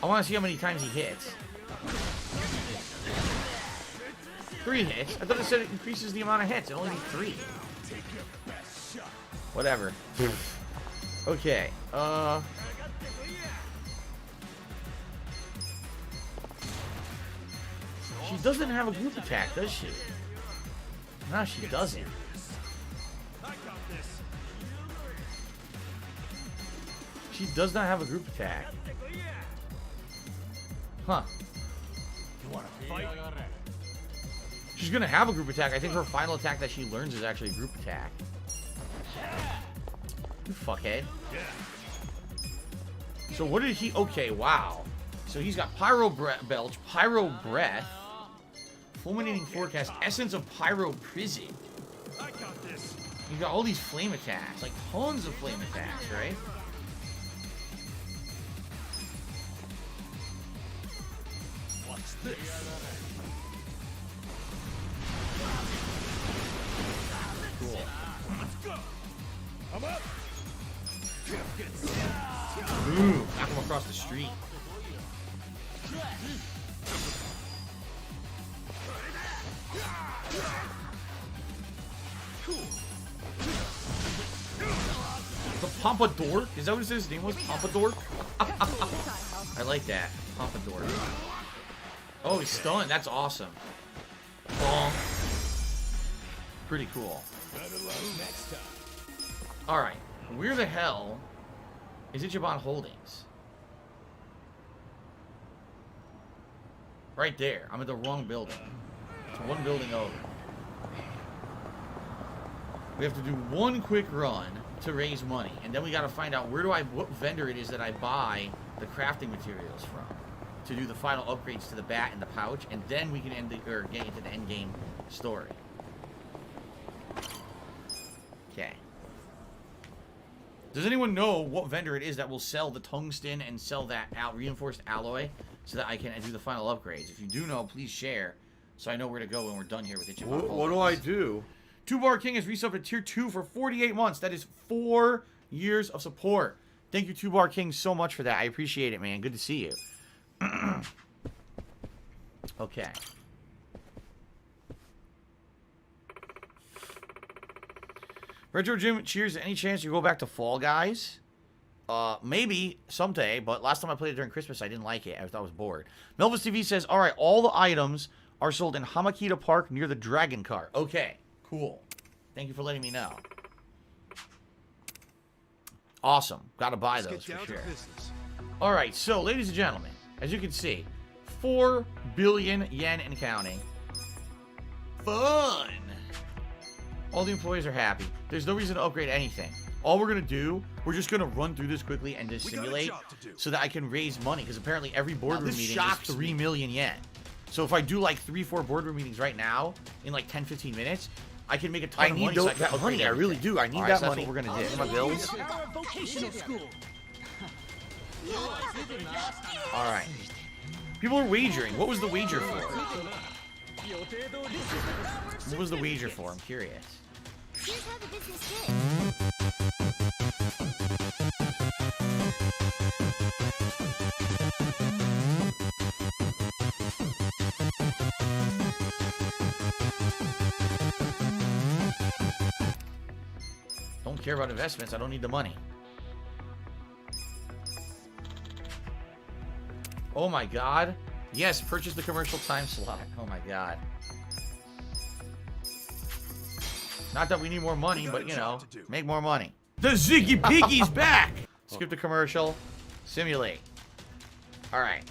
I want to see how many times he hits. 3 hits? I thought it said it increases the amount of hits. It only needs 3. Whatever. Okay, she doesn't have a group attack, does she? No, she doesn't. She does not have a group attack. Huh. She's gonna have a group attack. I think her final attack that she learns is actually a group attack. You fuckhead. So what did he... Okay, wow. So he's got Pyro Belch, Pyro Breath, Fulminating Forecast, Essence of Pyro Prison. He's got all these flame attacks. Like, tons of flame attacks, right? What's this? Cool. Let's go. I'm up. Ooh, knock him across the street. The Pompadour? Is that what his name was? Pompadour? I like that. Pompadour. Oh, he's stunned. That's awesome. Bonk. Pretty cool. Alright. Where the hell is Ichiban Holdings? Right there. I'm at the wrong building. It's one building over. We have to do one quick run to raise money, and then we got to find out what vendor it is that I buy the crafting materials from to do the final upgrades to the bat and the pouch, and then we can get into the end game story. Okay. Does anyone know what vendor it is that will sell the tungsten and sell that reinforced alloy so that I can do the final upgrades? If you do know, please share so I know where to go when we're done here with Ichiban. What do I do? 2-Bar King has resubbed to Tier 2 for 48 months. That is 4 years of support. Thank you, 2-Bar King, so much for that. I appreciate it, man. Good to see you. Okay. Retro Jim, cheers. Any chance you go back to Fall Guys? Maybe someday, but last time I played it during Christmas, I didn't like it. I thought I was bored. Melvis TV says, all right, all the items are sold in Hamakita Park near the Dragon Car. Okay, cool. Thank you for letting me know. Awesome. Gotta buy those for sure. All right, so, ladies and gentlemen, As you can see, 4 billion yen and counting. Fun! All the employees are happy. There's no reason to upgrade anything. All we're going to do, we're just going to run through this quickly and just simulate so that I can raise money. Because apparently every boardroom meeting is 3 million yen. So if I do like 3-4 boardroom meetings right now, in like 10-15 minutes, I can make a ton of money. I need that money. I really do. I need that money. That's what we're going to do. My bills. Alright. People are wagering. What was the wager for? What was the wager for? I'm curious. Here's how the business did. Don't care about investments. I don't need the money. Oh my god. Yes, purchase the commercial time slot. Oh my god. Not that we need more money, but you know, make more money. The Ziggy Piggy's back! Skip the commercial. Simulate. Alright.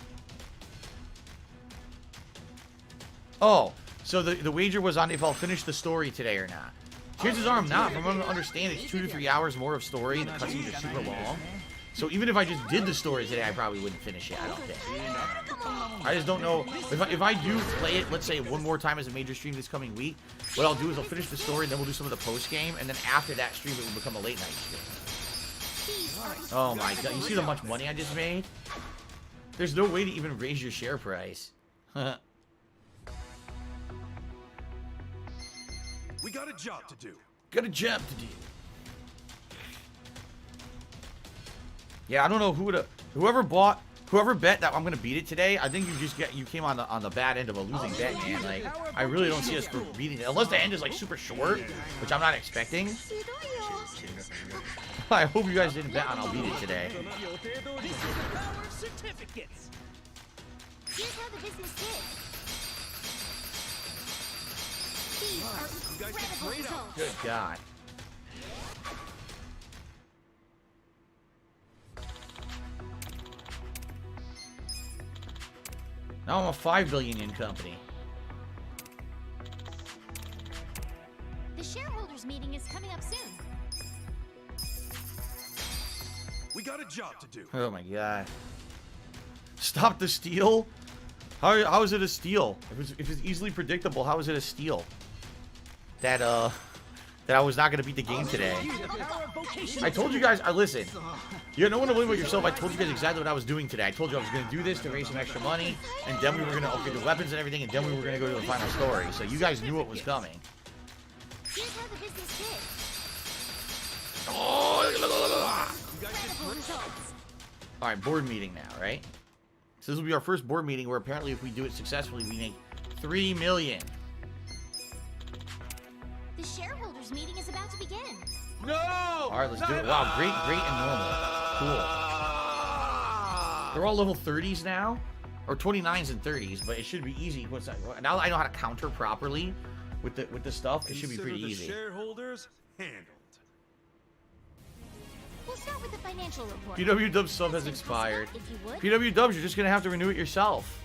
Oh, so the wager was on if I'll finish the story today or not. Chances are I'm not. From what I understand, it's 2 to 3 hours more of story, and the cutscenes are super long. So even if I just did the story today, I probably wouldn't finish it, I don't think. I just don't know. If I do play it, let's say, one more time as a major stream this coming week, what I'll do is I'll finish the story, then we'll do some of the post-game, and then after that stream, it will become a late-night stream. Oh my god. You see how much money I just made? There's no way to even raise your share price. We got a job to do. Got a job to do. Yeah, I don't know whoever bet that I'm gonna beat it today. I think you came on the bad end of a losing bet, man. Like, I really don't see us beating it unless the end is like super short, which I'm not expecting. I hope you guys didn't bet on I'll beat it today. Here's how the business did. These are incredible results. Good God. Now I'm a 5 billion yen company. The shareholders meeting is coming up soon. We got a job to do. Oh my god. Stop the steal? How is it a steal? If it's easily predictable, how is it a steal? That I was not gonna beat the game today. I told you guys, listen. You don't want to blame about yourself. I told you guys exactly what I was doing today. I told you I was gonna do this to raise some extra money, and then we were gonna upgrade the weapons and everything, and then we were gonna go to the final story. So you guys knew what was coming. Here's how the business did. Alright, board meeting now, right? So this will be our first board meeting where apparently if we do it successfully, we make 3 million. The shareholders meeting is about to begin. No! Alright, let's do it. Wow, great, and normal. Cool. They're all level 30s now. Or 29s and 30s, but it should be easy. Now that I know how to counter properly with the stuff, it should be pretty easy. Shareholders handled. We'll start with the financial report. PW Dub's sub has expired. PW Dubs, you're just gonna have to renew it yourself.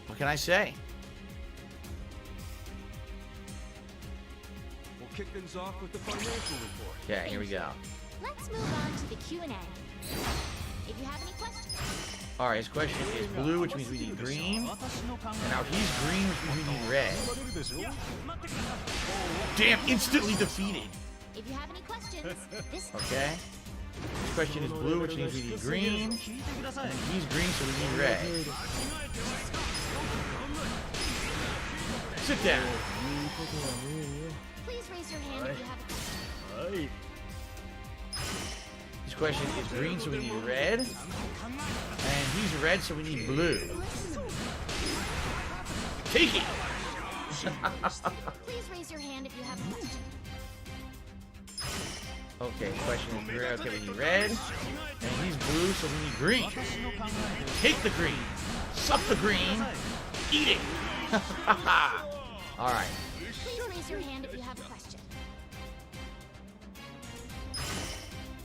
What can I say? We'll kick things off with the financial report. Okay, here we go. Let's move on to the Q&A. If you have any questions. Alright, his question is blue, which means we need green. And now he's green, which means we need red. Damn, instantly defeated. If you have any questions, this Okay. His question is blue, which means we need green. And he's green, so we need red. Sit down. Please raise your hand if you have a question. His question is green, so we need red. And he's red, so we need blue. Take it! Please raise your hand if you have a question. Okay, question is red. Okay, we need red. And he's blue, so we need green. Take the green. Suck the green. Eat it. Alright. Please raise your hand if you have a question.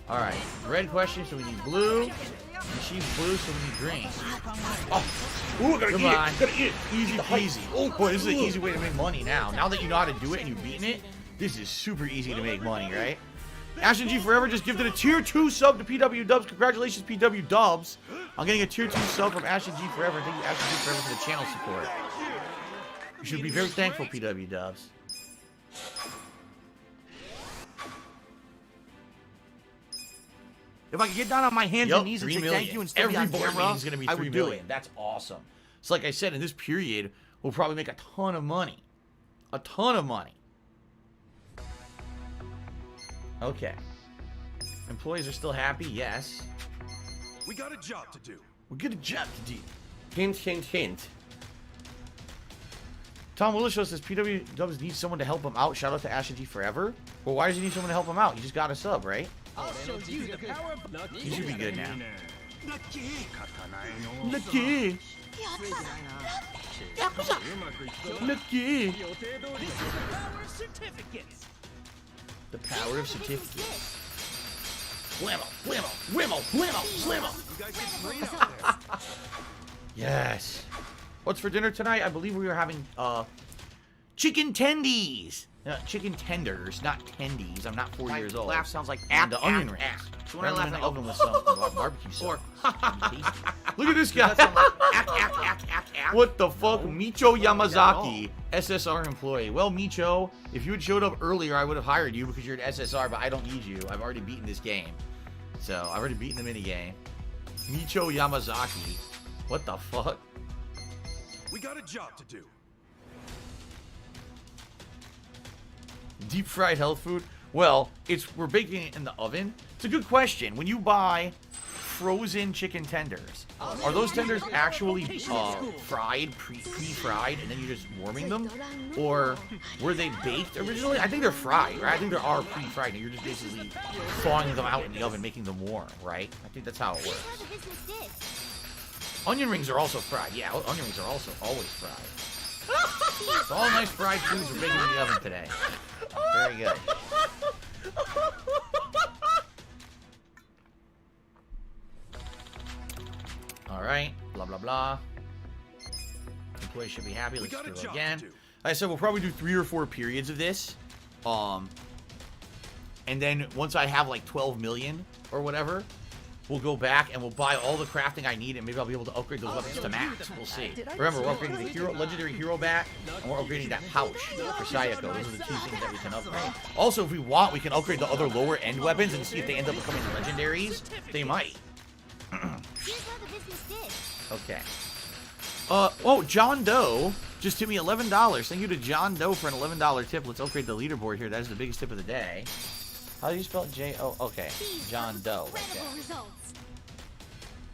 Alright. Red question, so we need blue. She's blue, so we drink. Oh, ooh, gotta eat it. Gotta eat it. Easy peasy. Oh boy, this is an easy way to make money now. Now that you know how to do it and you've beaten it, this is super easy to make money, right? Ashton G Forever just gifted a tier 2 sub to PW Dubs. Congratulations, PW Dubs. I'm getting a tier 2 sub from Ashton G Forever. Thank you, Ashton G Forever, for the channel support. You should be very thankful, PW Dubs. If I could get down on my hands and knees and say thank you and still be on camera, is going to be 3 million. That's awesome. So like I said, in this period, we'll probably make a ton of money. A ton of money. Okay. Employees are still happy? Yes. We got a job to do. We got a job to do. Hint, hint, hint. Tom Willis shows says PW Dubs needs someone to help him out. Shout out to Ashton G Forever. Well, why does he need someone to help him out? He just got a sub, right? I'll show you the power of He should be good now. Lucky. Yakuza. Lucky. The power of certificates. Whammo, whammo, whammo, whammo, slammo. Yes. What's for dinner tonight? I believe we are having chicken tendies. Chicken tenders, not tendies. I'm not 4 years old. Laugh sounds like and the onion rings. So when I laugh in the oven with some barbecue sauce. Look at this guy. What the fuck? Micho Yamazaki, SSR employee. Well, Micho, if you had showed up earlier, I would have hired you because you're an SSR, but I don't need you. I've already beaten this game. So, I've already beaten the minigame. Micho Yamazaki. What the fuck? We got a job to do. Deep fried health food? Well, we're baking it in the oven. It's a good question. When you buy frozen chicken tenders, are those tenders actually fried, pre-fried, and then you're just warming them? Or were they baked originally? I think they're fried, right? I think they are pre-fried, and you're just basically thawing them out in the oven, making them warm, right? I think that's how it works. Onion rings are also fried. Yeah, onion rings are also always fried. It's all nice fried foods we're baking in the oven today. Very good. All right. Blah, blah, blah. Employees should be happy. Let's do it again. Like I said, we'll probably do 3 or 4 periods of this. And then once I have like 12 million or whatever, we'll go back and we'll buy all the crafting I need, and maybe I'll be able to upgrade those weapons to max. We'll see. Remember, we're upgrading the legendary hero bat, and we're upgrading that pouch for Sayako. Those are the 2 things that we can upgrade. Also, if we want, we can upgrade the other lower end weapons and see if they end up becoming legendaries. They might. Okay. Oh, John Doe just tipped me $11. Thank you to John Doe for an $11 tip. Let's upgrade the leaderboard here. That is the biggest tip of the day. How do you spell it? J-O? Okay. John Doe. Okay.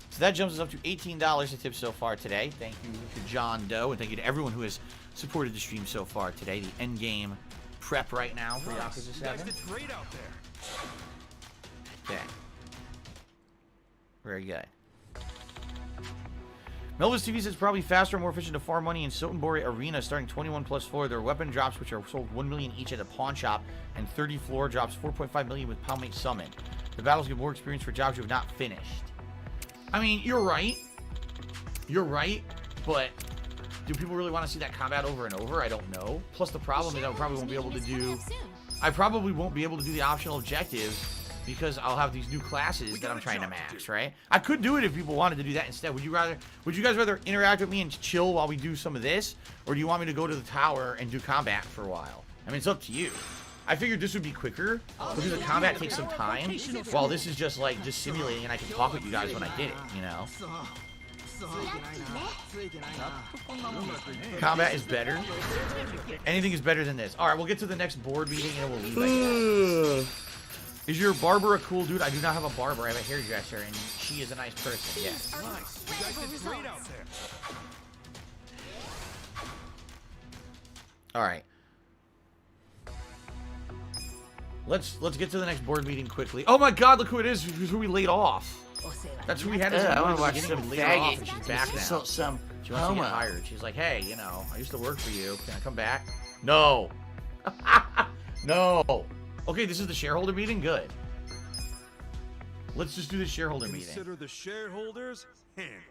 So that jumps us up to $18 to tip so far today. Thank you to John Doe, and thank you to everyone who has supported the stream so far today. The end game prep right now for Yakuza 7. Okay. Very good. Melvis TV says probably faster and more efficient to farm money in Sotenbori Arena starting 21 plus floor. There are weapon drops which are sold 1 million each at the pawn shop, and 30 floor drops 4.5 million with Poundmate Summon. The battles give more experience for jobs you have not finished. I mean, you're right. You're right, but do people really want to see that combat over and over? I don't know. Plus the problem is I probably won't be able to do... I probably won't be able to do the optional objectives because I'll have these new classes that I'm trying to max, right? I could do it if people wanted to do that instead. Would you guys rather interact with me and chill while we do some of this? Or do you want me to go to the tower and do combat for a while? I mean, it's up to you. I figured this would be quicker because the combat takes some time, while this is just like simulating and I can talk with you guys when I get it, you know? Combat is better. Anything is better than this. Alright, we'll get to the next board meeting and we'll leave, I guess. Is your barber a cool dude? I do not have a barber. I have a hairdresser, and she is a nice person. Yes. Nice. You guys did great out there. All right. Let's get to the next board meeting quickly. Oh my God! Look who it is. Who we laid off. That's who we had. I want to watch some faggot. And she's back now. Some she wants to get hired. She's like, hey, you know, I used to work for you. Can I come back? No. No. Okay, this is the shareholder meeting? Good. Let's just do the shareholder meeting. Consider the shareholders handled.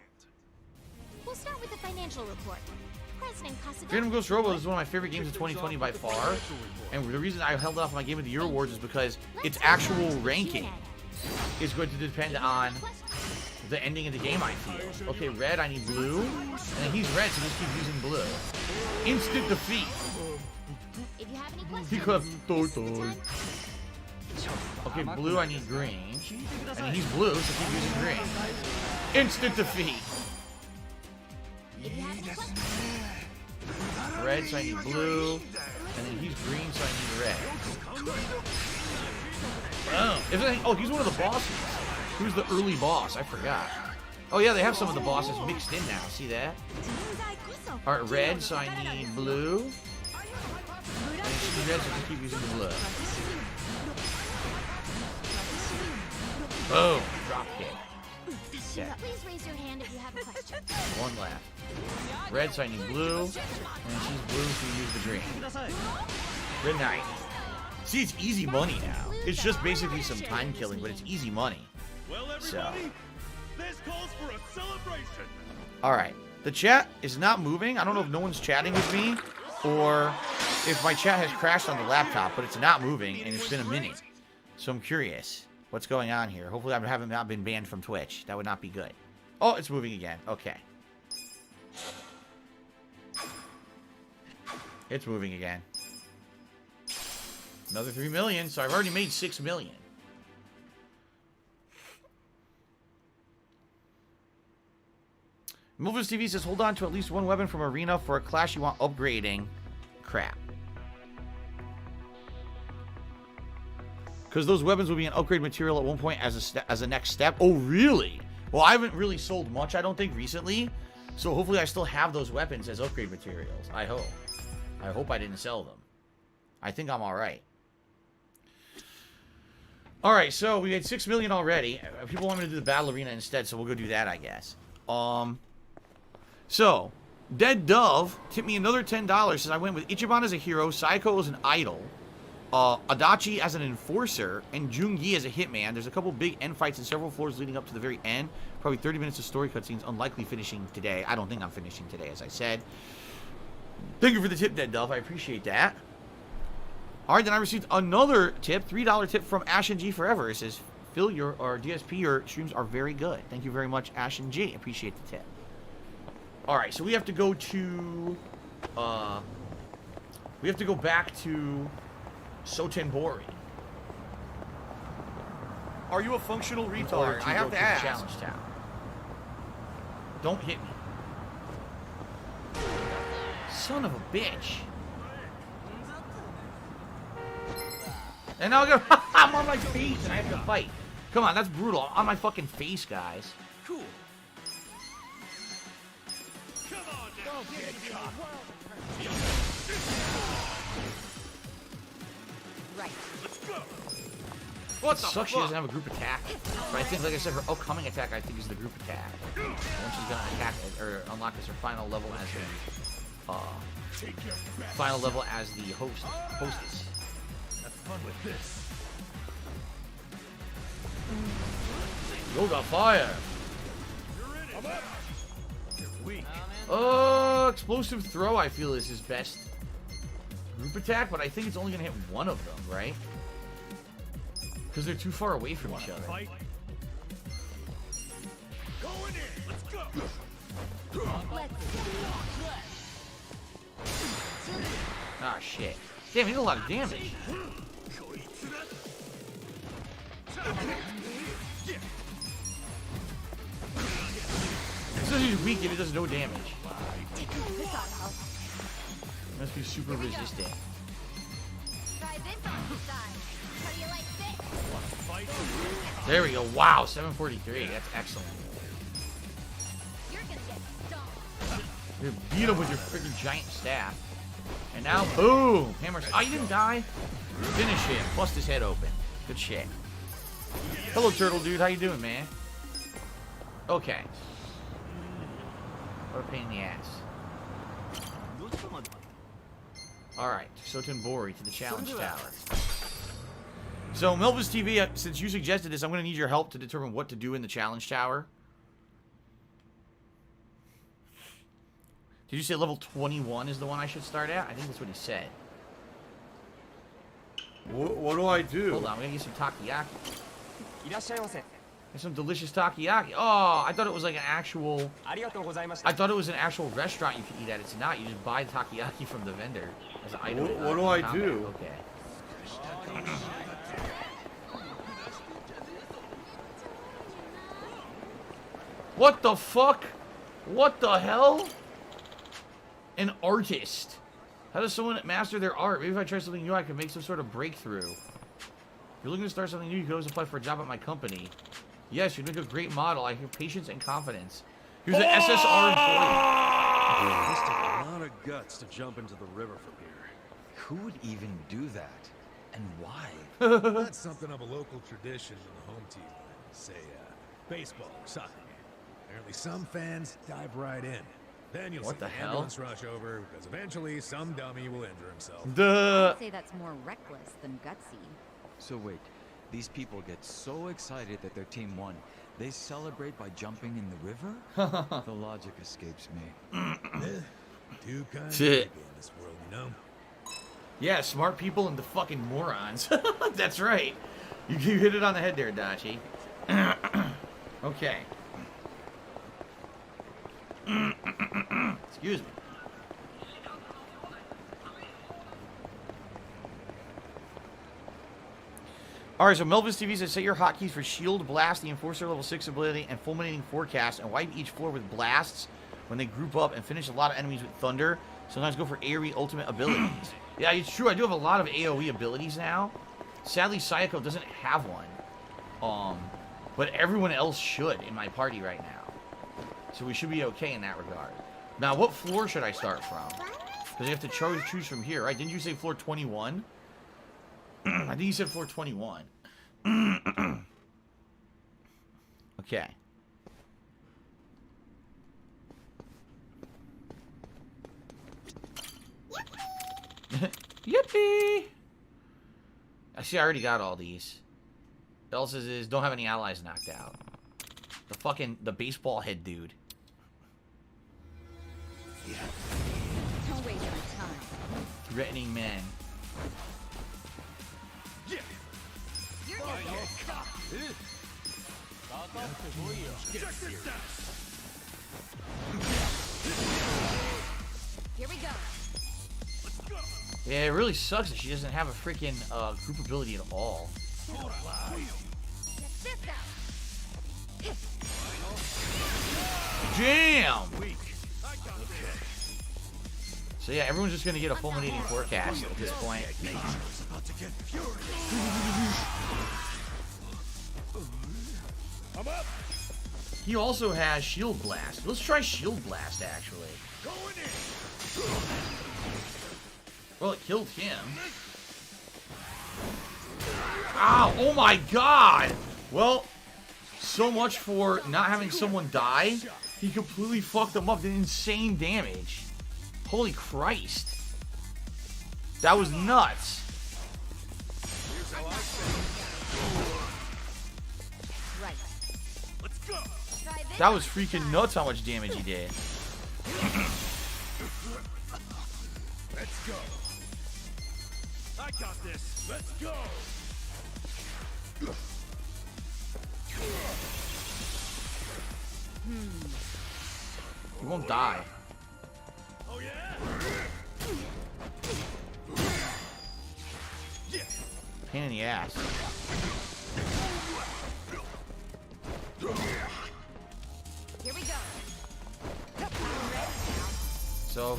We'll start with the financial report. President Casadonna... Phantom Ghost Robo is one of my favorite games of 2020 by far. And the reason I held off my Game of the Year awards is because its actual ranking is going to depend on the ending of the game, I feel. Okay, red, I need blue. And then he's red, so just keep using blue. Instant defeat. If you have any He questions... Okay, blue, I need green. And he's blue, so keep using green. Instant defeat. If you have any questions... Red, so I need blue. And then he's green, so I need red. Oh, he's one of the bosses. Who's the early boss? I forgot. Oh yeah, they have some of the bosses mixed in now. See that? Alright, red, so I need blue. And she's red, so I keep using the blue. Boom! Drop kick. Yeah. Please raise your hand if you have a question. One left. Red, so I need blue. And she's blue, so you use the green. Good night. See, it's easy money now. It's just basically some time killing, but it's easy money. So. This calls for a celebration. Alright. The chat is not moving. I don't know if no one's chatting with me or if my chat has crashed on the laptop, but it's not moving and it's been a minute. So I'm curious what's going on here. Hopefully I haven't not been banned from Twitch. That would not be good. Oh, it's moving again. Okay. It's moving again. Another 3 million, so I've already made 6 million. Movers TV says, hold on to at least one weapon from Arena for a class you want upgrading. Crap. Because those weapons will be an upgrade material at one point as a next step. Oh, really? Well, I haven't really sold much, I don't think, recently. So hopefully I still have those weapons as upgrade materials. I hope. I hope I didn't sell them. I think I'm alright. Alright, so we had 6 million already. People want me to do the battle arena instead, so we'll go do that, I guess. So, Dead Dove tipped me another $10. Says I went with Ichiban as a hero, Saiko as an idol, Adachi as an enforcer, and Jungi as a hitman. There's a couple big end fights and several floors leading up to the very end. Probably 30 minutes of story cutscenes, unlikely finishing today. I don't think I'm finishing today, as I said. Thank you for the tip, Dead Dove. I appreciate that. Alright, then I received another tip, $3 tip from Ash and G Forever. It says, Phil, your DSP, your streams are very good. Thank you very much, Ash and G. Appreciate the tip. Alright, so we have to go to we have to go back to Sotenbori. Are you a functional retard? I have to ask. Challenge Town. Don't hit me. Son of a bitch. And now I'm on my face and I have to fight. Come on, that's brutal. I'm on my fucking face, guys. Cool. Right. What the fuck? She doesn't have a group attack. But I think, like I said, her upcoming attack, I think, is the group attack. And she's gonna attack or unlock as her final level as the hostess. Have fun with this. Yoga fire. I'm up. You're weak. Explosive throw, I feel, is his best group attack, but I think it's only gonna hit one of them, right? Because they're too far away from each other. Fight. Going in. Let's go. Ah, shit. Damn, he did a lot of damage. It says he's weak, yet he does no damage. Must be super resistant. There we go. Wow, 743. That's excellent. You beat him with your freaking giant staff. And now, boom! Hammer. Oh, you didn't die? Finish him. Bust his head open. Good shit. Hello, turtle dude. How you doing, man? Okay. What a pain in the ass. Alright, Sotenbori to the challenge tower. So, Melvis TV, since you suggested this, I'm going to need your help to determine what to do in the challenge tower. Did you say level 21 is the one I should start at? I think that's what he said. What do I do? Hold on, I'm going to get some takoyaki. Get some delicious takoyaki. Oh, I thought it was like an actual... I thought it was an actual restaurant you could eat at. It's not. You just buy takoyaki from the vendor as an item. What do I do? Okay. What the fuck? What the hell? An artist. How does someone master their art? Maybe if I try something new, I can make some sort of breakthrough. If you're looking to start something new, you can always apply for a job at my company. Yes, you'd make a great model. I have patience and confidence. Here's an SSR employee. This took a lot of guts to jump into the river from here. Who would even do that? And why? That's something of a local tradition in the home team. Say, baseball or soccer. Apparently some fans dive right in. Then you'll see the ambulance rush over, because eventually some dummy will injure himself. I'd say that's more reckless than gutsy. So wait, these people get so excited that their team won, they celebrate by jumping in the river? The logic escapes me. Two kinds of people in this world, you know? Yeah, smart people and the fucking morons. That's right. You hit it on the head there, Dachi. Okay. Excuse me. Alright, so Melvis TV says set your hotkeys for Shield, Blast, the Enforcer level 6 ability, and Fulminating Forecast, and wipe each floor with blasts when they group up, and finish a lot of enemies with Thunder. Sometimes go for AoE ultimate abilities. Yeah, it's true. I do have a lot of AoE abilities now. Sadly, Sayako doesn't have one. But everyone else should in my party right now. So we should be okay in that regard. Now, what floor should I start from? Because you have to choose from here, right? Didn't you say floor 21? I think you said floor 21. Okay. Yippee! I see I already got all these. Else is don't have any allies knocked out. The baseball head dude. Don't waste my time. Threatening men. You're Here we go. Yeah, it really sucks that she doesn't have a freaking group ability at all. Jam! So yeah, everyone's just gonna get a fulminating forecast at this point. He also has Shield Blast. Let's try Shield Blast, actually. Well, it killed him. Ow! Oh my god! Well, so much for not having someone die. He completely fucked them up. Did insane damage. Holy Christ. That was nuts. That was freaking nuts how much damage he did. Let's go. I got this. Let's go. He won't die. Oh yeah. Pain in the ass. Here we go. So,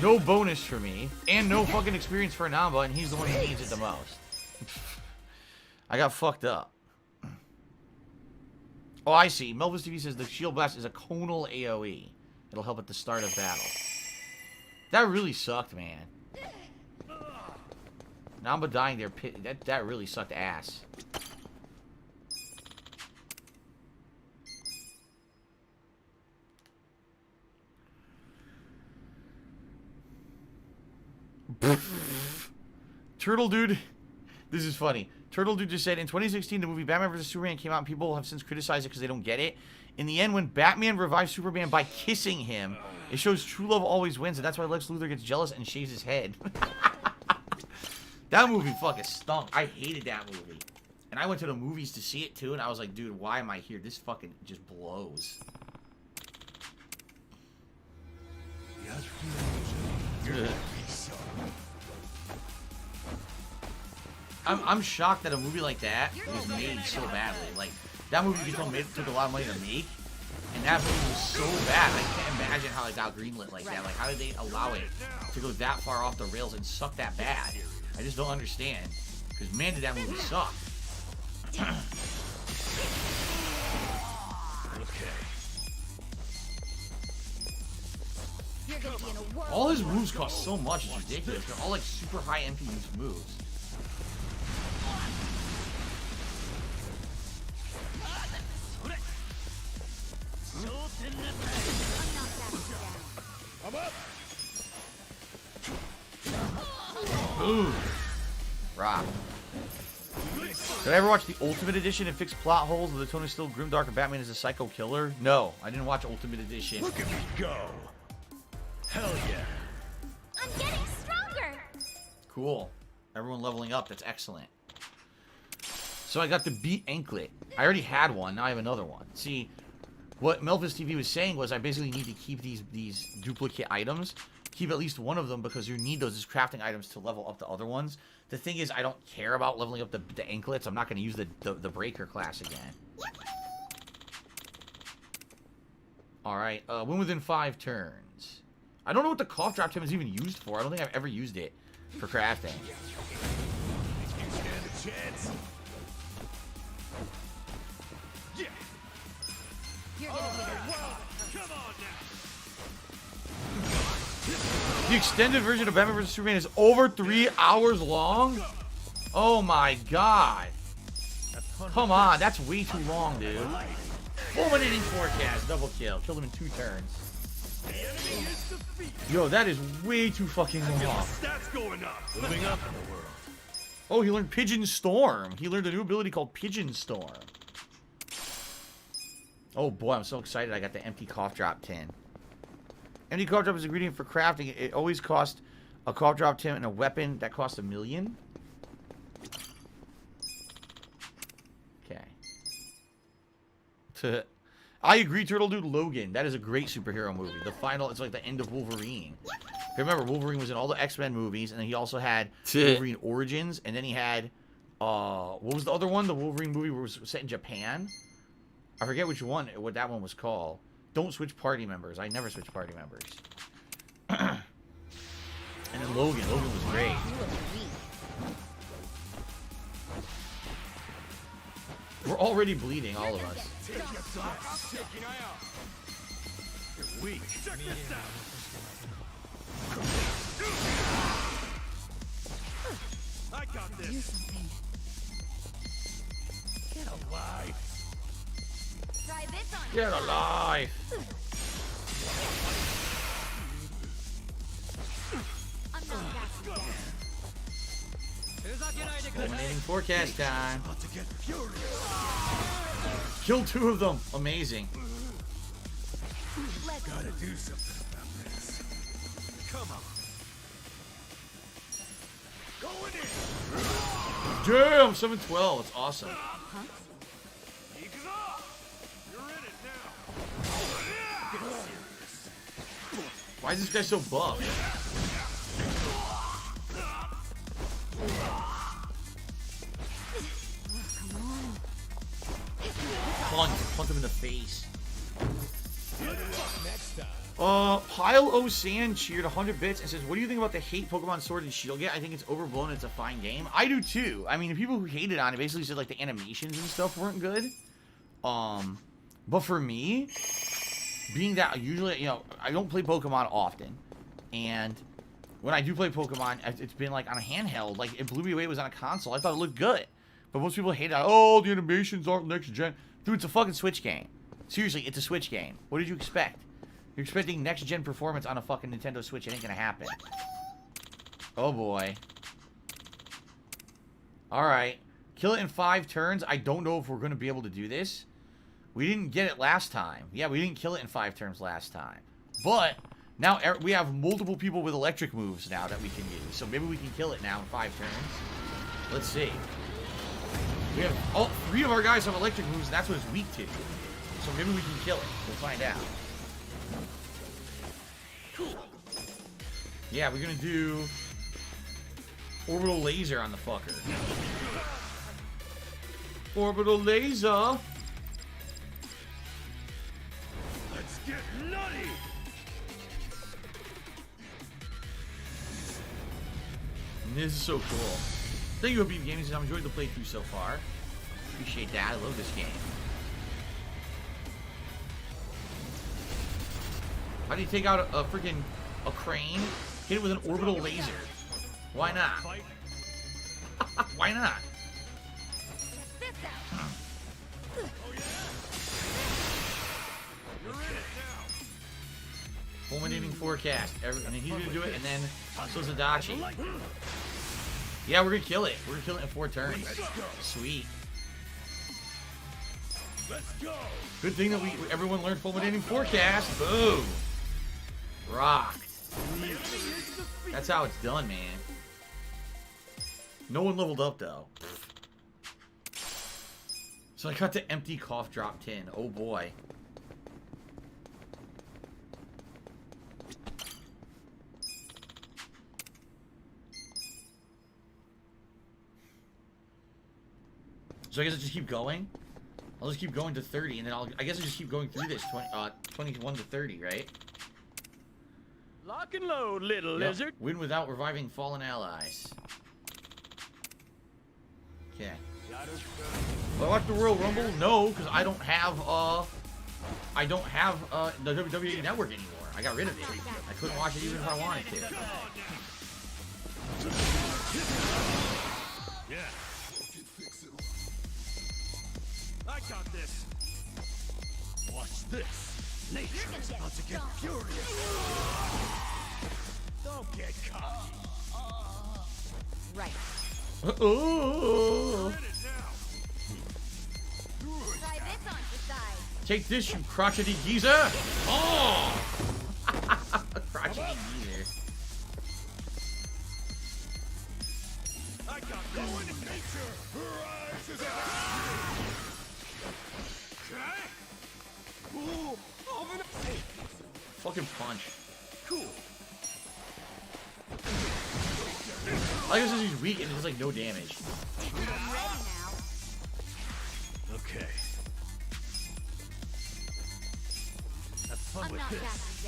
no bonus for me, and no fucking experience for Namba, and he's the one who needs it the most. I got fucked up. Oh, I see. Melvis TV says the Shield Blast is a conal AoE. It'll help at the start of battle. That really sucked, man. Namba dying there, that really sucked ass. Turtle dude, this is funny. Turtle Dude just said, in 2016, the movie Batman vs. Superman came out, and people have since criticized it because they don't get it. In the end, when Batman revives Superman by kissing him, it shows true love always wins, and that's why Lex Luthor gets jealous and shaves his head. That movie fucking stunk. I hated that movie. And I went to the movies to see it, too, and I was like, dude, why am I here? This fucking just blows. I'm shocked that a movie like that was made so badly. Like, that movie took a lot of money to make, and that movie was so bad. I can't imagine how it got greenlit like that. Like, how did they allow it to go that far off the rails and suck that bad? I just don't understand. Because, man, did that movie suck. All his moves cost so much, it's ridiculous. They're all like super high MP moves. Ooh. Rock. Did I ever watch the Ultimate Edition and fix plot holes with the Tony Still Grimdark and Batman is a psycho killer? No, I didn't watch Ultimate Edition. Look at me go! Hell yeah! I'm getting stronger! Cool. Everyone leveling up. That's excellent. So I got the Beat Anklet. I already had one. Now I have another one. See, what Melvis TV was saying was I basically need to keep these duplicate items. Keep at least one of them because you need those as crafting items to level up the other ones. The thing is, I don't care about leveling up the anklets. I'm not going to use the breaker class again. Alright, win within 5 turns. I don't know what the cough drop tip is even used for. I don't think I've ever used it for crafting. The extended version of Batman vs. Superman is over 3 hours long? Oh my god. Come on, that's way too long, dude. Fulminating forecast, double kill. Killed him in 2 turns. Yo, that is way too fucking long. Moving up in the world. Oh, he learned Pigeon Storm. He learned a new ability called Pigeon Storm. Oh boy, I'm so excited I got the empty cough drop tin. Empty cough drop is an ingredient for crafting. It always costs a cough drop tin and a weapon that costs $1 million. Okay. I agree, Turtle Dude. Logan. That is a great superhero movie. The final, it's like the end of Wolverine. Remember, Wolverine was in all the X-Men movies, and then he also had Wolverine Origins, and then he had, what was the other one? The Wolverine movie was set in Japan? I forget which one, what that one was called. Don't switch party members. I never switch party members. And then Logan. Logan was great. We're already bleeding, all of us. You're weak. I got this. Get alive. Try this on. Get alive. I'm not backing down. Eliminating forecast time. Killed 2 of them. Amazing. Gotta do something about this. Come on. Going in. Damn, 712. It's awesome. Huh? You're in it now. Why is this guy so buff? Punt him in the face. Pile O Sand cheered 100 bits and says, what do you think about the hate Pokemon Sword and Shield get? I think it's overblown. It's a fine game. I do too. I mean, the people who hated on it basically said like the animations and stuff weren't good. But for me, being that usually, you know, I don't play Pokemon often, and when I do play Pokemon, it's been like on a handheld. Like it blew me away. It was on a console. I thought it looked good, but most people hate it. Oh, the animations aren't next gen. Dude, it's a fucking Switch game. Seriously, it's a Switch game. What did you expect? You're expecting next gen performance on a fucking Nintendo Switch. It ain't gonna happen. Oh boy. Alright. Kill it in 5 turns. I don't know if we're going to be able to do this. We didn't get it last time. Yeah, we didn't kill it in 5 turns last time. But now we have multiple people with electric moves now that we can use. So maybe we can kill it now in 5 turns. Let's see. We have all 3 of our guys have electric moves, and that's what it's weak to. So maybe we can kill it. We'll find out. Yeah, we're going to do orbital laser on the fucker. Orbital laser. Let's get nutty. This is so cool. Thank you, BB Gaming. I've enjoyed the playthrough so far. Appreciate that. I love this game. How do you take out a freaking crane? Hit it with an orbital laser. Why not? Why not? Fulminating forecast. And he's gonna do it, and then so is Adachi. Yeah, we're gonna kill it. We're gonna kill it in 4 turns. Sweet. Let's go. Good thing that everyone learned fulminating forecast. Boom. Rock. That's how it's done, man. No one leveled up though. So I got the empty cough drop tin. Oh boy. So I guess I just keep going. I'll just keep going to 30, and then I guess I just keep going through this 21 to 30, right? Lock and load, little lizard. Win without reviving fallen allies. Okay. Do I watch the Royal Rumble? No, because I don't have the WWE Network anymore. I got rid of it. I couldn't watch it even if I wanted to. Yeah. I got this. Watch this. Nature's about to get furious. Don't get cocky. Right. Oh. Try this on the side. Take this, you crotchety geezer! Oh! Crotchety geezer. I got going to nature. Rises Fucking punch. Cool. I guess he's weak and it does like no damage. I'm ready now. Okay. Have fun with this.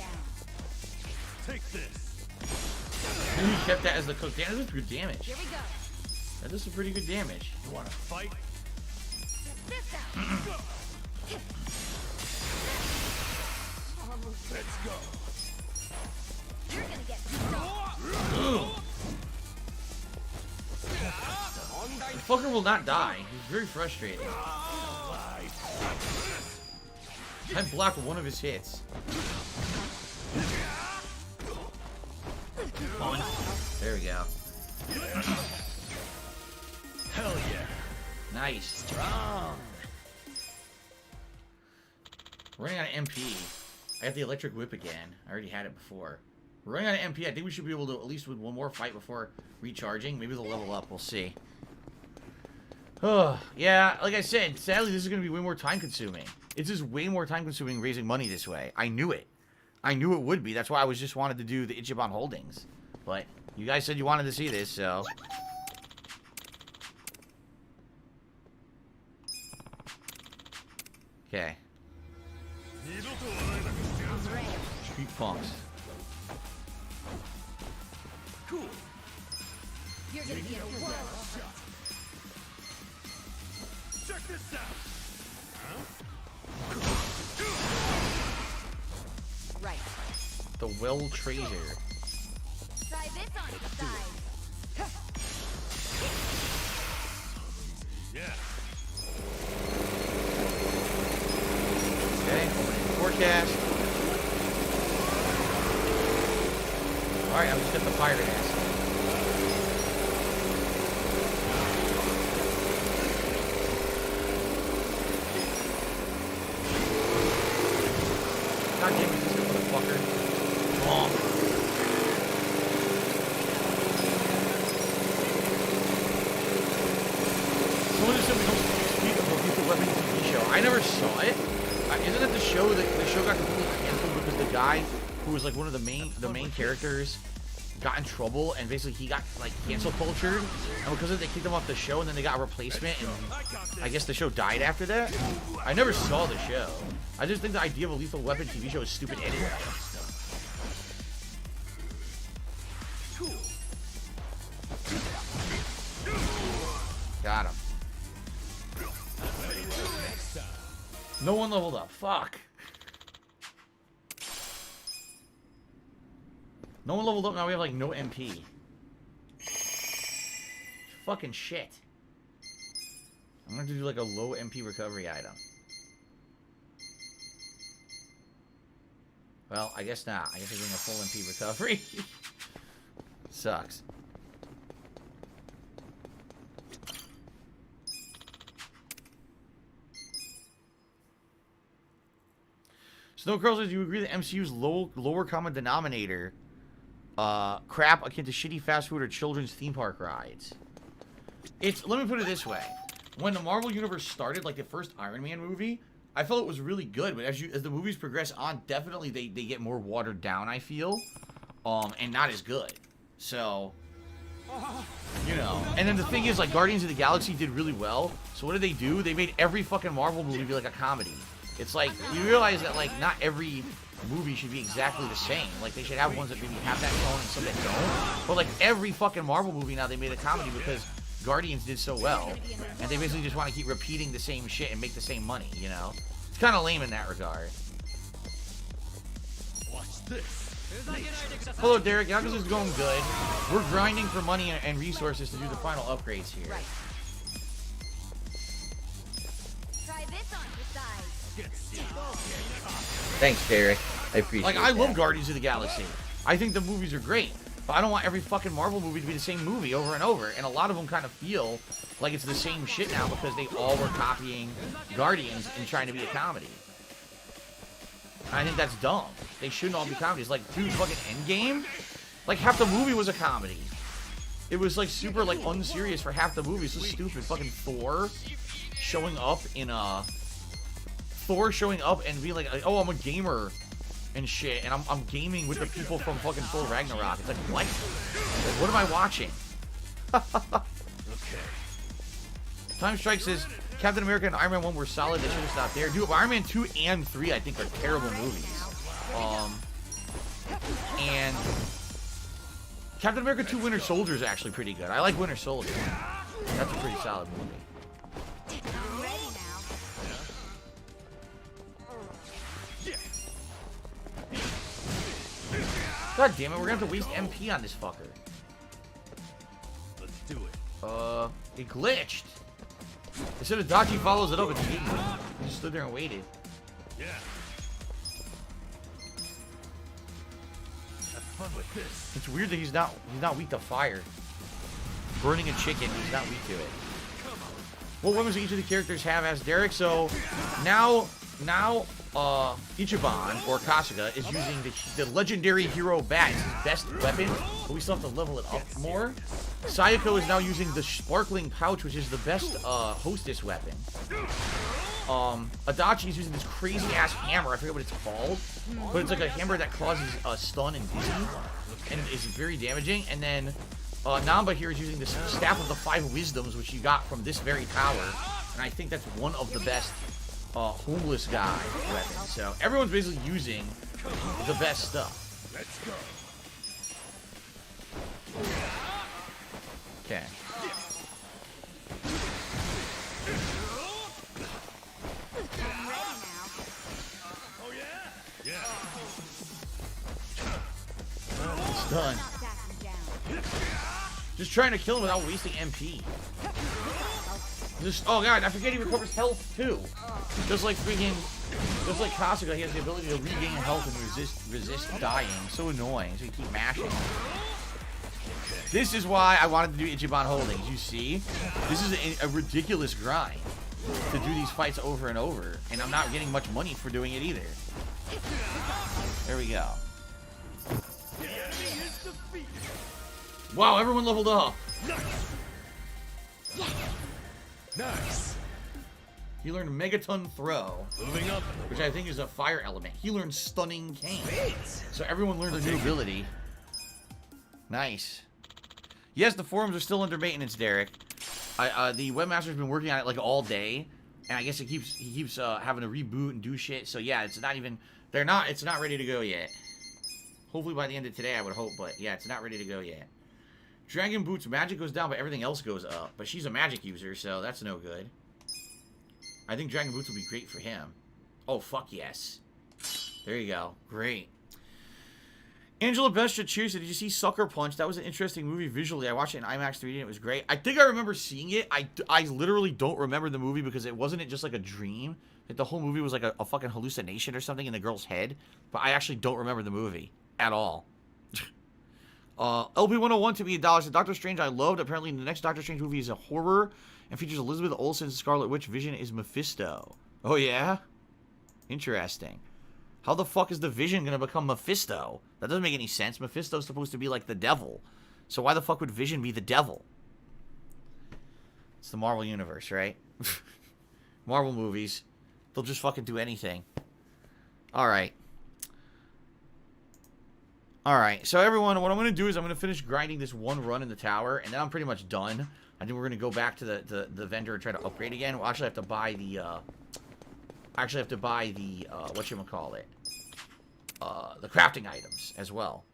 Take this. And he kept that as the cook. Damn, that's good damage. Here we go. That does some pretty good damage. You want to fight? This out. Let's go. You're gonna get stuck. The fucker will not die. He's very frustrating. I blocked one of his hits. There we go. Hell yeah. Nice. Strong. Running out of MP. I got the electric whip again. I already had it before. We're running out of MP. I think we should be able to at least win one more fight before recharging. Maybe they'll level up. We'll see. Oh, yeah, like I said, sadly this is going to be way more time consuming. It's just way more time consuming raising money this way. I knew it. I knew it would be. That's why I just wanted to do the Ichiban Holdings. But you guys said you wanted to see this, so... Okay. Street punks. Cool. You're gonna get a whirl. Check this out. Right. The Well Trader. Try this on the side. Yeah. Okay, forecast. Alright, I'll just get the pirate ass. I never saw it. Isn't it the show that the show got completely canceled because the guy who was like one of the main characters got in trouble and basically he got like cancel cultured, and because of it, they kicked him off the show and then they got a replacement, and I guess the show died after that. I never saw the show. I just think the idea of a Lethal Weapon TV show is stupid anyway. Got him. No one leveled up. Fuck. No one leveled up. Now we have like no MP. Fucking shit. I'm gonna have to do like a low MP recovery item. Well, I guess not. I guess I'm doing a full MP recovery. Sucks. Snowcurl says, you agree that MCU's lower common denominator crap akin to shitty fast food or children's theme park rides? Let me put it this way. When the Marvel Universe started, like the first Iron Man movie, I felt it was really good, but as the movies progress on, definitely they get more watered down, I feel. And not as good. So, you know. And then the thing is, like, Guardians of the Galaxy did really well. So what did they do? They made every fucking Marvel movie be like a comedy. It's like, you realize that, like, not every movie should be exactly the same. Like, they should have ones that maybe have that tone and some that don't. But, like, every fucking Marvel movie now, they made a comedy because Guardians did so well. And they basically just want to keep repeating the same shit and make the same money, you know? It's kind of lame in that regard. Watch this. Hello, Derek. Yakuza's going good. We're grinding for money and resources to do the final upgrades here. Right. Try this on for size. Thanks, Derek. I appreciate it. Like, I love Guardians of the Galaxy. I think the movies are great. But I don't want every fucking Marvel movie to be the same movie over and over. And a lot of them kind of feel like it's the same shit now because they all were copying Guardians and trying to be a comedy. I think that's dumb. They shouldn't all be comedies. Like, dude, fucking Endgame? Like, half the movie was a comedy. It was, like, super, like, unserious for half the movie. So stupid. Fucking Thor showing up in a... Thor showing up and being like, oh, I'm a gamer and shit, and I'm gaming with the people from fucking Thor Ragnarok. It's like, what? Like, what am I watching? Okay. Time Strike says, Captain America and Iron Man 1 were solid. They should have stopped there. Dude, Iron Man 2 and 3, I think, are terrible movies. And Captain America 2 Winter Soldier is actually pretty good. I like Winter Soldier. That's a pretty solid movie. God damn it, we're gonna have to waste MP on this fucker. Let's do it. It glitched. Instead of Dachi follows it up, it didn't. He just stood there and waited. Yeah. Have fun with this. It's weird that he's not weak to fire. Burning a chicken, he's not weak to it. What weapons do each of the characters have? As Derek. So now Ichiban, or Kasuga, is using the legendary hero bat. It's his best weapon, but we still have to level it up more. Sayako is now using the sparkling pouch, which is the best hostess weapon. Adachi is using this crazy-ass hammer. I forget what it's called, but it's like a hammer that causes stun and dizzy, and is very damaging. And then Namba here is using the Staff of the Five Wisdoms, which you got from this very tower, and I think that's one of the best homeless guy weapons. So everyone's basically using the best stuff. Let's go. Okay. Oh yeah. Yeah. It's done. Just trying to kill him without wasting MP. Oh god, I forget he recovers health too. Just like Kasuga, he has the ability to regain health and resist dying. So annoying, so you keep mashing. This is why I wanted to do Ichiban Holdings. You see? This is a ridiculous grind to do these fights over and over. And I'm not getting much money for doing it either. There we go. Wow, everyone leveled up. Nice. He learned Megaton Throw, Moving up, which I think is a fire element. He learned Stunning Cane. So everyone learned a new ability. Nice. Yes, the forums are still under maintenance, Derek. The webmaster's been working on it like all day, and I guess he keeps having to reboot and do shit. So yeah, it's not even it's not ready to go yet. Hopefully by the end of today, I would hope, but yeah, it's not ready to go yet. Dragon Boots magic goes down, but everything else goes up. But she's a magic user, so that's no good. I think Dragon Boots will be great for him. Oh, fuck yes. There you go. Great. Angela Bestia, cheers. Did you see Sucker Punch? That was an interesting movie visually. I watched it in IMAX 3D and it was great. I think I remember seeing it. I literally don't remember the movie because it wasn't just like a dream. Like the whole movie was like a fucking hallucination or something in the girl's head. But I actually don't remember the movie at all. LP101 to me $1 said Doctor Strange I loved. Apparently the next Doctor Strange movie is a horror and features Elizabeth Olsen's Scarlet Witch. Vision is Mephisto. Oh yeah? Interesting. How the fuck is the Vision gonna become Mephisto? That doesn't make any sense. Mephisto's supposed to be like the devil. So why the fuck would Vision be the devil? It's the Marvel Universe, right? Marvel movies. They'll just fucking do anything. Alright. Alright, so everyone, what I'm going to do is I'm going to finish grinding this one run in the tower, and then I'm pretty much done. I think we're going to go back to the vendor and try to upgrade again. We'll actually have to buy the, whatchamacallit, the crafting items as well.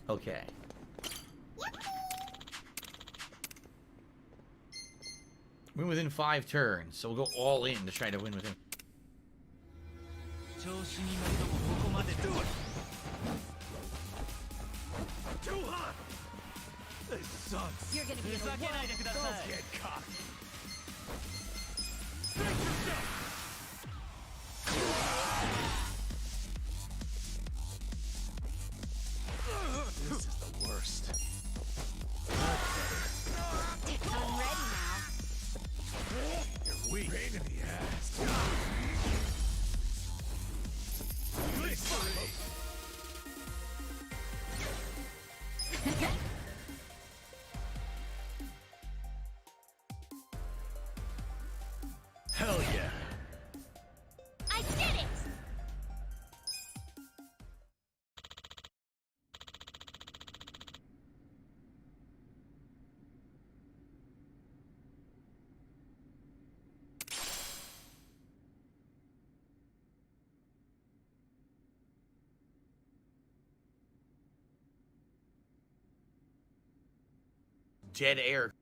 Okay. Win within 5 turns, so we'll go all in to try to win within. do it. Too hot. This sucks. You're gonna be in a world. Don't get caught. This is the worst. I'm ready now. You're weak. Pain in the ass. Hell yeah. I did it! Dead air.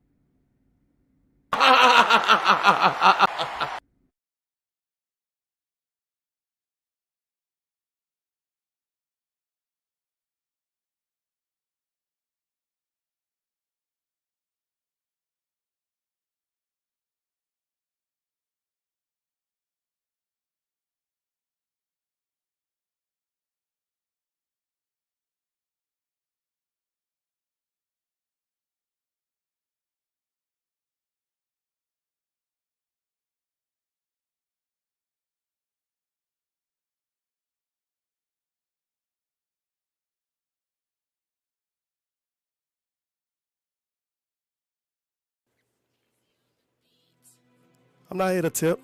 I'm not here to tip.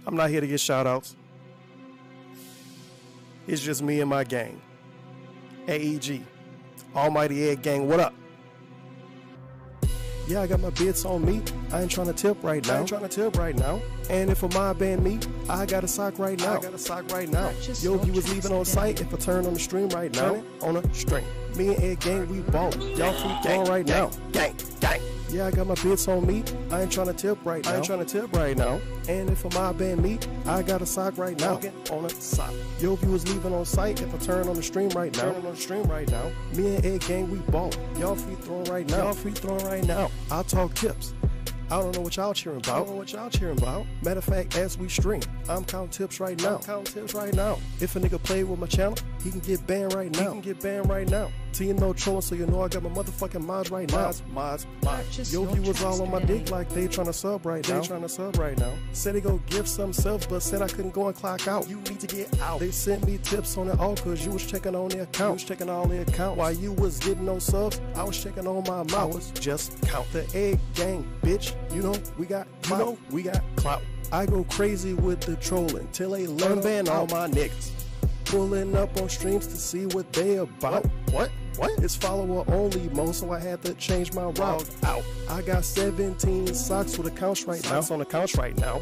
I'm not here to get shout-outs. It's just me and my gang. AEG. Almighty Egg Gang, what up? Yeah, I got my bits on me. I ain't trying to tip right now. And if a mob ban me, I got a sock right now. Yo, if you was leaving on site, if I turn on the stream right now, on a string. Me and Egg Gang, we ballin'. Y'all free throwing right now. Gang. Yeah, I got my bits on me. I ain't trying to tip right now. And if a mob ban me, I got a sock right now. On a sock. Yo, if you was leaving on site, if I turn on the stream right now. Me and Egg Gang, we ballin'. Y'all free throwing right now. I talk tips. I don't know what y'all cheering about. Matter of fact, as we stream, I'm counting tips right now. If a nigga play with my channel, he can get banned right now. See, you know trolling, so you know I got my motherfucking mods right now. Mods. Yo, viewers all on my dick like they tryna sub right now. Said they go give some subs, but said I couldn't go and clock out. You need to get out. They sent me tips on it all cause you was checking on their account. While you was getting no subs, I was checking on my mouth. I was just count the egg gang, bitch. You know we got clout. I go crazy with the trolling till they learn ban all my niggas. Pulling up on streams to see what they about. What? It's follower only mode, so I had to change my route. Out. I got 17 socks with accounts right now.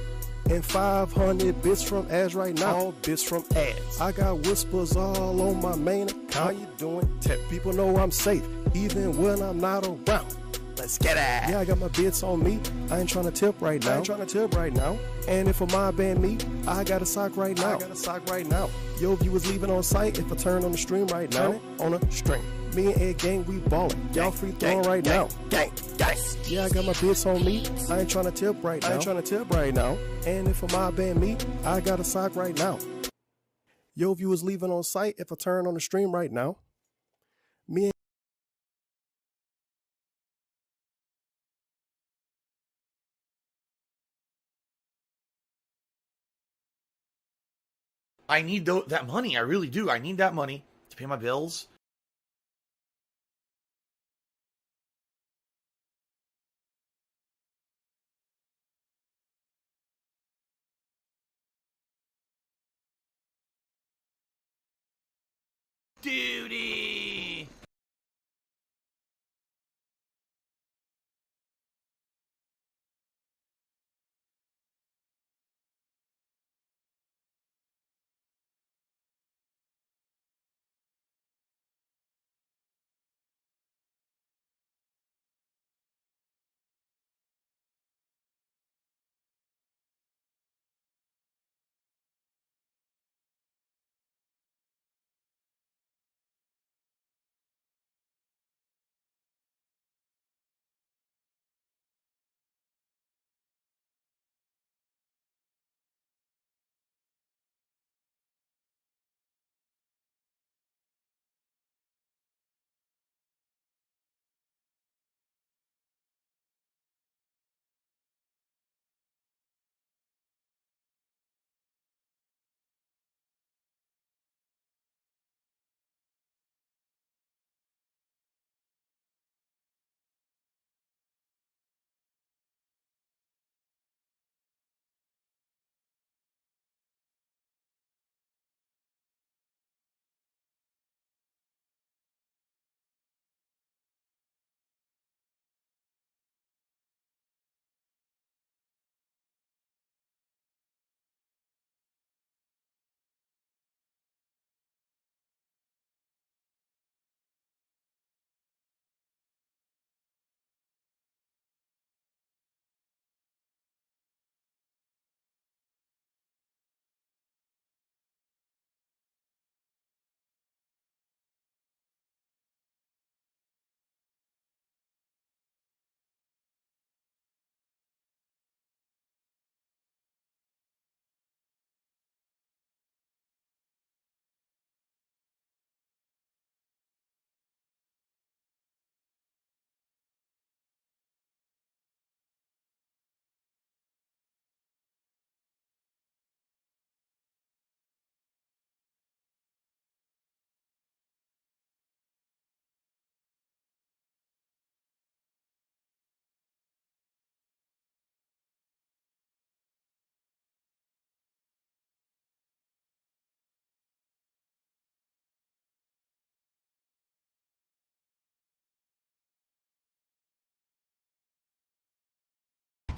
And 500 bits from ads right now. All bits from ads. I got whispers all on my main account. How you doing? Tech people know I'm safe, even when I'm not around. Let's get it. Yeah, I got my bits on me. I ain't trying to tip right now. And if a mob ban me, I got a sock right now. Yo, viewers leaving on site if I turn on the stream right now. On a stream. Me and Ed Gang, we ballin'. Y'all free throwing right now. Gang. Yeah, I got my bits on me. I ain't trying to tip right now. And if a mob ban me, I got a sock right now. Yo, viewers leaving on site if I turn on the stream right now. Me and I need that money. I really do. I need that money to pay my bills. Duty!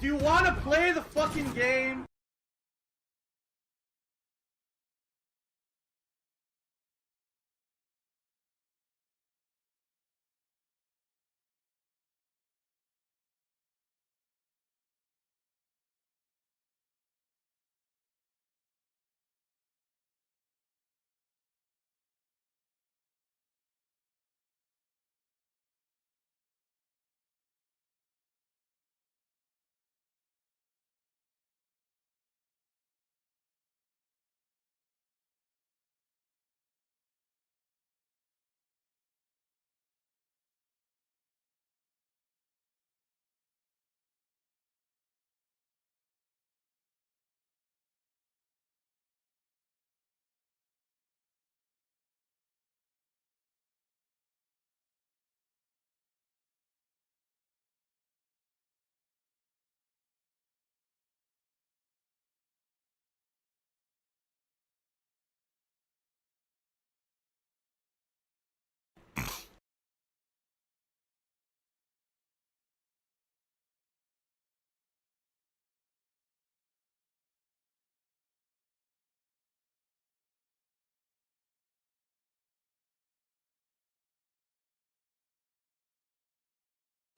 Do you want to play the fucking game?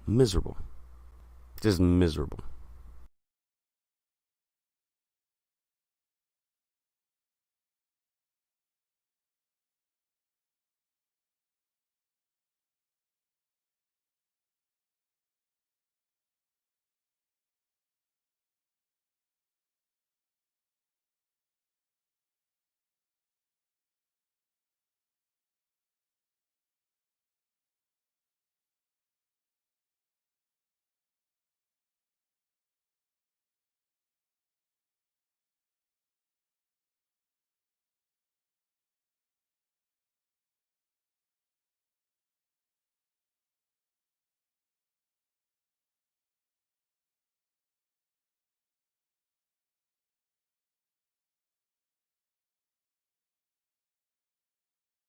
miserable. Just miserable.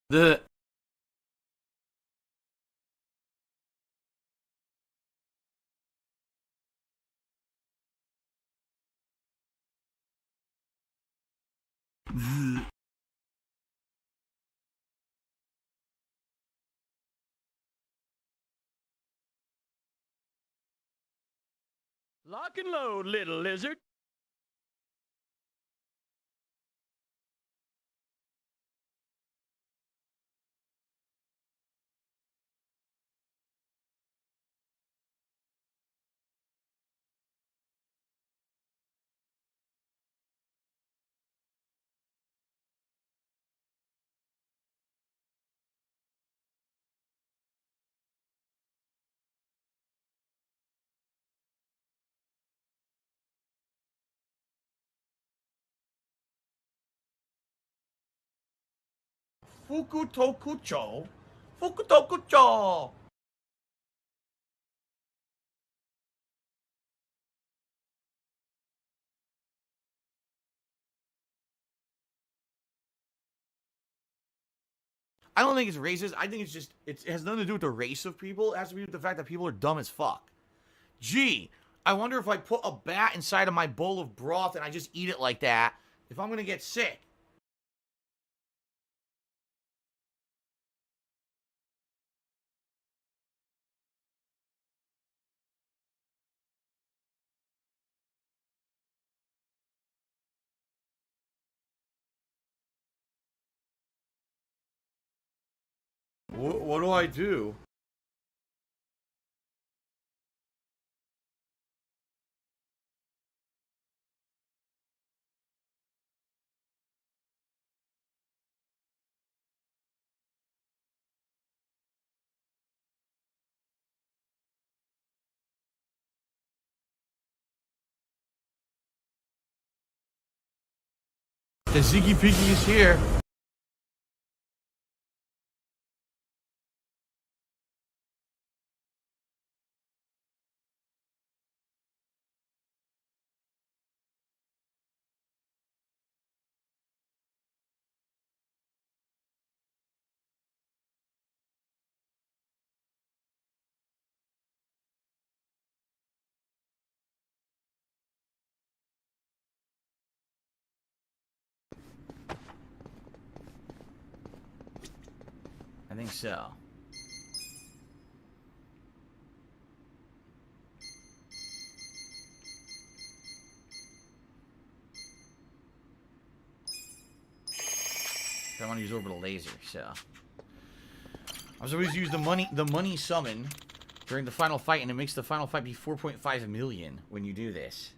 The Lock and load, little lizard. Fukutokucho. Fukutokucho. I don't think it's racist. I think it's just, it has nothing to do with the race of people. It has to do with the fact that people are dumb as fuck. Gee, I wonder if I put a bat inside of my bowl of broth and I just eat it like that, if I'm going to get sick. What do I do? The Ziggy Piggy is here. I think so. I want to use orbital laser, so I was always use the money summon during the final fight, and it makes the final fight be 4.5 million when you do this.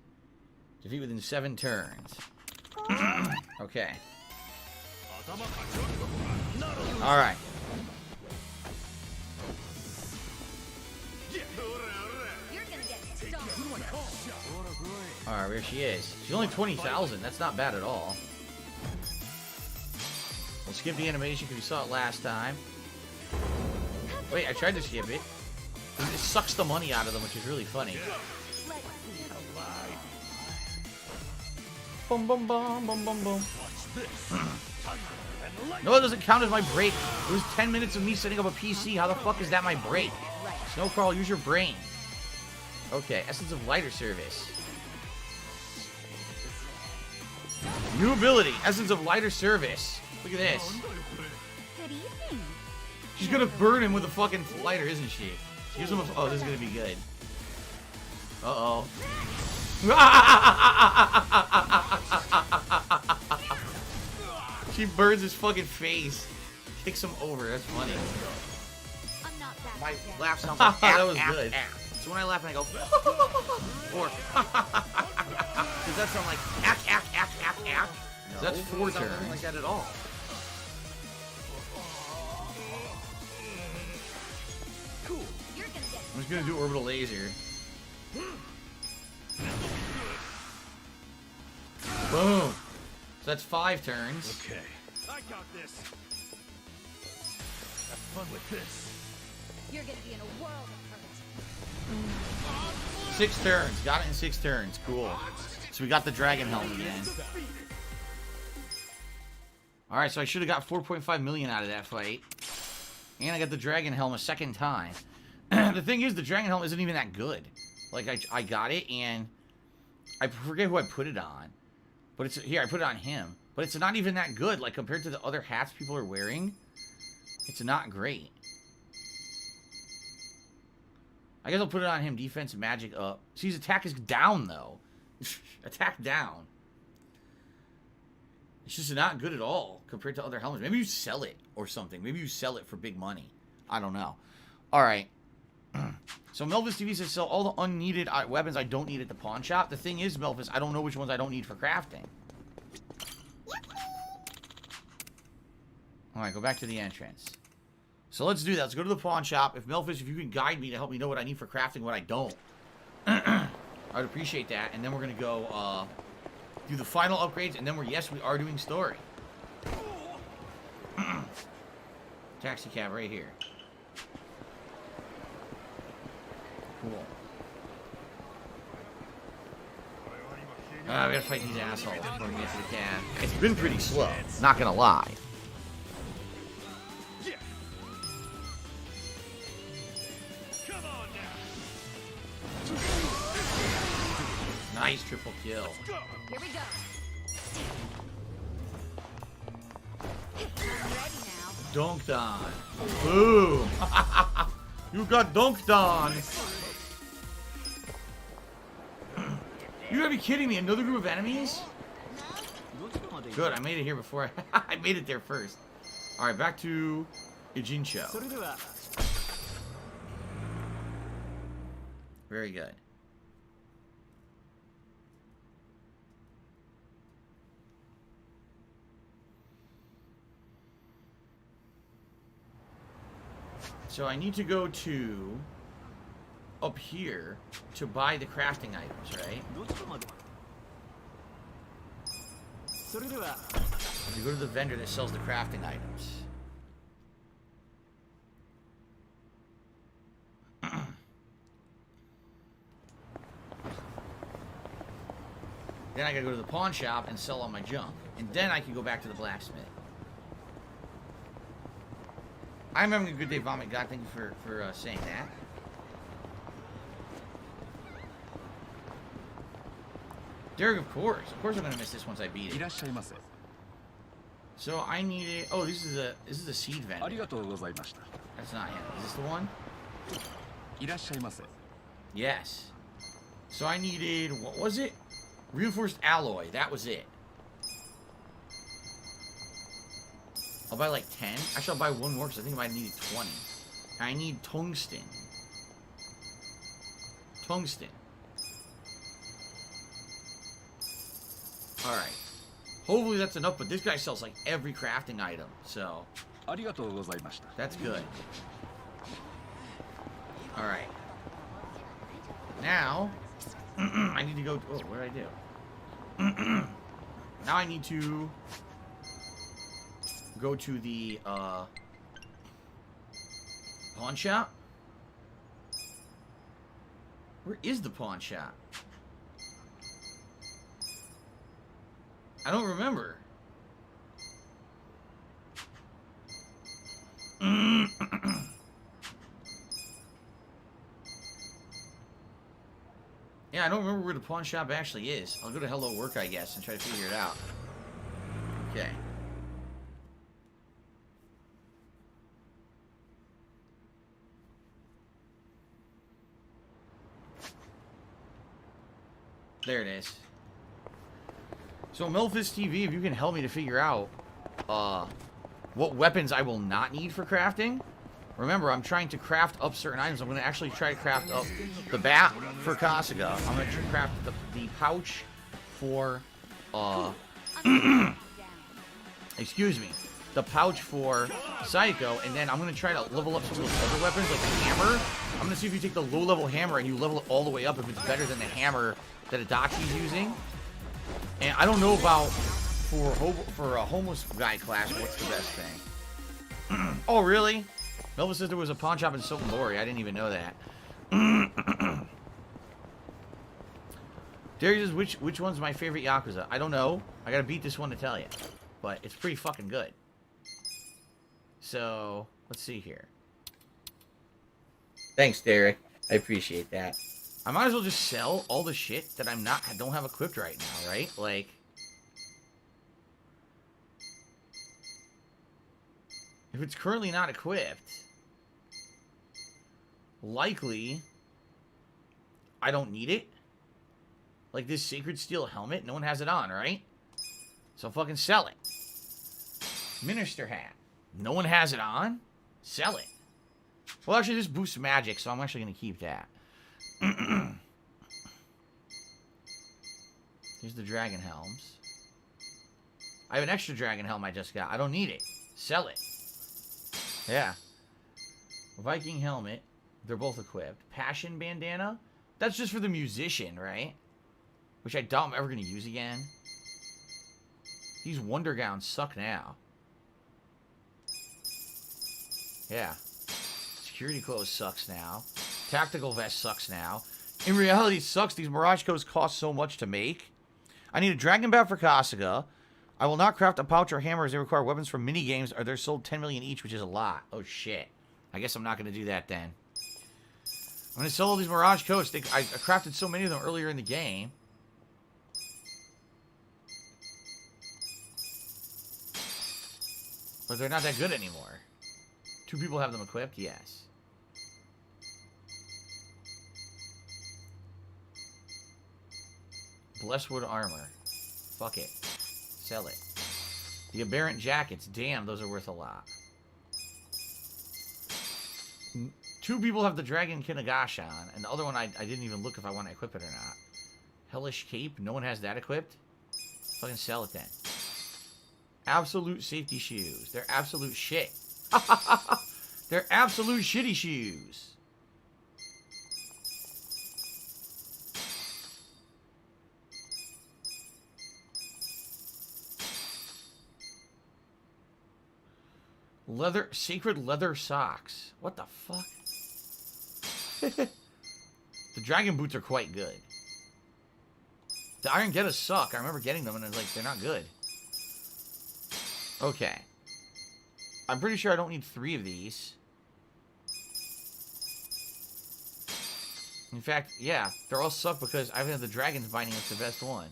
Defeat within 7 turns. Okay. All right. Alright, where she is. She's only 20,000. That's not bad at all. We'll skip the animation because we saw it last time. Wait, I tried to skip it. It sucks the money out of them, which is really funny. Boom, boom, boom, boom, boom, boom. No, it doesn't count as my break. It was 10 minutes of me setting up a PC. How the fuck is that my break? Snowcrawl, use your brain. Okay, Essence of Lighter Service. New ability, Essence of Lighter Service. Look at this. Good evening. She's gonna burn him with a fucking lighter, isn't she? Use them. Oh, this is gonna be good. Uh-oh. She burns his fucking face. Kicks him over. That's funny. My laugh sounds like that was good. So when I laugh and I go, or does that sound like ack? No, that's 4 turns. Nothing like that at all. Cool. I'm just gonna do orbital laser. Boom. So that's 5 turns. Okay. I got this. Have fun with this. You're gonna be in a world of hurt. 6 turns. Got it in 6 turns. Cool. So we got the dragon helm again. Alright, so I should have got 4.5 million out of that fight. And I got the dragon helm a second time. The thing is, the dragon helm isn't even that good. Like, I got it, and I forget who I put it on. But it's here, I put it on him. But it's not even that good. Like, compared to the other hats people are wearing, it's not great. I guess I'll put it on him. Defense, magic up. See, his attack is down, though. Attack down. It's just not good at all compared to other helmets. Maybe you sell it or something. Maybe you sell it for big money. I don't know. All right. So Melvis TV says sell all the unneeded weapons I don't need at the pawn shop. The thing is, Melvis, I don't know which ones I don't need for crafting. All right, go back to the entrance. So let's do that. Let's go to the pawn shop. If Melfish, if you can guide me to help me know what I need for crafting, what I don't, I'd appreciate that. And then we're gonna go do the final upgrades, and then yes, we are doing story. Taxi cab right here. Cool. We gotta fight these assholes before we get to the cab. It's been pretty slow, not gonna lie. Nice triple kill. Here we go. Dunked on. Boom. You got dunked on. You gotta be kidding me. Another group of enemies? Good, I made it here before I made it there first. Alright, back to Ijincho. Very good. So I need to go to up here to buy the crafting items, right? You go to the vendor that sells the crafting items. Then I gotta go to the pawn shop and sell all my junk. And then I can go back to the blacksmith. I'm having a good day, Vomit God. Thank you for saying that. Derek, of course I'm gonna miss this once I beat it. So I need it. Oh, this is a seed vendor. That's not him. Is this the one? Yes. So I needed, what was it? Reinforced alloy. That was it. I'll buy like 10. Actually, I'll buy one more because I think I might need 20. I need tungsten. Tungsten. Alright. Hopefully that's enough, but this guy sells like every crafting item, so that's good. Alright. Now, I need to go... Oh, what did I do? Now I need to go to the pawn shop. Where is the pawn shop? I don't remember. Yeah, I don't remember where the pawn shop actually is. I'll go to Hello Work, I guess, and try to figure it out. Okay. There it is. So, Memphis TV, if you can help me to figure out what weapons I will not need for crafting. Remember, I'm trying to craft up certain items. I'm going to actually try to craft up the bat for Kasuga. I'm going to craft the pouch for, excuse me, the pouch for Psycho, and then I'm going to try to level up some of those other weapons, like the hammer. I'm going to see if you take the low-level hammer and you level it all the way up, if it's better than the hammer that Adachi's using. And I don't know about, for a homeless guy class, what's the best thing. Oh, really? Melva says there was a pawn shop in Silton Lori. I didn't even know that. Darius says, which one's my favorite Yakuza? I don't know. I gotta beat this one to tell you. But it's pretty fucking good. So, let's see here. Thanks, Derek. I appreciate that. I might as well just sell all the shit that I don't have equipped right now, right? Like, if it's currently not equipped, likely I don't need it. Like this Sacred Steel helmet, no one has it on, right? So fucking sell it. Minister hat, no one has it on? Sell it. Well, actually, this boosts magic, so I'm actually going to keep that. Here's the dragon helms. I have an extra dragon helm I just got. I don't need it. Sell it. Yeah. Viking helmet. They're both equipped. Passion bandana. That's just for the musician, right? Which I doubt I'm ever going to use again. These wonder gowns suck now. Yeah. Security clothes sucks now. Tactical vest sucks now. In reality, it sucks. These Mirage codes cost so much to make. I need a dragon bat for Kasuga. I will not craft a pouch or hammer as they require weapons from minigames, or they're sold 10 million each, which is a lot. Oh, shit. I guess I'm not going to do that then. I'm going to sell all these Mirage coats. I crafted so many of them earlier in the game. But they're not that good anymore. 2 people have them equipped? Yes. Blesswood armor. Fuck it. Sell it. The aberrant jackets. Damn, those are worth a lot. 2 people have the Dragon Kinagashi on, and the other one I didn't even look if I want to equip it or not. Hellish Cape. No one has that equipped? Fucking sell it then. Absolute safety shoes. They're absolute shit. They're absolute shitty shoes. Sacred leather socks. What the fuck? The dragon boots are quite good. The Iron Gettas suck. I remember getting them and I was like, they're not good. Okay. I'm pretty sure I don't need 3 of these. In fact, yeah, they're all suck because I have the dragon's binding. It's the best one.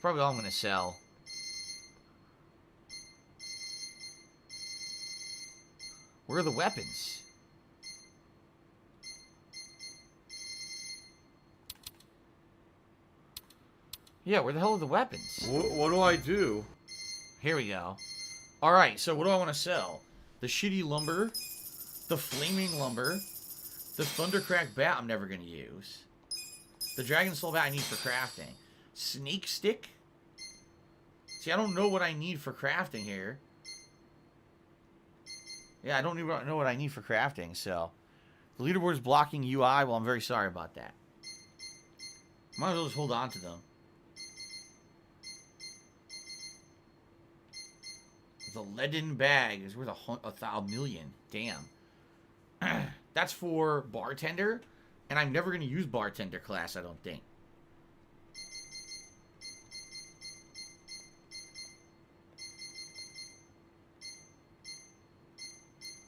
Probably all I'm going to sell. Where are the weapons? Yeah, where the hell are the weapons? What do I do? Here we go. Alright, so what do I want to sell? The shitty lumber. The flaming lumber. The thundercrack bat I'm never going to use. The dragon soul bat I need for crafting. Snake stick? See, I don't know what I need for crafting here. Yeah, I don't even know what I need for crafting, so. The leaderboard is blocking UI. Well, I'm very sorry about that. Might as well just hold on to them. The leaden bag is worth a million. Damn. That's for bartender, and I'm never going to use bartender class, I don't think.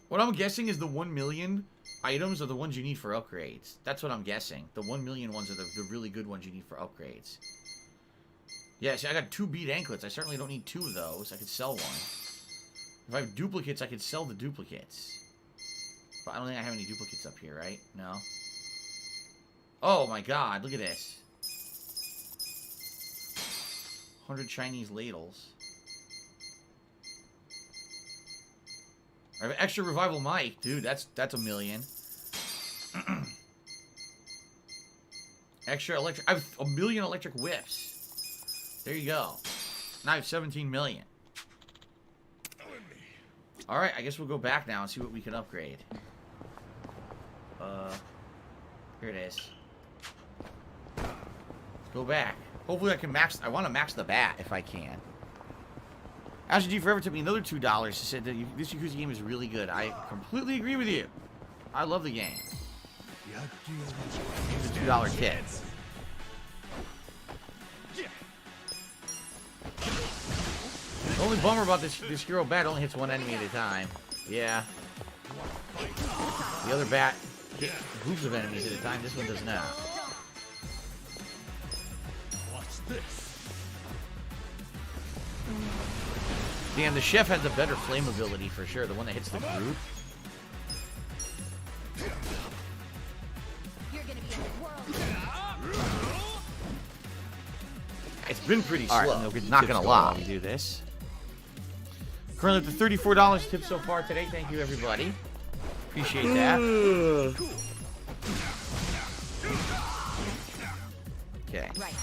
What I'm guessing is the 1 million items are the ones you need for upgrades. That's what I'm guessing. The 1 million ones are the really good ones you need for upgrades. Yeah, see, I got 2 bead anklets. I certainly don't need 2 of those. I could sell one. If I have duplicates, I could sell the duplicates. But I don't think I have any duplicates up here, right? No. Oh my god, look at this. 100 Chinese ladles. I have an extra revival mic. Dude, that's a million. Extra electric. I have a million electric whips. There you go. Now I have 17 million. Alright, I guess we'll go back now and see what we can upgrade. Here it is. Go back. Hopefully I can max... I want to max the bat if I can. Ashley G Forever took me another $2. She said that this Yakuza game is really good. I completely agree with you. I love the game. It's a $2 tip. The only bummer about this hero bat only hits one enemy at a time. Yeah. The other bat hits groups of enemies at a time. This one does not. What's this? Damn, the chef has the better flame ability for sure. The one that hits the group. It's been pretty slow. Right, not gonna lie. We do this. Currently at the $34 tip so far today. Thank you, everybody. Appreciate that. Okay. Right.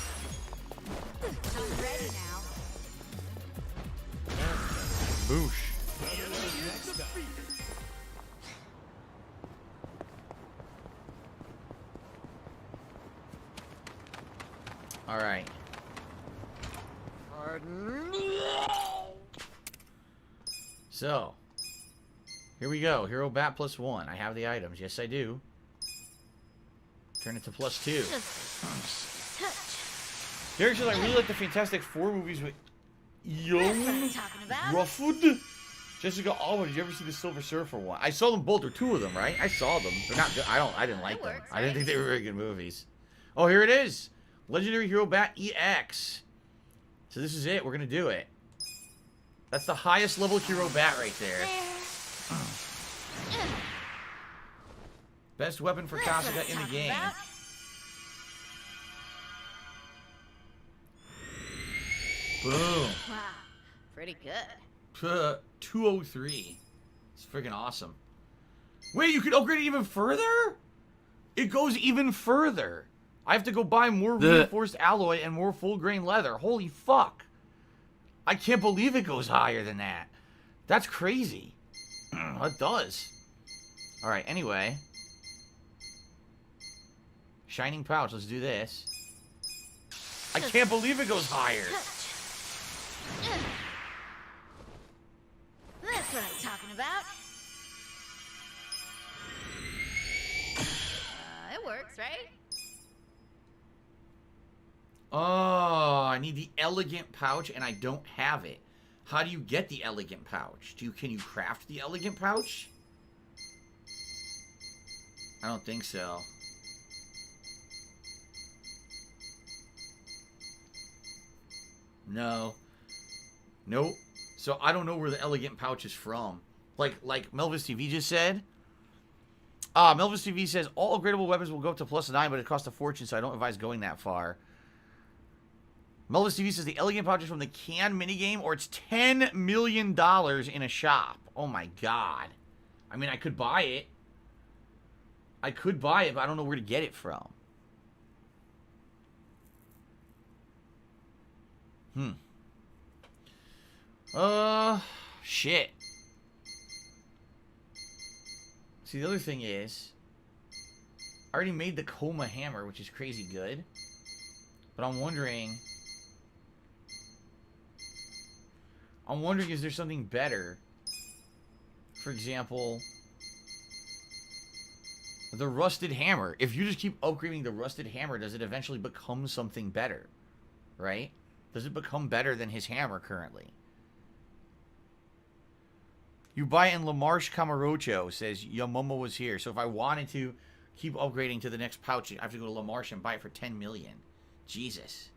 I'm ready now. Boosh. All right. So, here we go. Hero bat +1. I have the items. Yes, I do. Turn it to +2. Derek says, I really like the Fantastic Four movies with Young Rufford. Jessica Alba, did you ever see the Silver Surfer one? I saw them both, or two of them, right? I saw them. They're not good. I didn't like them. I didn't think they were very good movies. Oh, here it is. Legendary Hero Bat EX. So this is it. We're going to do it. That's the highest level hero bat right there. Best weapon for Kasuga in the game. Boom. Wow, pretty good. 203. It's freaking awesome. Wait, you could upgrade it even further? It goes even further. I have to go buy more reinforced alloy and more full grain leather. Holy fuck. I can't believe it goes higher than that. That's crazy. It does. Alright, anyway. Shining pouch, let's do this. I can't believe it goes higher. That's what I'm talking about. It works, right? Oh, I need the elegant pouch and I don't have it. How do you get the elegant pouch? Can you craft the elegant pouch? I don't think so. No. Nope. So I don't know where the elegant pouch is from. Like Melvis TV just said. Melvis TV says all upgradable weapons will go up to +9, but it costs a fortune, so I don't advise going that far. Melvis TV says the elegant pouch is from the Can minigame, or it's $10 million in a shop. Oh my god. I mean, I could buy it. I could buy it, but I don't know where to get it from. Shit. See, the other thing is, I already made the Coma Hammer, which is crazy good. But I'm wondering, is there something better? For example, the Rusted Hammer. If you just keep upgrading the Rusted Hammer, does it eventually become something better? Right? Does it become better than his hammer currently? You buy in Lamarche Camarocho, says Yamomo was here. So if I wanted to keep upgrading to the next pouch, I have to go to Lamarche and buy it for $10 million. Jesus.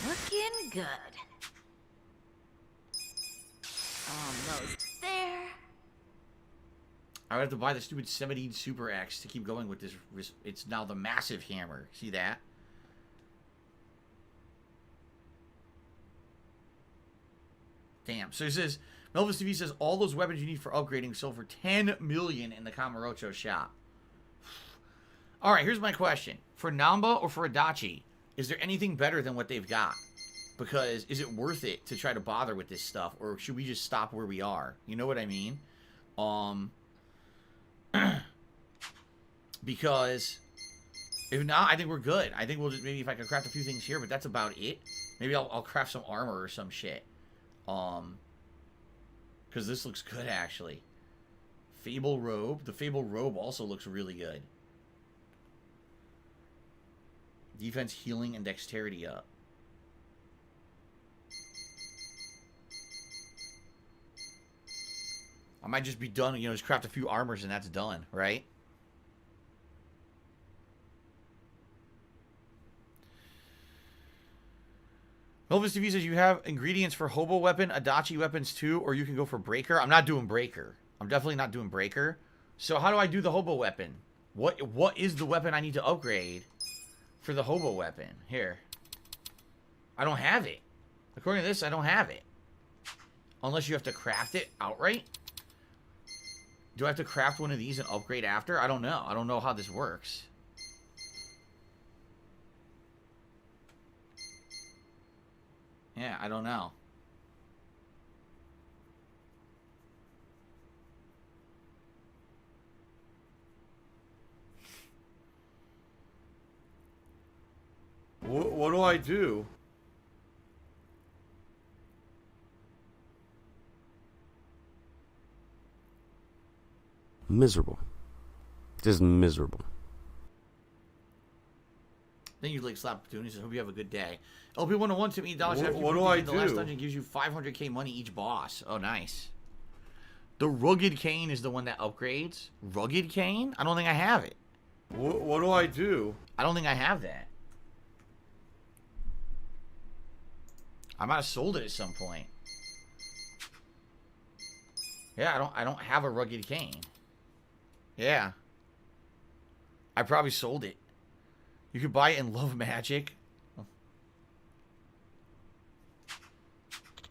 Looking good. Almost there. I would have to buy the stupid 17 Super X to keep going with this. It's now the massive hammer. See that? Damn. So it says, Melvis TV says, all those weapons you need for upgrading sold for 10 million in the Kamurocho shop. All right, here's my question. For Namba or for Adachi, is there anything better than what they've got? Because is it worth it to try to bother with this stuff? Or should we just stop where we are? You know what I mean? Because if not, I think we're good. I think we'll just, maybe if I can craft a few things here, but that's about it. Maybe I'll craft some armor or some shit. Because this looks good, actually. Fable Robe. The Fable Robe also looks really good. Defense, healing, and dexterity up. I might just be done, you know, just craft a few armors and that's done, right? Elvis TV says you have ingredients for Hobo Weapon, Adachi Weapons too, or you can go for Breaker. I'm not doing Breaker. I'm definitely not doing Breaker. So how do I do the Hobo Weapon? What is the weapon I need to upgrade for the Hobo Weapon? Here. I don't have it. According to this, I don't have it. Unless you have to craft it outright. Do I have to craft one of these and upgrade after? I don't know. I don't know how this works. Yeah, I don't know. What do I do? Miserable. Just miserable. Then you like slap Platoon. He says, hope you have a good day. LP101 to me dollars after what do I do? The last dungeon gives you 500k money each boss. Oh, nice. The Rugged Cane is the one that upgrades. Rugged Cane? I don't think I have it. What do I do? I don't think I have that. I might have sold it at some point. Yeah, I don't have a Rugged Cane. Yeah. I probably sold it. You could buy it in Love Magic.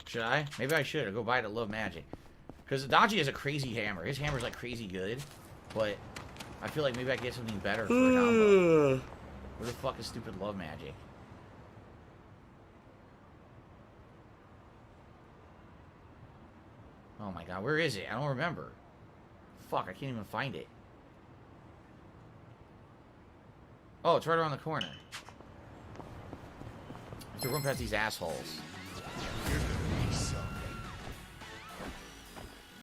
Should I? Maybe I should. I'll go buy it at Love Magic. Because Adachi has a crazy hammer. His hammer's like crazy good. But I feel like maybe I can get something better for a combo. Where the fuck is stupid Love Magic? Oh my god, where is it? I don't remember. Fuck, I can't even find it. Oh, it's right around the corner. I have to run past these assholes.